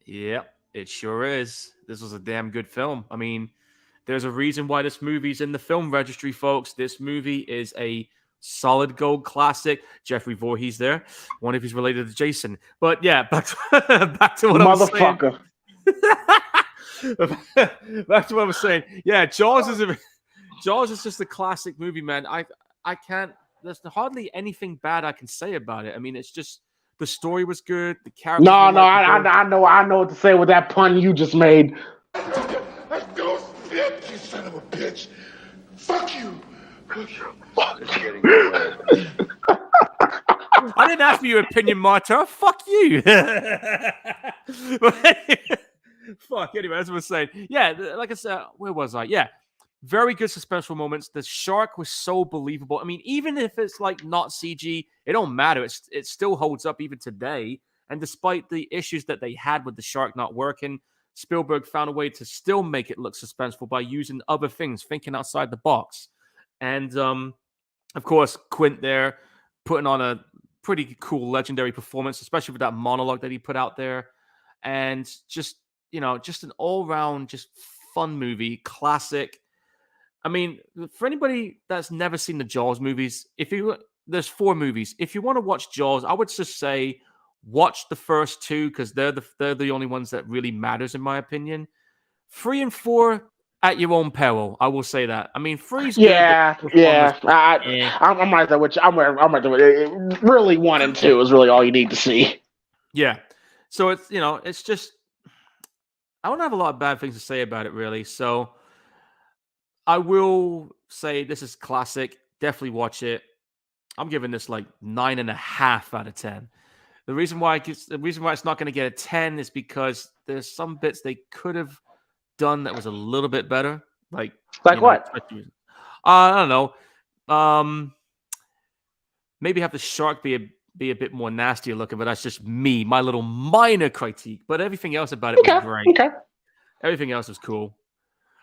Yep, it sure is. This was a damn good film. I mean, there's a reason why this movie's in the film registry, folks. This movie is a solid gold classic. Jeffrey Voorhees there. Wonder if he's related to Jason. But yeah, back to what I was saying. Motherfucker. Back to what I was saying. Yeah, Jaws is just a classic movie, man. I can't. There's hardly anything bad I can say about it. I mean, it's just the story was good. The characters. No, were no, likable. I know what to say with that pun you just made. Let's go flip, you son of a bitch. Fuck you. I didn't ask for your opinion, Marta. Fuck you. Fuck. Anyway, as I was saying, yeah, like I said, where was I? Yeah, very good suspenseful moments. The shark was so believable. I mean, even if it's like not CG, it don't matter. It still holds up even today. And despite the issues that they had with the shark not working, Spielberg found a way to still make it look suspenseful by using other things, thinking outside the box. And of course, Quint there putting on a pretty cool legendary performance, especially with that monologue that he put out there. And just, just an all-round just fun movie, classic. I mean, for anybody that's never seen the Jaws movies, there's 4 movies. If you want to watch Jaws, I would just say watch the first 2 because they're the only ones that really matters in my opinion. 3 and 4 at your own peril. I will say that. I mean, 3's good. Yeah, But yeah. eh. I'm right there with you. I'm right there with you. Really, 1 and 2 is really all you need to see. Yeah. So it's just I don't have a lot of bad things to say about it really. So I will say this is classic. Definitely watch it. I'm giving this like 9.5 out of 10. The reason why it's not going to get a 10 is because there's some bits they could have done that was a little bit better. Like what? I don't know. Maybe have the shark be a bit more nastier looking, but that's just me, my little minor critique. But everything else about it was great. Okay. Everything else was cool.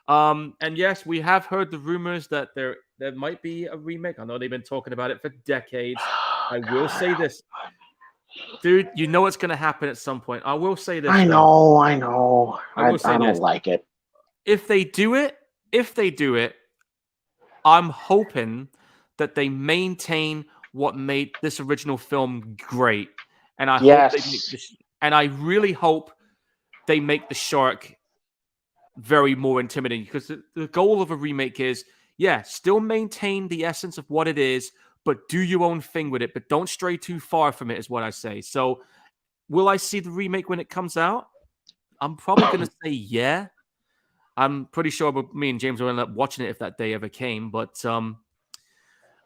And yes, we have heard the rumors that there might be a remake. I know they've been talking about it for decades. I will say this, dude. You know it's going to happen at some point. I will say this. I know. I don't like it. If they do it, I'm hoping that they maintain what made this original film great, and I hope they make this. And I really hope they make the shark very more intimidating because the goal of a remake is, still maintain the essence of what it is, but do your own thing with it, but don't stray too far from it, is what I say. So will I see the remake when it comes out? I'm probably going to say yeah. I'm pretty sure me and James will end up watching it if that day ever came, but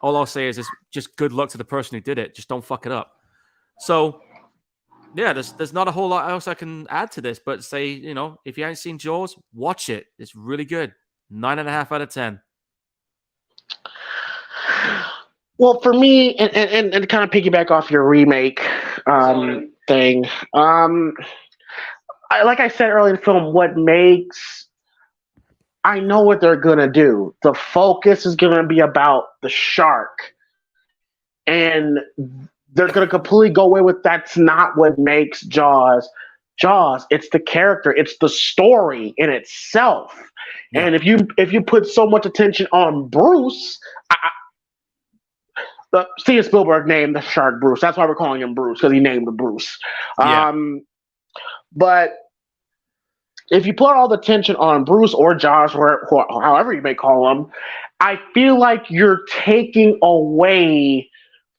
all I'll say is just good luck to the person who did it. Just don't fuck it up. So yeah, there's not a whole lot else I can add to this, but say, if you haven't seen Jaws, watch it. It's really good. 9.5 out of 10. Well, for me, and to kind of piggyback off your remake thing, like I said earlier in the film, I know what they're going to do. The focus is going to be about the shark. And they're going to completely go away with that's not what makes Jaws. It's the character. It's the story in itself. Yeah. And if you put so much attention on Bruce, Steven Spielberg named the shark Bruce. That's why we're calling him Bruce, because he named the Bruce. Yeah. But if you put all the attention on Bruce or Josh, or however you may call him, I feel like you're taking away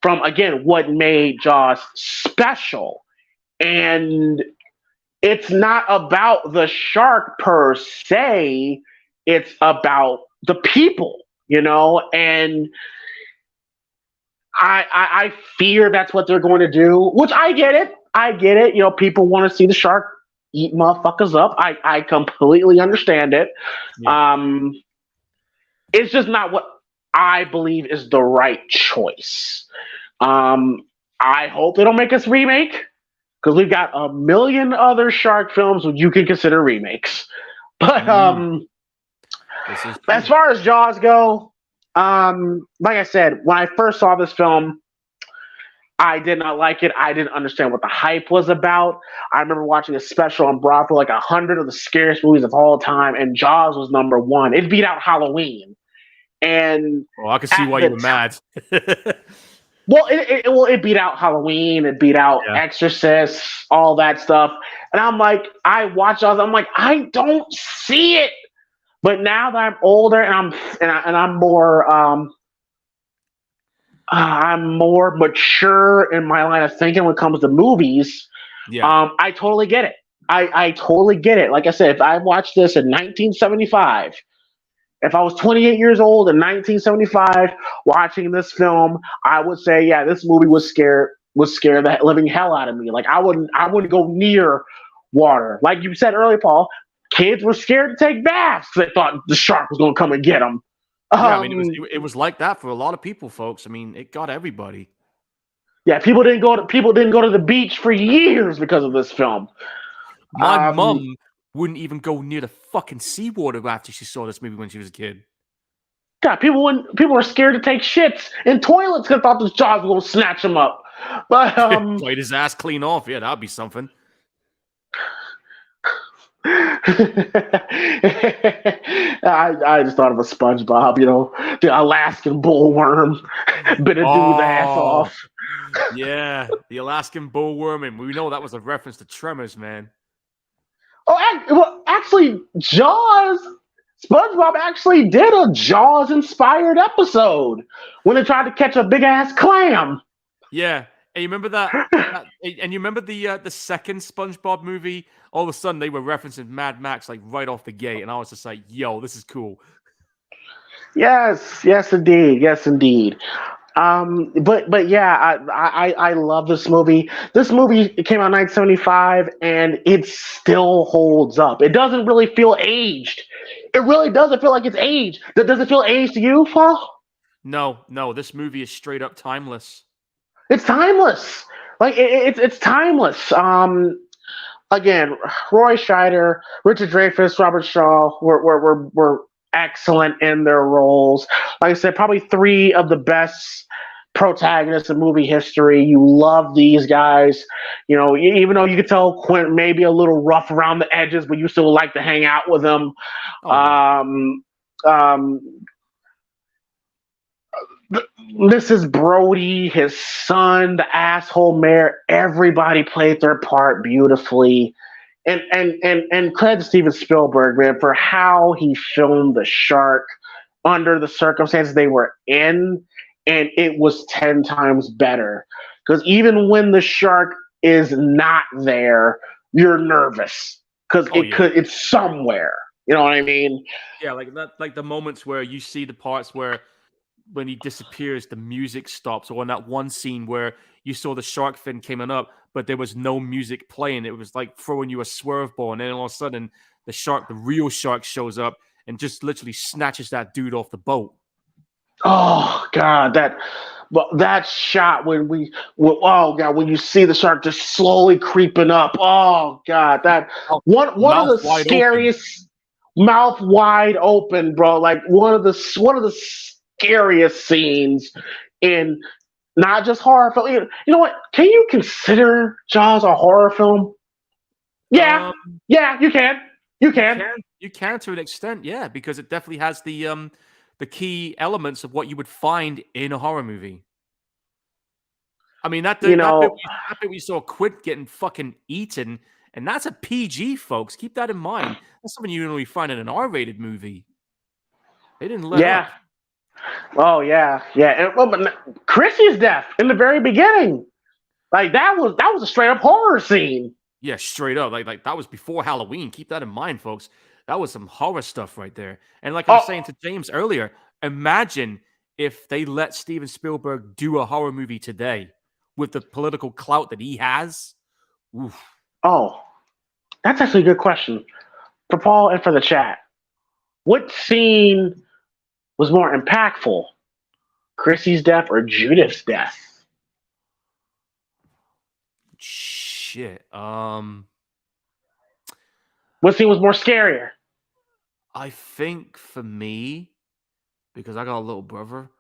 from, again, what made Jaws special. And it's not about the shark per se, it's about the people, and I fear that's what they're going to do, which I get it. I get it. People want to see the shark eat motherfuckers up. I completely understand it. Yeah. It's just not what I believe is the right choice. I hope they don't make us remake, because we've got a million other shark films which you can consider remakes. But This is as true. far as Jaws go, like I said, when I first saw this film, I did not like it. I didn't understand what the hype was about. I remember watching a special on Bravo, like 100 of the scariest movies of all time, and Jaws was number one. It beat out Halloween. And I can see at why the you were mad. well, it beat out Halloween. It beat out Yeah. Exorcist, all that stuff. And I'm like, I watch Jaws. I'm like, I don't see it. But now that I'm older and I'm more mature in my line of thinking when it comes to movies. Yeah. I totally get it. I totally get it. Like I said, if I watched this in 1975, if I was 28 years old in 1975 watching this film, I would say, yeah, this movie would scare the living hell out of me. Like I wouldn't go near water. Like you said earlier, Paul, kids were scared to take baths because they thought the shark was going to come and get them. Yeah, I mean, it was like that for a lot of people, folks. I mean, it got everybody. Yeah, people didn't go to the beach for years because of this film. My mum wouldn't even go near the fucking seawater after she saw this movie when she was a kid. God, people were scared to take shits in toilets because they thought the Jaws was going to snatch them up. But Wipe his ass clean off. Yeah, that'd be something. I just thought of a SpongeBob, the Alaskan bullworm bit a dude's ass off. Yeah, the Alaskan bullworm, and we know that was a reference to Tremors, man. Well, actually, SpongeBob actually did a Jaws-inspired episode when they tried to catch a big-ass clam. Yeah, and you remember that? And you remember the second SpongeBob movie? All of a sudden, they were referencing Mad Max like right off the gate, and I was just like, "Yo, this is cool." Yes, indeed, yes, indeed. But yeah, I love this movie. This movie came out in 1975, and it still holds up. It doesn't really feel aged. It really doesn't feel like it's aged. Does it feel aged to you, Paul? No, this movie is straight up timeless. It's timeless. Like it's timeless. Again, Roy Scheider, Richard Dreyfuss, Robert Shaw were excellent in their roles. Like I said, probably three of the best protagonists in movie history. You love these guys. Even though you could tell Quint may be a little rough around the edges, but you still like to hang out with him. This is Brody, his son, the asshole mayor. Everybody played their part beautifully. And credit to Steven Spielberg, man, for how he filmed the shark under the circumstances they were in, and it was 10 times better. Because even when the shark is not there, you're nervous because it's somewhere. You know what I mean? Yeah, like that, like the moments where you see the parts where when he disappears, the music stops, or in that one scene where you saw the shark fin coming up, but there was no music playing. It was like throwing you a swerve ball, and then all of a sudden, the real shark, shows up and just literally snatches that dude off the boat. Oh God, that shot when you see the shark just slowly creeping up. Oh God, that one of the scariest, mouth wide open, bro. Like one of the scariest scenes in not just horror film. You know what? Can you consider Jaws a horror film? Yeah, you can. You can. You can to an extent, yeah, because it definitely has the key elements of what you would find in a horror movie. I mean, that bit we saw Quint getting fucking eaten, and that's a PG, folks. Keep that in mind. That's something you normally find in an R-rated movie. They didn't let up. Oh yeah. And, but Chrissy's death in the very beginning. Like that was a straight up horror scene. Yeah, straight up. Like that was before Halloween. Keep that in mind, folks. That was some horror stuff right there. And like I was saying Oh, to James earlier, imagine if they let Steven Spielberg do a horror movie today with the political clout that he has. Oof. oh, that's actually a good question for Paul and for the chat. What scene was more impactful, Chrissy's death or Judith's death? Shit. What scene was more scarier? I think for me, because I got a little brother,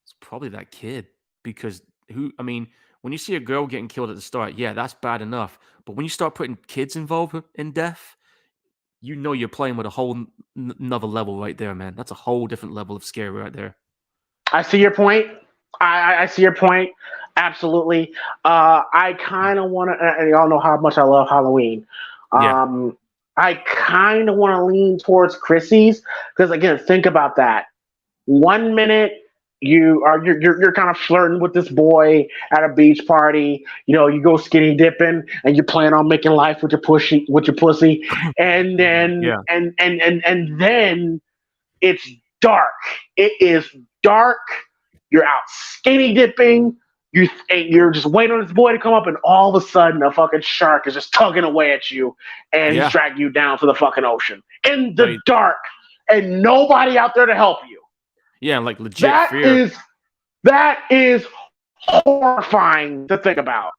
it's probably that kid. Because when you see a girl getting killed at the start, yeah, that's bad enough. But when you start putting kids involved in death, you know you're playing with a whole another level right there, man. That's a whole different level of scary right there. I see your point. I see your point. Absolutely. I kind of want to, and y'all know how much I love Halloween. Yeah. I kind of want to lean towards Chrissy's because again, think about that. 1 minute you're kind of flirting with this boy at a beach party. You know, you go skinny dipping and you plan on making life with your pussy, and then Yeah. and then it's dark. It is dark. You're out skinny dipping. You're just waiting on this boy to come up, and all of a sudden, a fucking shark is just tugging away at you, and he's Yeah. dragging you down to the fucking ocean in the Right. dark, and nobody out there to help you. Yeah, like legit fear. That is horrifying to think about.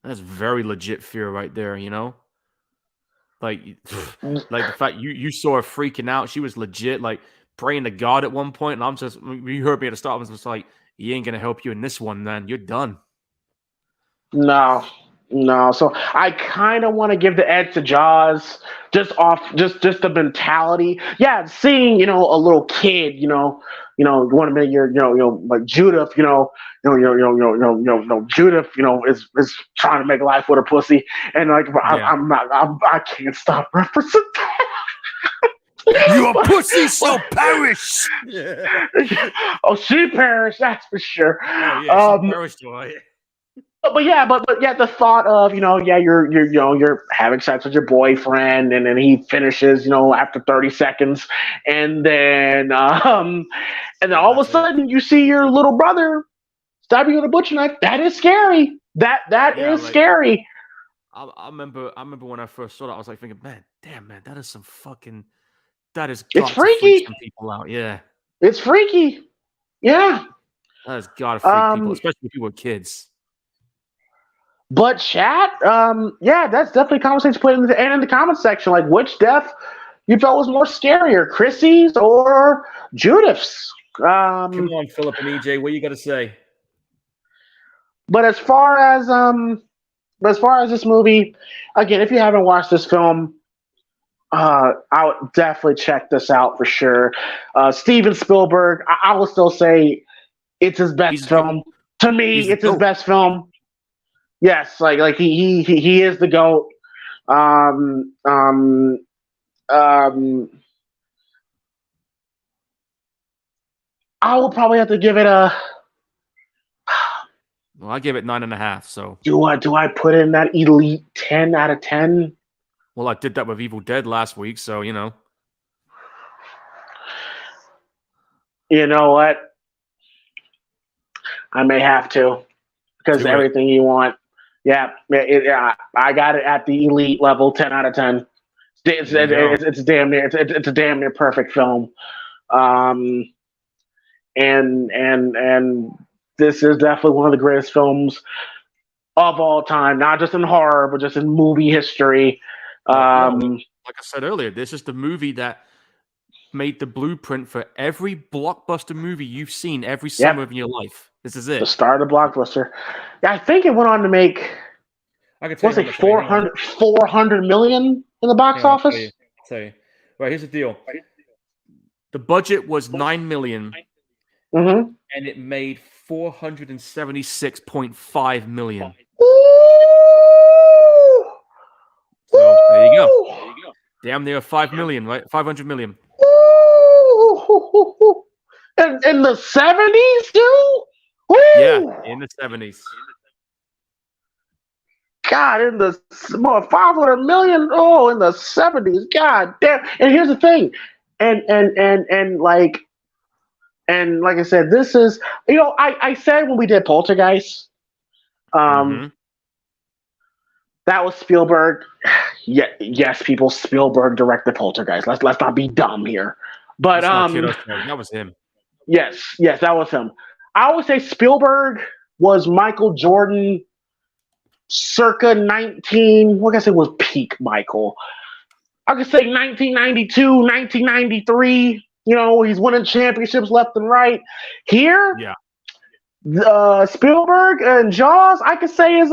That's very legit fear right there, you know? Like like the fact you saw her freaking out. She was legit like praying to God at one point, and I'm just you heard me at the start. I was just like, he ain't gonna help you in this one, man. You're done. No, no. So I kind of want to give the edge to Jaws, just the mentality. Yeah, seeing a little kid, 1 minute you're like Judith, Judith, is trying to make life with a pussy, and like Yeah. I can't stop referencing Your pussy shall perish. Yeah. oh, she perished, that's for sure. Oh yeah, she perished, boy. But yeah, but yeah, the thought of yeah, you're having sex with your boyfriend, and then he finishes after 30 seconds, and then all of a sudden you see your little brother stab you with a butcher knife. That is scary. That Yeah, is like scary. I remember when I first saw that, I was like thinking, man, damn man, that is some fucking that has It's got to freak freaky. some people out. Yeah. It's freaky. Yeah. That has got to freak people, Um, especially people with kids. but chat, yeah, that's definitely a conversation to put in the comment section. Like, which death you felt was more scarier, Chrissy's or Judith's? Come on, Philip and EJ, what you got to say? But as far as this movie, again, if you haven't watched this film, I would definitely check this out for sure. Steven Spielberg, I will still say it's his best film. To me, it's his best film. Yes, like he is the GOAT. I would probably have to give it a. Well, I give it 9.5. So Do I put in that elite 10 out of 10? well, I did that with Evil Dead last week, so You know what? I may have to because everything you want. Yeah, I got it at the elite level, 10 out of 10. It's damn near it's a damn near perfect film. And this is definitely one of the greatest films of all time, not just in horror, but just in movie history. Like I said earlier, this is the movie that made the blueprint for every blockbuster movie you've seen every summer of your life. This is it. The start of the blockbuster. Yeah, I think it went on to make what's it, 400 million in the box office? I'll tell you. Right, here's the deal. The budget was $9 million, and it made $476.5 million. Ooh! So there you go. Damn near 5 million, right? 500 million. Ooh! In the 70s, dude? Ooh! Yeah, in the 70s. God, in the more 500 million. Oh, in the 70s. God damn. And here's the thing, and like I said, this is I said when we did Poltergeist, that was Spielberg. Yeah, yes, people. Spielberg directed Poltergeist. Let's not be dumb here. But that was him. Yes, that was him. I would say Spielberg was Michael Jordan circa 19. What can I say was peak Michael? I could say 1992, 1993. He's winning championships left and right. Here, Spielberg and Jaws, I could say is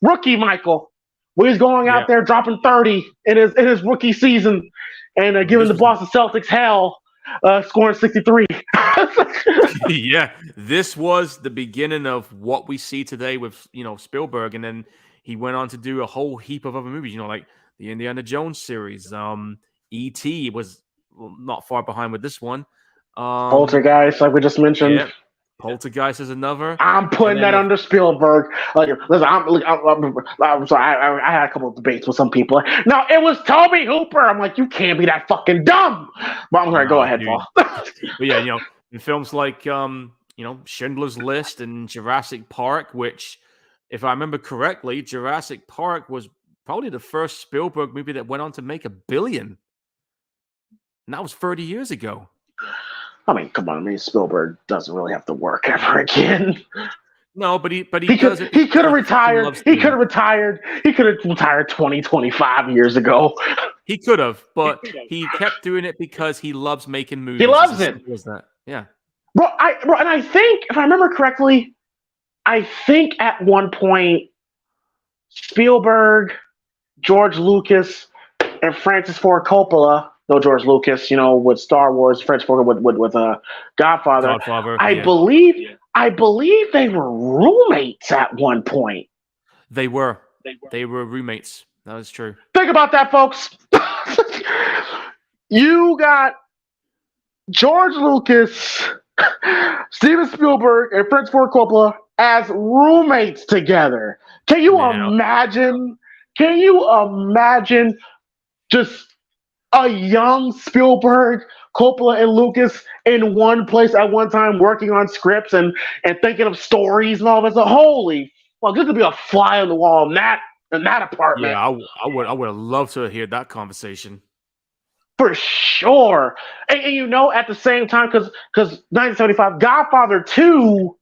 rookie Michael. Where he's going out there dropping 30 in his rookie season and giving the Boston Celtics hell, scoring 63. Yeah, this was the beginning of what we see today with Spielberg, and then he went on to do a whole heap of other movies. Like the Indiana Jones series. E.T. was not far behind with this one. Poltergeist, like we just mentioned. Yeah. Poltergeist is another. I'm putting that under Spielberg. Listen, I'm sorry. I had a couple of debates with some people. No, it was Toby Hooper. I'm like, you can't be that fucking dumb. But I'm sorry. Go ahead, Paul. But yeah, in films like Schindler's List and Jurassic Park, which, if I remember correctly, Jurassic Park was probably the first Spielberg movie that went on to make $1 billion. And that was 30 years ago. I mean, come on. I mean, Spielberg doesn't really have to work ever again. No, but he could have retired. He could have retired. He could have retired 20, 25 years ago. He could have, but he kept doing it because he loves making movies. He loves it. Was that? Yeah. Bro, and I think, if I remember correctly, I think at one point Spielberg, George Lucas, and Francis Ford Coppola. No, George Lucas, with Star Wars, Francis Ford with Godfather. I believe they were roommates at one point. They were roommates. That is true. Think about that, folks. You got George Lucas, Steven Spielberg, and Francis Ford Coppola as roommates together. Can you imagine? Can you imagine just a young Spielberg, Coppola, and Lucas in one place at one time working on scripts and thinking of stories and all this? Holy fuck, this could be a fly on the wall in that apartment. Yeah, I would have loved to hear that conversation. For sure. And at the same time, because 1975, Godfather 2,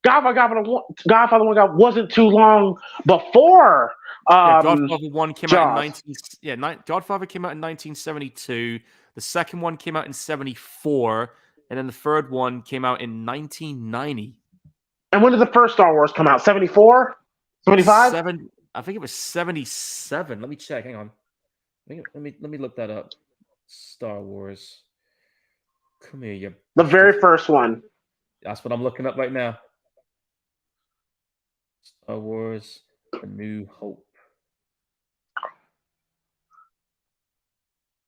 Godfather 1 wasn't too long before. Godfather 1 came out in Godfather came out in 1972. The second one came out in 74, and then the third one came out in 1990. And when did the first Star Wars come out? 74? 75? I think it was 77. Let me check. Hang on. Let me look that up. Star Wars. Come here, you. The very first one. That's what I'm looking up right now. Star Wars: A New Hope.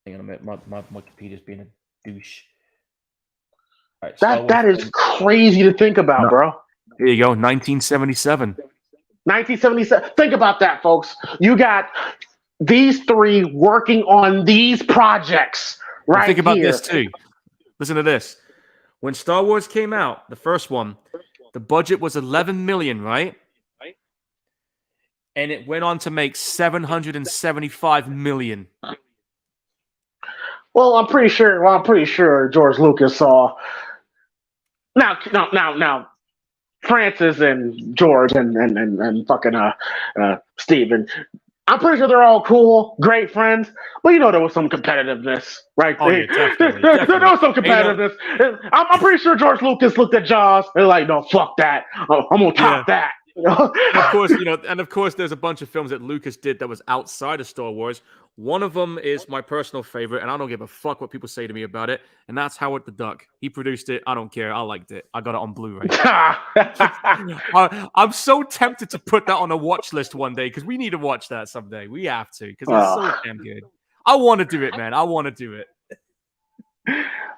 Hang on a minute. My Wikipedia's being a douche. All right, that is crazy to think about, bro. Here you go. 1977. 1977. Think about that, folks. You got these three working on these projects right Think about here. this too. Listen to this. When Star Wars came out, the first one, the budget was $11 million, right? And it went on to make $775 million. Well, I'm pretty sure George Lucas saw. Now, Francis and George and fucking Steven. I'm pretty sure they're all cool, great friends, but there was some competitiveness, right? Oh, yeah, definitely. There was some competitiveness. I'm pretty sure George Lucas looked at Jaws and like, no, fuck that. I'm gonna top that. Of course, there's a bunch of films that Lucas did that was outside of Star Wars. One of them is my personal favorite, and I don't give a fuck what people say to me about it, and that's Howard the Duck. He produced it. I don't care. I liked it. I got it on Blu-ray. I'm so tempted to put that on a watch list one day, because we need to watch that someday. We have to, because it's so damn good. I want to do it, man. I want to do it.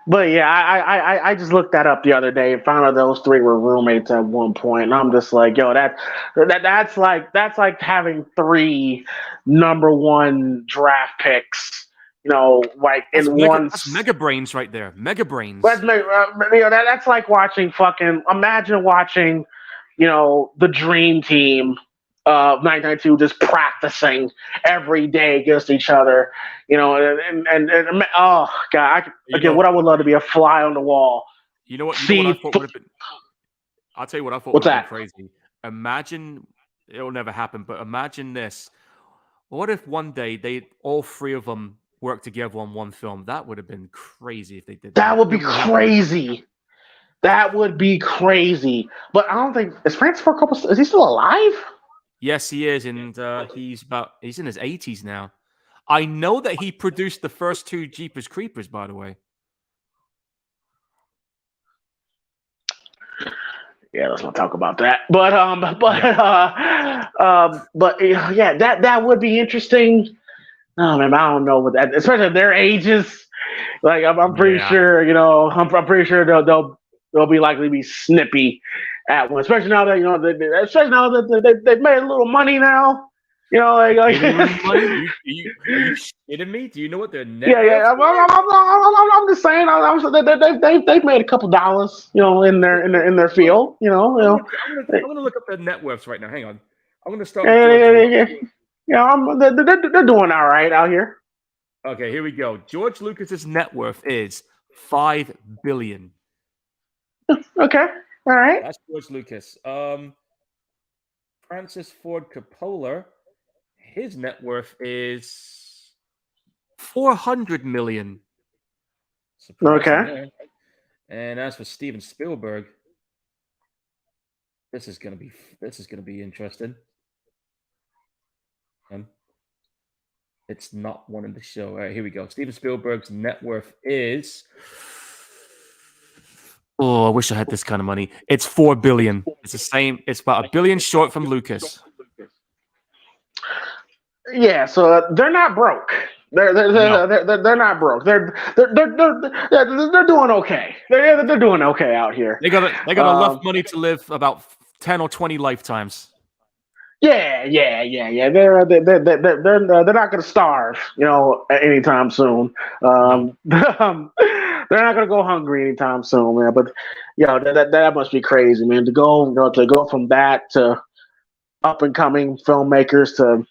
But yeah, I just looked that up the other day and found out those three were roommates at one point, and I'm just like, yo, that's like having three number one draft picks, like That's in mega. one. That's mega brains right there. Mega brains. That's like watching fucking. Imagine watching, the dream team of 1992 just practicing every day against each other, and oh god, You again, know. what I would love to be a fly on the wall. You know what? You know what I See, thought would have been. I'll tell you what I thought would what's have been that? crazy. Imagine it'll never happen, but imagine this. What if one day all three of them worked together on one film? That would have been crazy if they did That that. would It be won't happen. crazy. That would be crazy. But I don't think is Francis Ford Coppola. Is he still alive? Yes, he is, and he's in his 80s now. I know that he produced the first two Jeepers Creepers, by the way. Yeah, let's not talk about that. But yeah, that would be interesting. Oh man, I don't know what that, especially at their ages. Like I'm pretty Yeah. sure, I'm pretty sure they'll be likely to be snippy at one, especially now that especially now that they've made a little money now. Made a little money? Are you kidding me? Do you know what their net Yeah, worth yeah. is? I'm just saying. They've made a couple dollars, in their field. I'm gonna look up their net worths right now. Hang on. I'm gonna start with Yeah, George yeah, yeah, Lucas. yeah. They're doing all right out here. Okay, here we go. George Lucas's net worth is $5 billion. Okay, all right. That's George Lucas. Francis Ford Coppola, his net worth is 400 million. Surprising Okay. there. And as for Steven Spielberg, this is gonna be interesting. It's not one in the show. All right, here we go. Steven Spielberg's net worth is. Oh, I wish I had this kind of money. It's 4 billion. It's the same. It's about $1 billion short from Lucas. Yeah, so they're not broke. They're they're, No, they're, they're, they're not broke. They're doing okay. They're doing okay out here. they got enough Um, money to live about 10 or 20 lifetimes. yeah. They're not going to starve, anytime soon. No. They're not going to go hungry anytime soon, man. But that must be crazy, man. To go from that to up and coming filmmakers to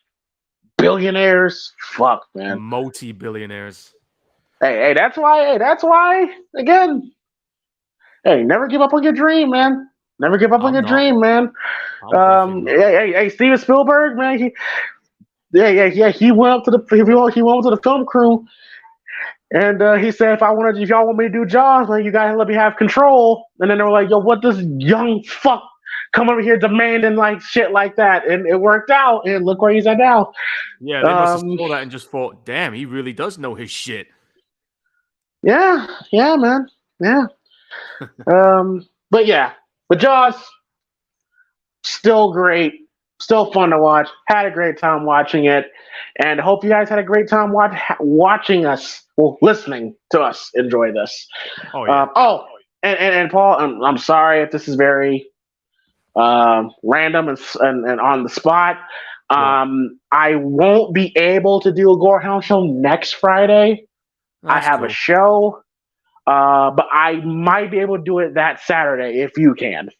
billionaires. Fuck, man. Multi-billionaires. Hey, that's why. Hey, that's why. Again, hey, never give up on your dream, man. Never give up on I'm your not. dream, man. I'm definitely not. Hey, Steven Spielberg, man. Yeah. He went up to the film crew, and he said, if y'all want me to do Jaws, man, you gotta let me have control. And then they were like, yo, what this young fuck come over here demanding like shit like that? And it worked out, and look where he's at now. Yeah, they must have Um, saw that and just thought, damn, he really does know his shit. yeah, man, yeah. But Jaws, still great, still fun to watch. Had a great time watching it, and hope you guys had a great time watching us, listening to us enjoy this. Oh yeah. And Paul, I'm sorry if this is very random and on the spot. I won't be able to do a Gorehound show next Friday. I have a show, but I might be able to do it that Saturday if you can.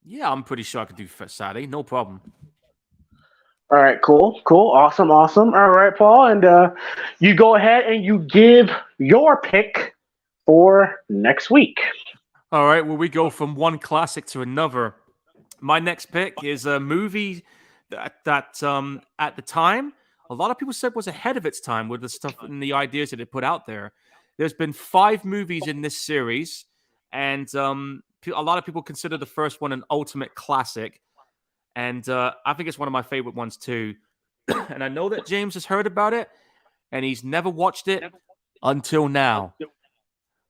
Yeah, I'm pretty sure I could do Saturday. No problem. All right, cool, awesome. All right, Paul, and you go ahead and you give your pick for next week. All right, well, we go from one classic to another. My next pick is a movie that at the time, a lot of people said was ahead of its time with the stuff and the ideas that it put out there. There's been 5 movies in this series, and a lot of people consider the first one an ultimate classic. And I think it's one of my favorite ones too. And I know that James has heard about it, and he's never watched it until now.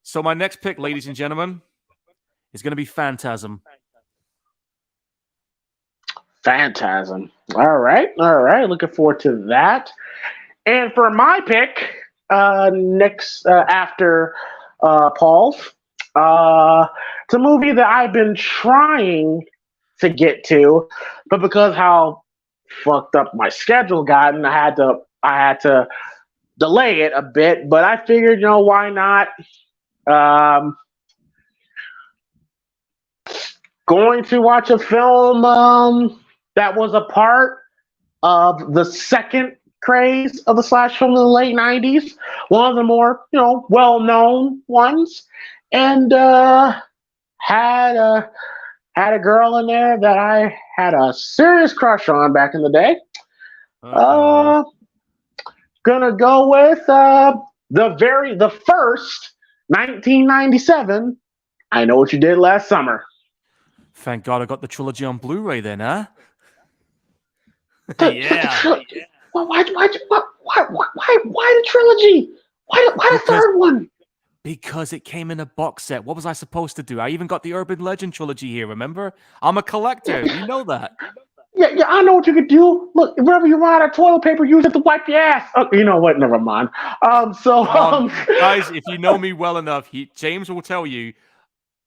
So my next pick, ladies and gentlemen, is going to be Phantasm. Phantasm. All right. Looking forward to that. And for my pick, next after Paul's. It's a movie that I've been trying to get to, but because how fucked up my schedule gotten, I had to delay it a bit. But I figured, why not? Um, Going to watch a film that was a part of the second craze of the slash film in the late '90s, one of the more well-known ones, and had a had a girl in there that I had a serious crush on back in the day. Uh-oh. Gonna go with the first 1997. I Know What You Did Last Summer. Thank God I got the trilogy on Blu-ray then, huh? Yeah. Why the trilogy? Why the third one? Because it came in a box set. What was I supposed to do? I even got the Urban Legend trilogy here, remember? I'm a collector. You know that. Yeah, I know what you could do. Look, wherever you run out of toilet paper, use it to wipe your ass. Oh, you know what? Never mind. Guys, if you know me well enough, James will tell you,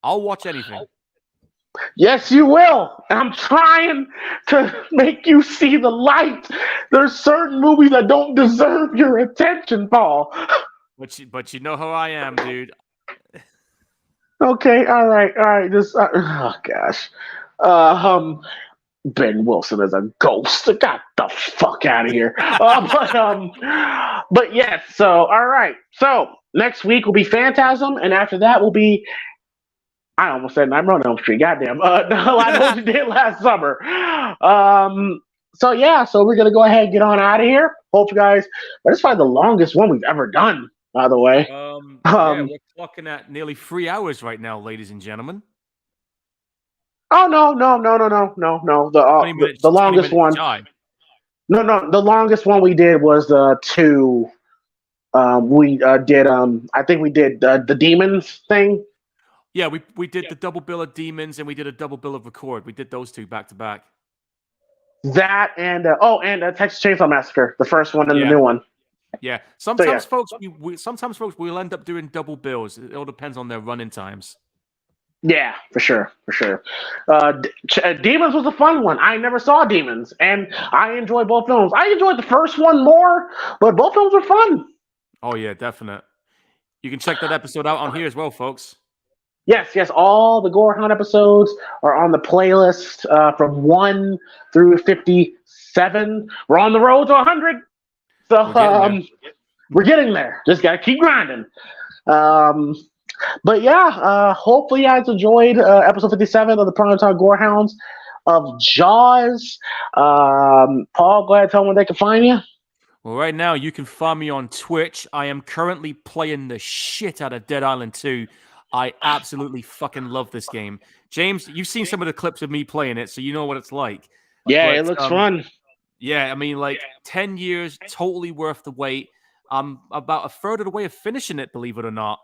I'll watch anything. Yes, you will. I'm trying to make you see the light. There's certain movies that don't deserve your attention, Paul. But you know how I am, dude. Okay, all right. Just oh gosh, Ben Wilson is a ghost. Got the fuck out of here. But yes. So all right. So next week will be Phantasm, and after that will be. I almost said Nightmare on Elm Street. Goddamn. I Know What You Did Last Summer. So yeah. So we're gonna go ahead and get on out of here. Hope you guys. But it's probably the longest one we've ever done. By the way. Yeah, we're clocking at nearly 3 hours right now, ladies and gentlemen. Oh no. The longest one. No. The longest one we did was 2. We did. I think we did the demons thing. Yeah, we did the double bill of demons and we did a double bill of record. We did those 2 back to back. That and Texas Chainsaw Massacre, the first one and the new one. Yeah. Sometimes, folks, we'll end up doing double bills. It all depends on their running times. Yeah, for sure. Demons was a fun one. I never saw Demons, and I enjoyed both films. I enjoyed the first one more, but both films were fun. Oh yeah, definite. You can check that episode out on here as well, folks. Yes. All the Gorehound episodes are on the playlist from 1 through 57. We're on the road to 100. So we're getting there. Just gotta keep grinding. But yeah, hopefully you guys enjoyed episode 57 of the Primetime Gorehounds of Jaws. Paul, go ahead and tell them where they can find you. Well, right now you can find me on Twitch. I am currently playing the shit out of Dead Island 2. I absolutely fucking love this game. James, you've seen some of the clips of me playing it, so you know what it's like. Yeah, it looks fun. Yeah, I mean, 10 years, totally worth the wait. I'm about a third of the way of finishing it, believe it or not.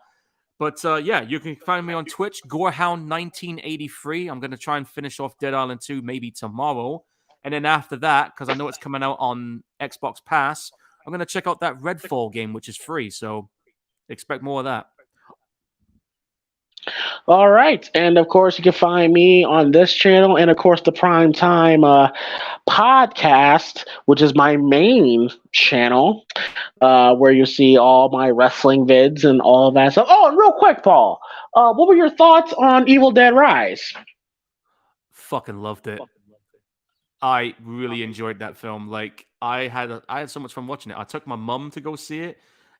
But yeah, you can find me on Twitch, Gorehound1983. I'm going to try and finish off Dead Island 2 maybe tomorrow. And then after that, because I know it's coming out on Xbox Pass, I'm going to check out that Redfall game, which is free. So expect more of that. All right. And of course, you can find me on this channel and, of course, the Primetime podcast, which is my main channel, where you see all my wrestling vids and all of that stuff. Oh, and real quick, Paul, what were your thoughts on Evil Dead Rise? Fucking loved it. I really enjoyed that film. I had so much fun watching it. I took my mum to go see it.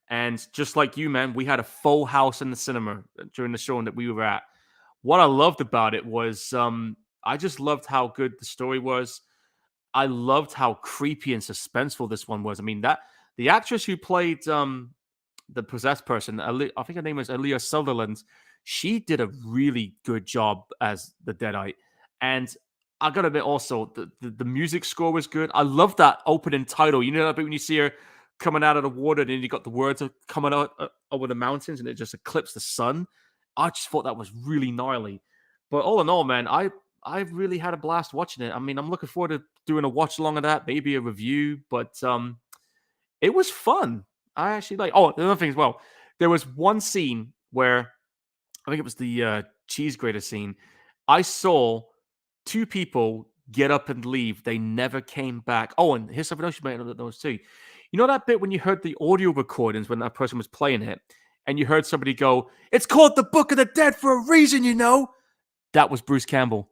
And just like you, man, we had a full house in the cinema during the show that we were at. What I loved about it was I just loved how good the story was. I loved how creepy and suspenseful this one was. I mean, the actress who played the possessed person, I think her name was Aaliyah Sutherland, she did a really good job as the Deadite. And I gotta admit also, the music score was good. I love that opening title. You know that bit when you see her coming out of the water, and then you got the words coming out over the mountains, and it just eclipsed the sun. I just thought that was really gnarly. But all in all, man, I really had a blast watching it. I mean, I'm looking forward to doing a watch along of that, maybe a review. But it was fun. I actually like. Oh, another thing as well. There was one scene where I think it was the cheese grater scene. I saw two people get up and leave. They never came back. Oh, and here's something else you might not know too. You know that bit when you heard the audio recordings when that person was playing it, and you heard somebody go, "It's called the Book of the Dead for a reason," you know? That was Bruce Campbell.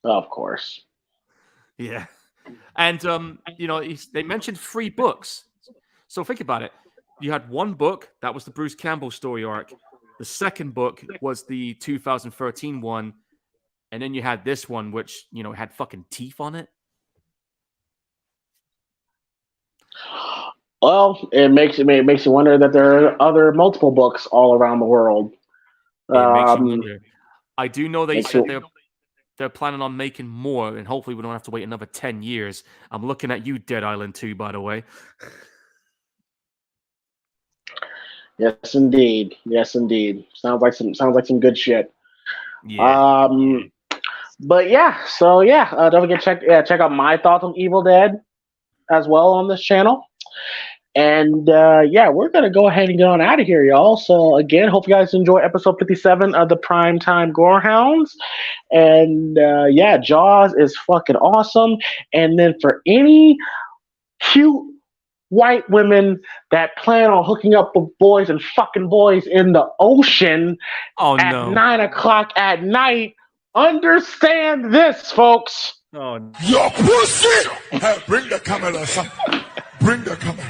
Of course. Yeah. And, they mentioned 3 books. So think about it. You had one book, that was the Bruce Campbell story arc. The second book was the 2013 one. And then you had this one, which, had fucking teeth on it. Well, it makes you wonder that there are other multiple books all around the world. It makes you wonder. I do know they said they're planning on making more, and hopefully we don't have to wait another 10 years. I'm looking at you, Dead Island 2, by the way. Yes, indeed. Yes, indeed. Sounds like some good shit. Yeah. But yeah, so yeah, don't forget check out my thoughts on Evil Dead as well on this channel. And we're gonna go ahead and get on out of here, y'all. So again, hope you guys enjoy episode 57 of the Primetime Gorehounds. And Jaws is fucking awesome. And then for any cute white women that plan on hooking up with boys and fucking boys in the ocean at 9 o'clock at night, understand this, folks. Oh, no. Your pussy! Hey, bring the camera, son. Bring the camera.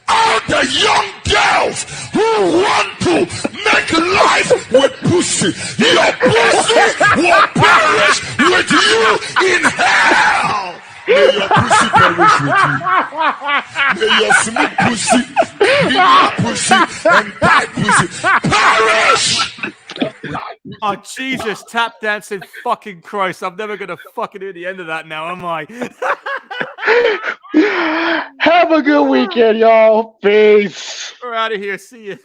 All the young girls who want to make life with pussy, your pussy will perish with you in hell. May your pussy perish with you. May your sweet pussy, big pussy, and bad pussy perish. Oh, Jesus, tap dancing fucking Christ. I'm never going to fucking hear the end of that now, am I? Have a good weekend, y'all. Peace. We're out of here. See you.